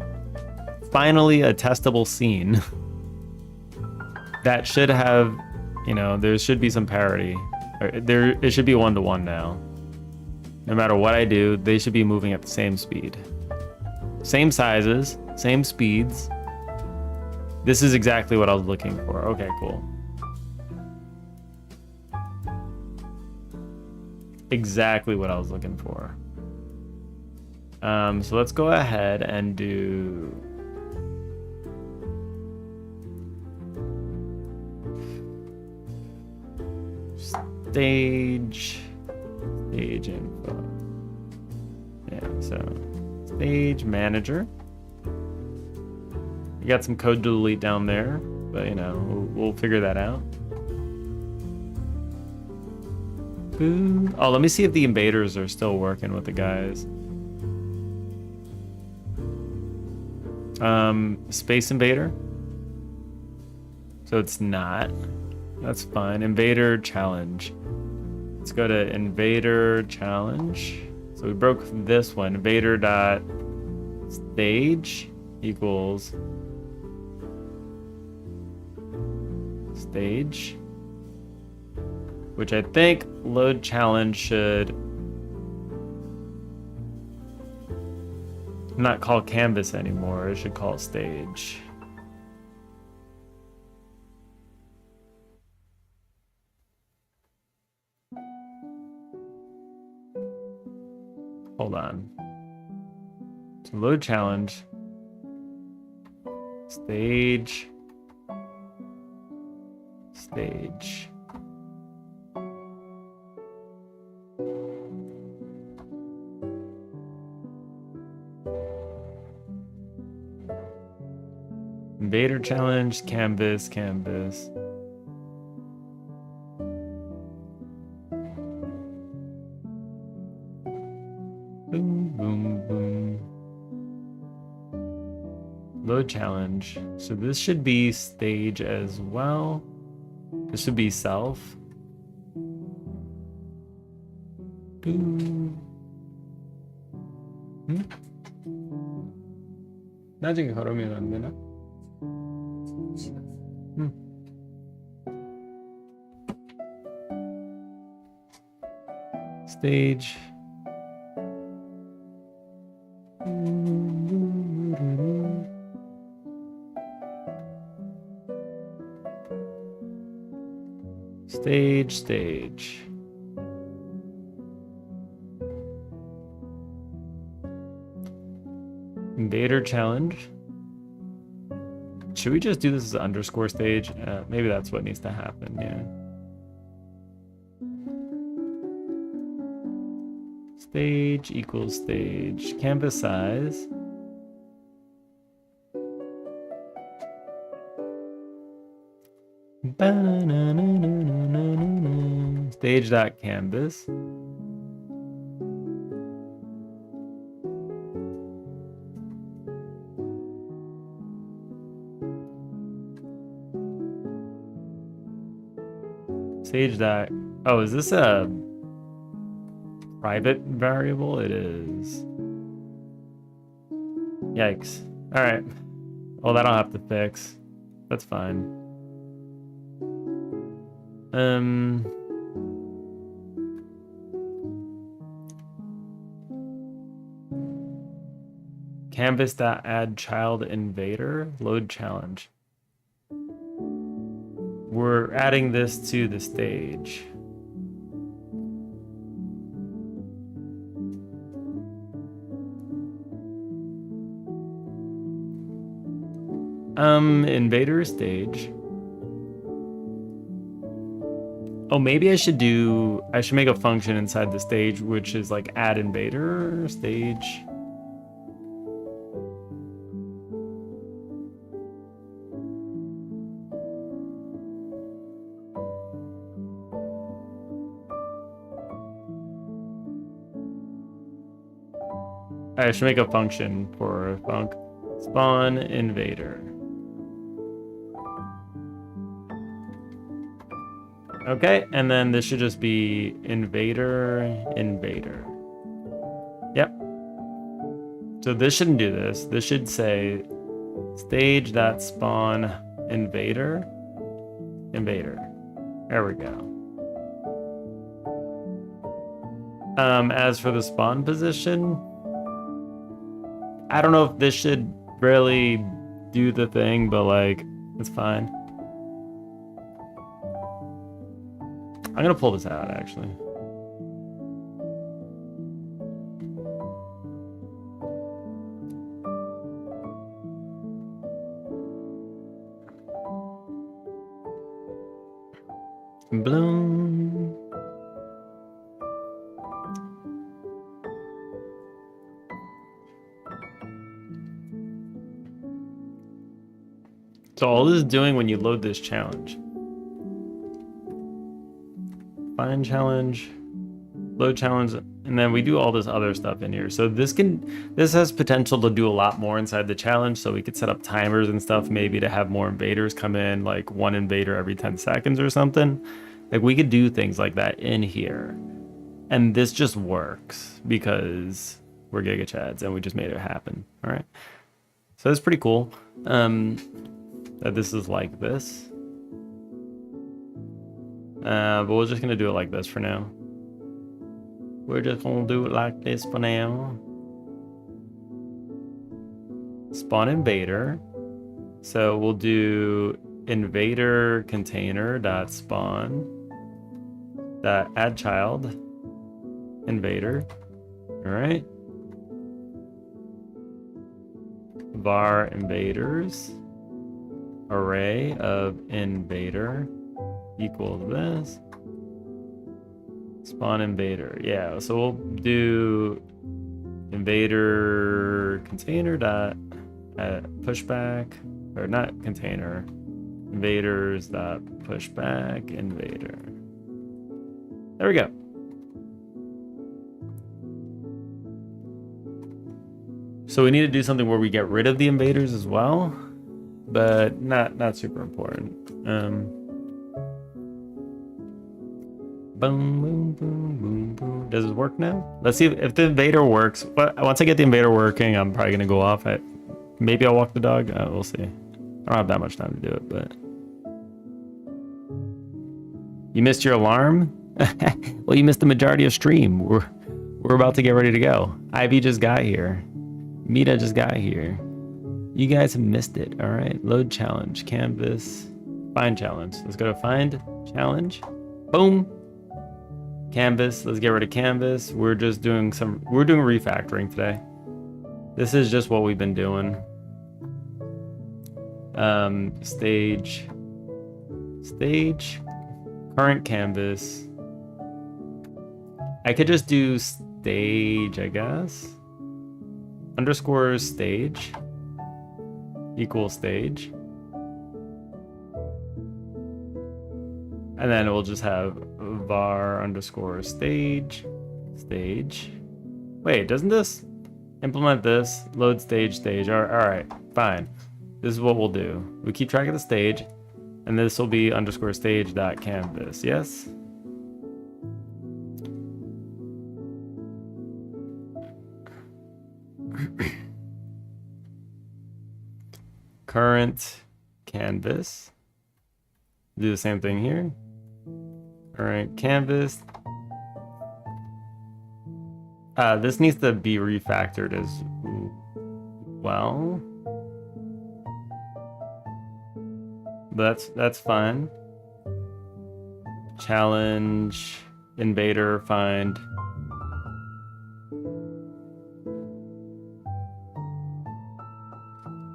finally a testable scene. That should have, you know, there should be some parity. It should be 1-to-1 now. No matter what I do, they should be moving at the same speed. Same sizes, same speeds. This is exactly what I was looking for. Okay, cool. Exactly what I was looking for. So let's go ahead and do stage info. Yeah, so stage manager. You got some code to delete down there, but you know, we'll figure that out. Oh, let me see if the invaders are still working with the guys. Space Invader. So it's not. That's fine. Invader challenge. Let's go to Invader challenge. So we broke this one. Invader dot stage equals stage. Which I think load challenge should not call canvas anymore. It should call stage. Hold on. So load challenge. Stage. Stage. Invader challenge, canvas. Boom, boom, boom. Load challenge. So this should be stage as well. This should be self. 나중에 걸으면 안 되나? Stage. Stage. Invader challenge. Should we just do this as an underscore stage? Maybe that's what needs to happen, yeah. Stage equals stage. Canvas size. Stage.canvas. Stage dot. Oh, is this a private variable? It is. Yikes. All right. Well, that I'll have to fix. That's fine. Canvas.add child invader load challenge. We're adding this to the stage. Invader stage. Oh, maybe I should make a function inside the stage, which is like add invader stage. I should make a function for func spawn invader. Okay, and then this should just be invader. Yep. So this shouldn't do this. This should say stage.spawn invader. There we go. As for the spawn position, I don't know if this should really do the thing, but like, it's fine. I'm gonna pull this out actually. Bloom. So all this is doing when you load this challenge. Find challenge, load challenge, and then we do all this other stuff in here. So this has potential to do a lot more inside the challenge. So we could set up timers and stuff, maybe to have more invaders come in, like one invader every 10 seconds or something. Like we could do things like that in here. And this just works because we're Giga Chads and we just made it happen. All right. So that's pretty cool. That this is like this. But we're just gonna do it like this for now. We're just gonna do it like this for now. Spawn invader. So we'll do invader container dot spawn dot add child invader. All right. Var invaders array of invader equals this spawn invader. Yeah, so we'll do invader container dot pushback, or not container, invaders dot pushback invader. There we go. So we need to do something where we get rid of the invaders as well, but not super important. Boom, boom, boom, boom, boom. Does it work now? Let's see if the invader works. But once I get the invader working, I'm probably gonna go off. Maybe I'll walk the dog. We'll see. I don't have that much time to do it, but you missed your alarm. Well, you missed the majority of stream. We're about to get ready to go. Ivy just got here. Mita just got here. You guys have missed it. All right. Load challenge. Canvas. Find challenge. Let's go to find challenge. Boom. Canvas. Let's get rid of canvas. We're doing refactoring today. This is just what we've been doing. Stage. Current canvas. I could just do stage, I guess. Underscore stage equals stage. And then we'll just have var underscore stage. Wait, doesn't this implement this? Load stage. All right, fine. This is what we'll do. We keep track of the stage, and this will be underscore stage dot canvas. Yes. Current canvas. Do the same thing here. All right, canvas. This needs to be refactored as well. But that's fine. Challenge, invader, find.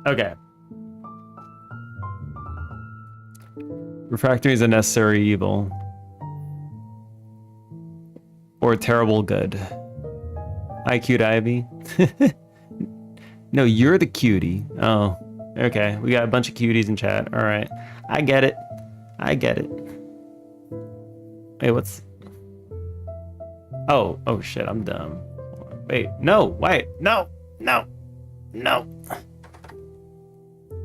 Okay. Refactoring is a necessary evil. Or a terrible good. Hi, cute Ivy. No, you're the cutie. Oh, okay. We got a bunch of cuties in chat. All right. I get it. Wait, what's... Oh shit, I'm dumb. Wait, no.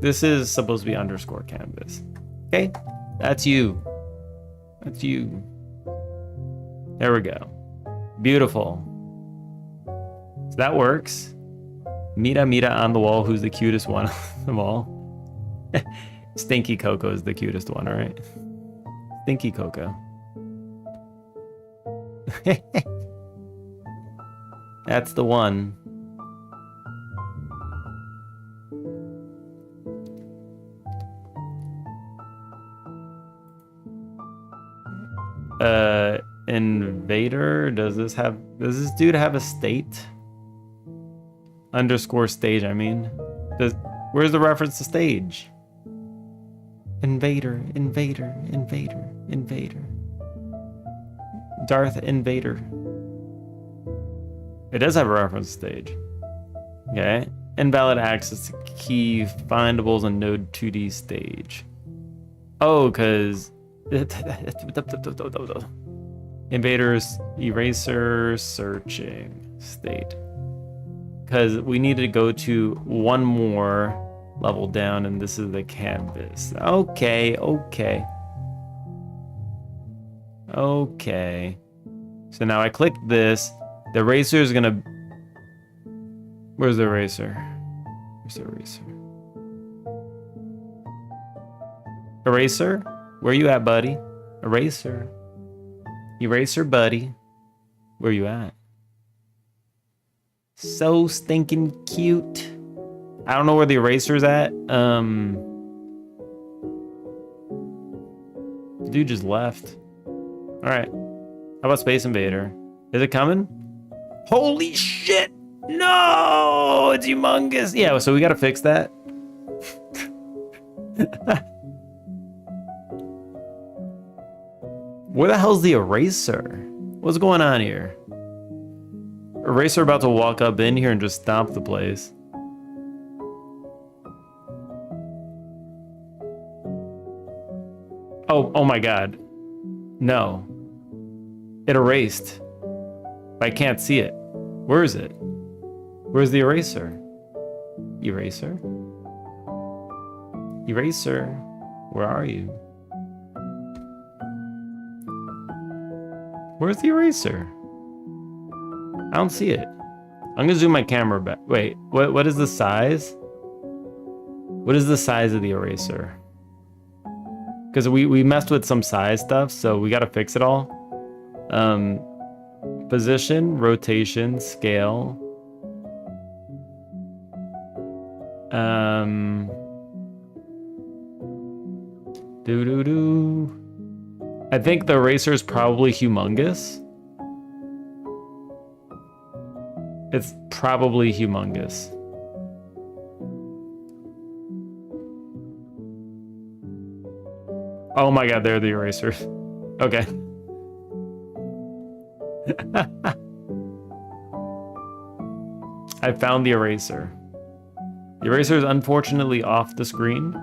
This is supposed to be underscore canvas. Okay, that's you. There we go. Beautiful. So that works. Mita on the wall, who's the cutest one of them all. Stinky Coco is the cutest one, all right? Stinky Coco. That's the one. Invader, does this dude have a state? Underscore stage, I mean. Where's the reference to stage? Invader. Darth Invader. It does have a reference to stage. Okay. Invalid access to key findables on node 2D stage. Oh, because invaders eraser searching state. Because we need to go to one more level down, and this is the canvas. Okay. So now I click this. The eraser is gonna... Where's the eraser? Eraser? Where you at, buddy? Eraser, buddy. Where you at? So stinking cute. I don't know where the eraser's at. Dude just left. All right. How about Space Invader? Is it coming? Holy shit! No, it's humongous. Yeah, so we gotta fix that. Where the hell's the eraser? What's going on here? Eraser about to walk up in here and just stomp the place. Oh my god. No. It erased. I can't see it. Where is it? Where's the eraser? Eraser? Where are you? Where's the eraser? I don't see it. I'm gonna zoom my camera back. Wait, what is the size? What is the size of the eraser? Because we messed with some size stuff, so we gotta fix it all. Position, rotation, scale. I think the eraser is probably humongous. It's probably humongous. Oh my god, they're the erasers. Okay. I found the eraser. The eraser is unfortunately off the screen.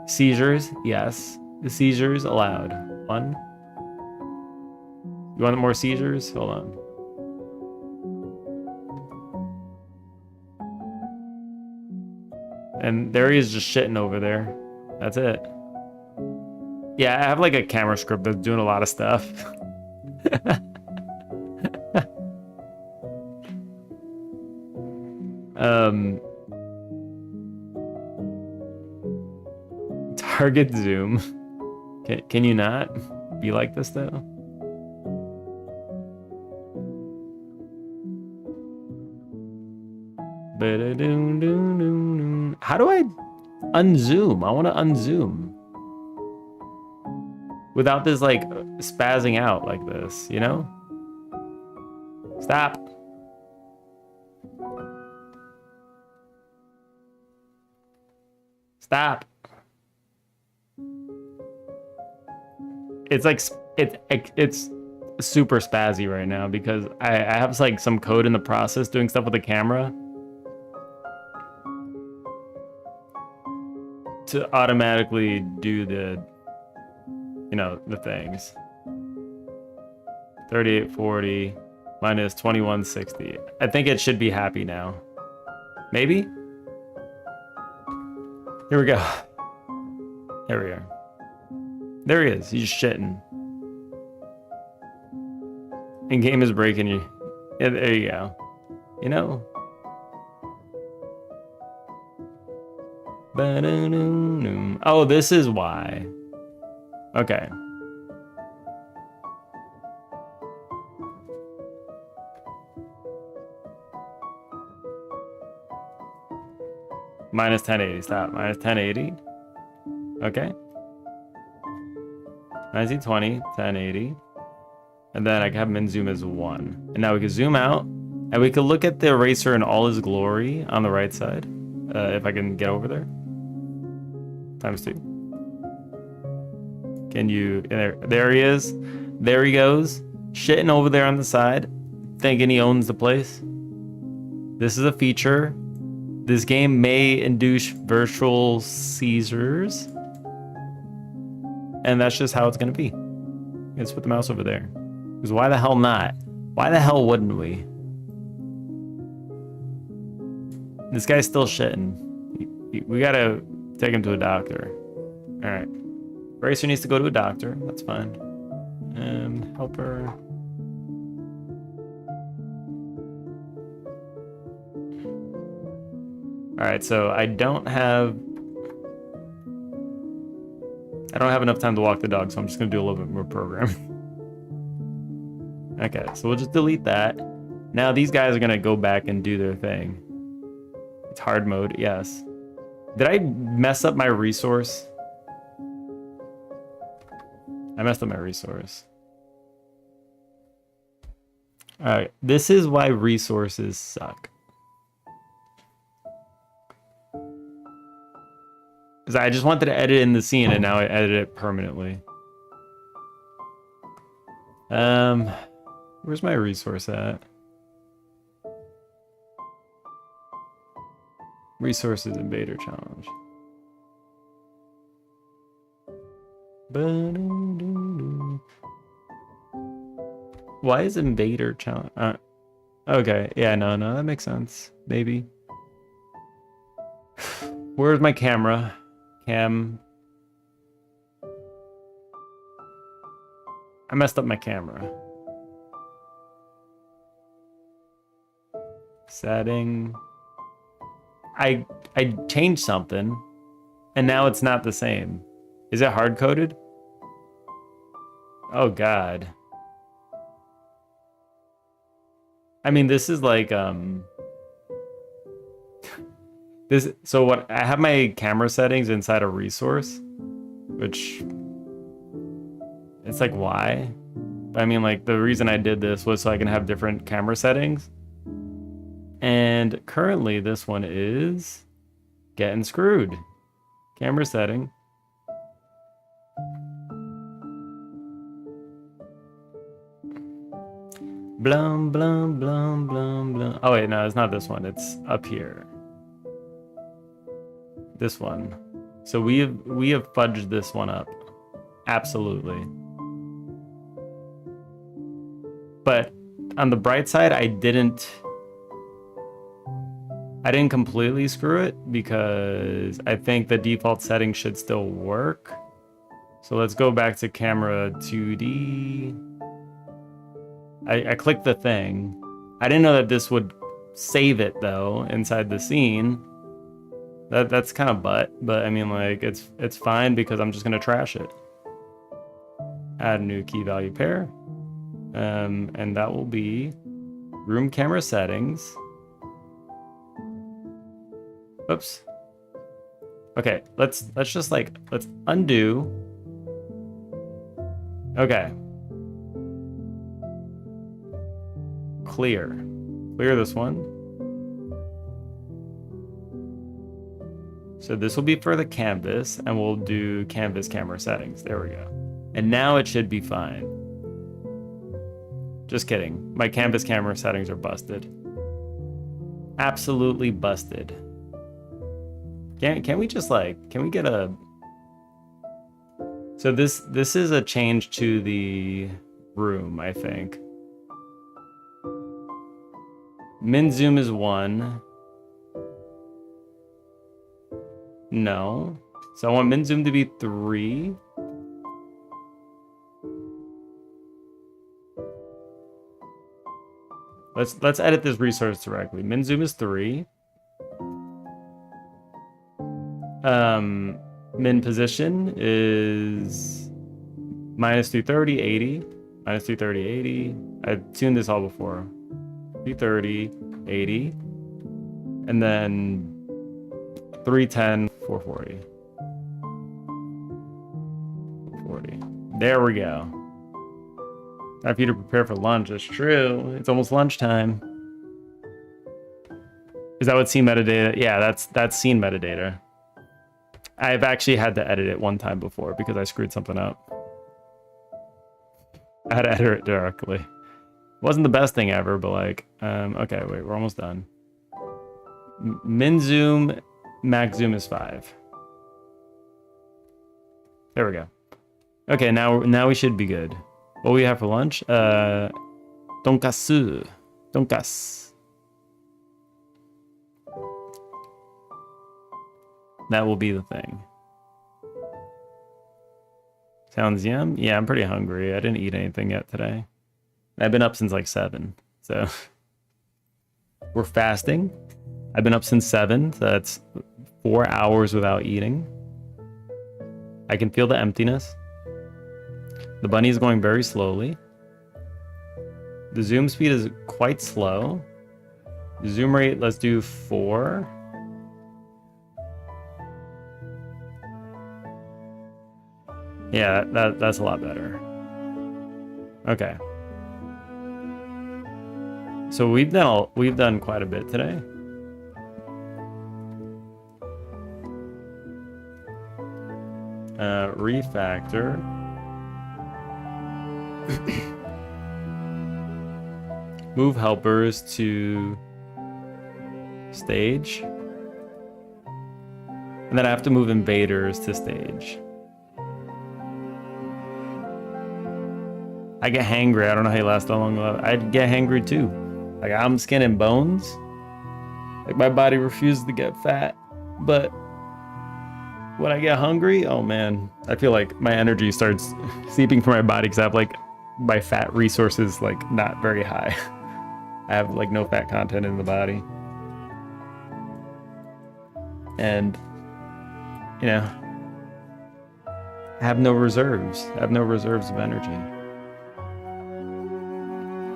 Seizures, yes. The seizures allowed. 1. You want more seizures? Hold on. And there he is just shitting over there. That's it. Yeah, I have like a camera script that's doing a lot of stuff. Target zoom. Can you not be like this though? How do I unzoom? I want to unzoom without this like spazzing out like this, you know? Stop. Stop. It's like it's super spazzy right now because I have like some code in the process doing stuff with the camera to automatically do the, you know, the things. 3840 minus 2160. I think it should be happy now. Maybe? Here we go. There we are. There he is. He's shitting. And game is breaking you. Yeah, there you go. You know? Oh, this is why. Okay. Minus 1080. Stop. Minus 1080. Okay. 1920, 1080. And then I can have min zoom as 1. And now we can zoom out. And we can look at the eraser in all his glory on the right side. If I can get over there. Times 2. Can you... There he is. There he goes. Shitting over there on the side. Thinking he owns the place. This is a feature. This game may induce virtual seizures. And that's just how it's going to be. Let's put the mouse over there. Because why the hell not? Why the hell wouldn't we? This guy's still shitting. We gotta take him to a doctor. Alright. Racer needs to go to a doctor. That's fine. Helper. Alright, so I don't have enough time to walk the dog, so I'm just gonna do a little bit more programming. Okay, so we'll just delete that. Now these guys are gonna go back and do their thing. It's hard mode, yes. Did I mess up my resource? I messed up my resource. Alright, this is why resources suck. Because I just wanted to edit in the scene and now I edit it permanently. Where's my resource at? Resources Invader Challenge. Why is Invader Challenge? Okay, yeah, no, that makes sense. Maybe. Where's my camera? I messed up my camera. Setting. I changed something, and now it's not the same. Is it hard-coded? Oh, God. I mean, this is like this. So what? I have my camera settings inside a resource, which it's like why? I mean, like the reason I did this was so I can have different camera settings. And currently, this one is getting screwed. Camera setting. Blum, blum, blum, blum, blum. Oh, wait, no, it's not this one. It's up here. This one. So we have fudged this one up. Absolutely. But on the bright side, I didn't completely screw it because I think the default settings should still work. So let's go back to camera 2D. I clicked the thing. I didn't know that this would save it though inside the scene. That's kind of but I mean, like it's fine because I'm just gonna trash it. Add new key value pair, and that will be room camera settings. Oops. Okay, let's just like let's undo. Okay. Clear this one. So this will be for the canvas, and we'll do canvas camera settings. There we go. And now it should be fine. Just kidding. My canvas camera settings are busted. Absolutely busted. Can we just like, can we get a... So this is a change to the room, I think. Min zoom is 1. No. So I want min zoom to be 3. Let's edit this resource directly. Min zoom is 3. Min position is -230, 80. -230, 80. I've tuned this all before. 330, 80. And then 310, 440. 440. There we go. Time for you to prepare for lunch. That's true. It's almost lunchtime. Is that what scene metadata? Yeah, that's scene metadata. I've actually had to edit it one time before because I screwed something up. I had to edit it directly. Wasn't the best thing ever, but like, okay, wait, we're almost done. Min zoom, max zoom is 5. There we go. Okay, now we should be good. What we have for lunch? Donkasu. Donkas. That will be the thing. Sounds yum. Yeah, I'm pretty hungry. I didn't eat anything yet today. I've been up since like 7, so we're fasting. I've been up since 7, so that's 4 hours without eating. I can feel the emptiness. The bunny is going very slowly. The zoom speed is quite slow. The zoom rate, let's do 4. Yeah, that's a lot better. Okay. So we've done quite a bit today. Refactor. Move helpers to stage. And then I have to move invaders to stage. I get hangry. I don't know how you last that long. I'd get hangry too. Like, I'm skin and bones. Like, my body refuses to get fat. But when I get hungry, oh man, I feel like my energy starts seeping from my body because I have like my fat resources like not very high. I have like no fat content in the body. And, you know, I have no reserves. I have no reserves of energy.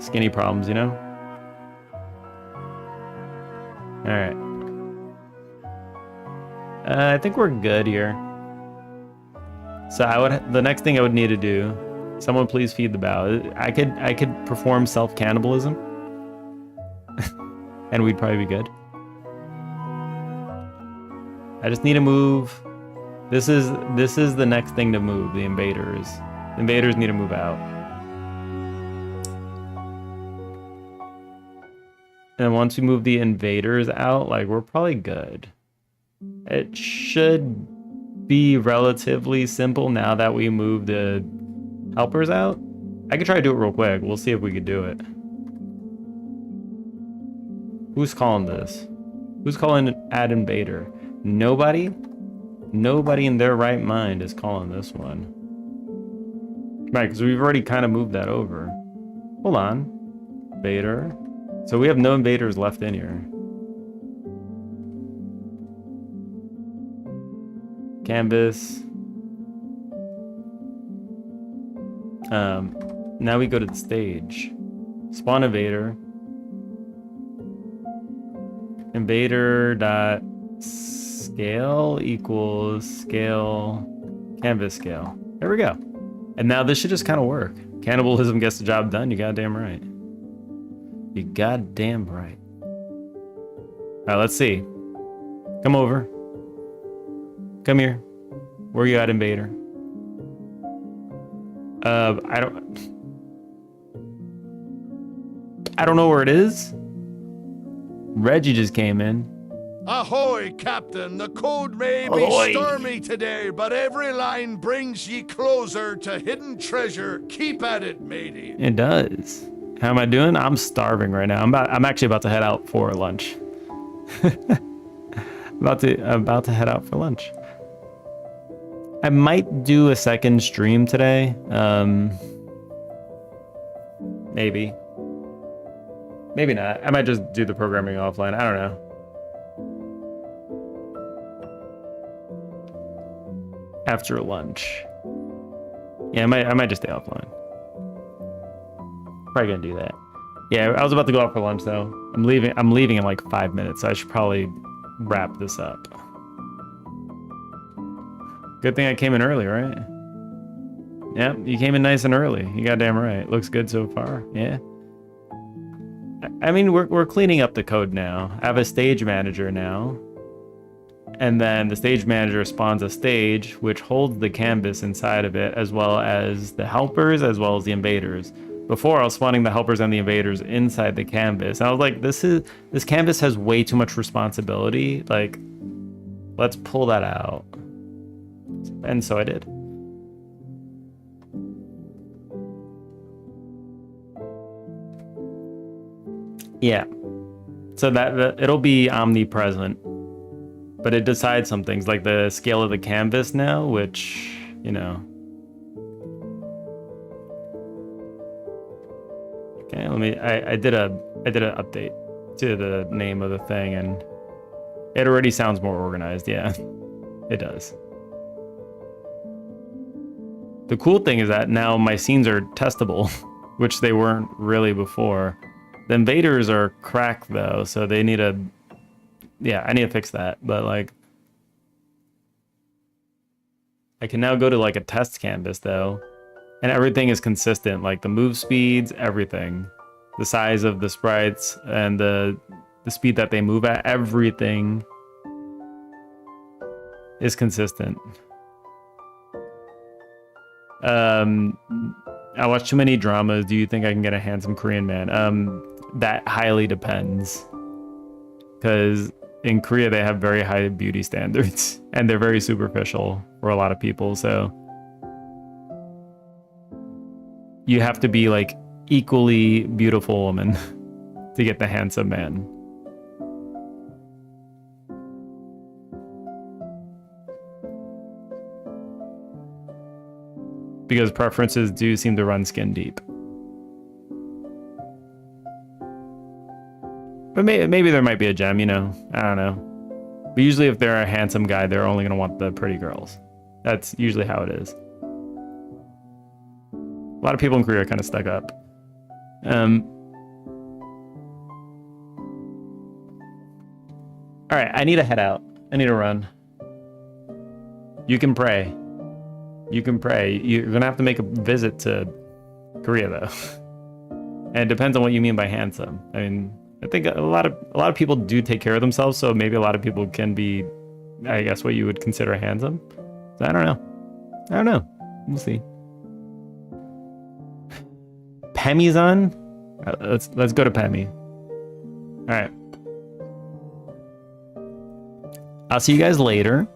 Skinny problems, you know? Alright. I think we're good here. So the next thing I would need to do, someone please feed the bao. I could perform self-cannibalism. And we'd probably be good. I just need to move. This is the next thing to move, the invaders. The invaders need to move out. And once we move the invaders out, like, we're probably good. It should be relatively simple now that we move the helpers out. I could try to do it real quick. We'll see if we could do it. Who's calling this? Who's calling add invader? Nobody? Nobody in their right mind is calling this one. Right, because we've already kind of moved that over. Hold on. Invader. So we have no invaders left in here. Canvas. Now we go to the stage. Spawn invader. Invader dot scale equals scale canvas scale. There we go. And now this should just kind of work. Cannibalism gets the job done. You goddamn right. You goddamn right. All right, let's see. Come over. Come here. Where you at, invader? I don't know where it is. Reggie just came in. Ahoy, Captain! The code may be stormy today, but every line brings ye closer to hidden treasure. Keep at it, matey. It does. How am I doing? I'm starving right now. I'm actually about to head out for lunch. about to head out for lunch. I might do a second stream today. Maybe. Maybe not. I might just do the programming offline. I don't know. After lunch. Yeah, I might just stay offline. Probably gonna do that. Yeah, I was about to go out for lunch though. I'm leaving in like 5 minutes, so I should probably wrap this up. Good thing I came in early, right? Yep, you came in nice and early. You goddamn right. Looks good so far. Yeah. I mean, we're cleaning up the code now. I have a stage manager now. And then the stage manager spawns a stage which holds the canvas inside of it, as well as the helpers, as well as the invaders. Before, I was spawning the helpers and the invaders inside the canvas. And I was like, this canvas has way too much responsibility. Like, let's pull that out. And so I did. Yeah. So that it'll be omnipresent. But it decides some things, like the scale of the canvas now, which, you know. Okay, I did an update to the name of the thing, and it already sounds more organized. Yeah, it does. The cool thing is that now my scenes are testable, which they weren't really before. The invaders are cracked though, so they need a. Yeah, I need to fix that, but like I can now go to like a test canvas though, and everything is consistent, like the move speeds, everything, the size of the sprites and the speed that they move at, everything is consistent. I watch too many dramas. Do you think I can get a handsome Korean man? That highly depends, because in Korea, they have very high beauty standards, and they're very superficial for a lot of people, so you have to be like equally beautiful woman to get the handsome man. Because preferences do seem to run skin deep. But maybe there might be a gem, you know? I don't know. But usually if they're a handsome guy, they're only going to want the pretty girls. That's usually how it is. A lot of people in Korea are kind of stuck up. All right, I need to head out. I need to run. You can pray. You can pray. You're gonna have to make a visit to Korea though. And it depends on what you mean by handsome. I mean, I think a lot of people do take care of themselves, so maybe a lot of people can be, I guess, what you would consider handsome. So I don't know. I don't know. We'll see. Pemi's on. Let's go to Pemi. All right. I'll see you guys later.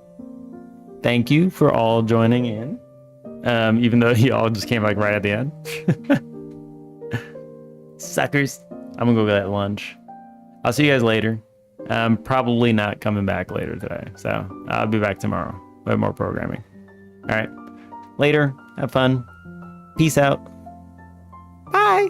Thank you for all joining in. Even though you all just came like right at the end. Suckers. I'm gonna go get lunch. I'll see you guys later. I'm probably not coming back later today, so I'll be back tomorrow with more programming. All right. Later. Have fun. Peace out. Bye.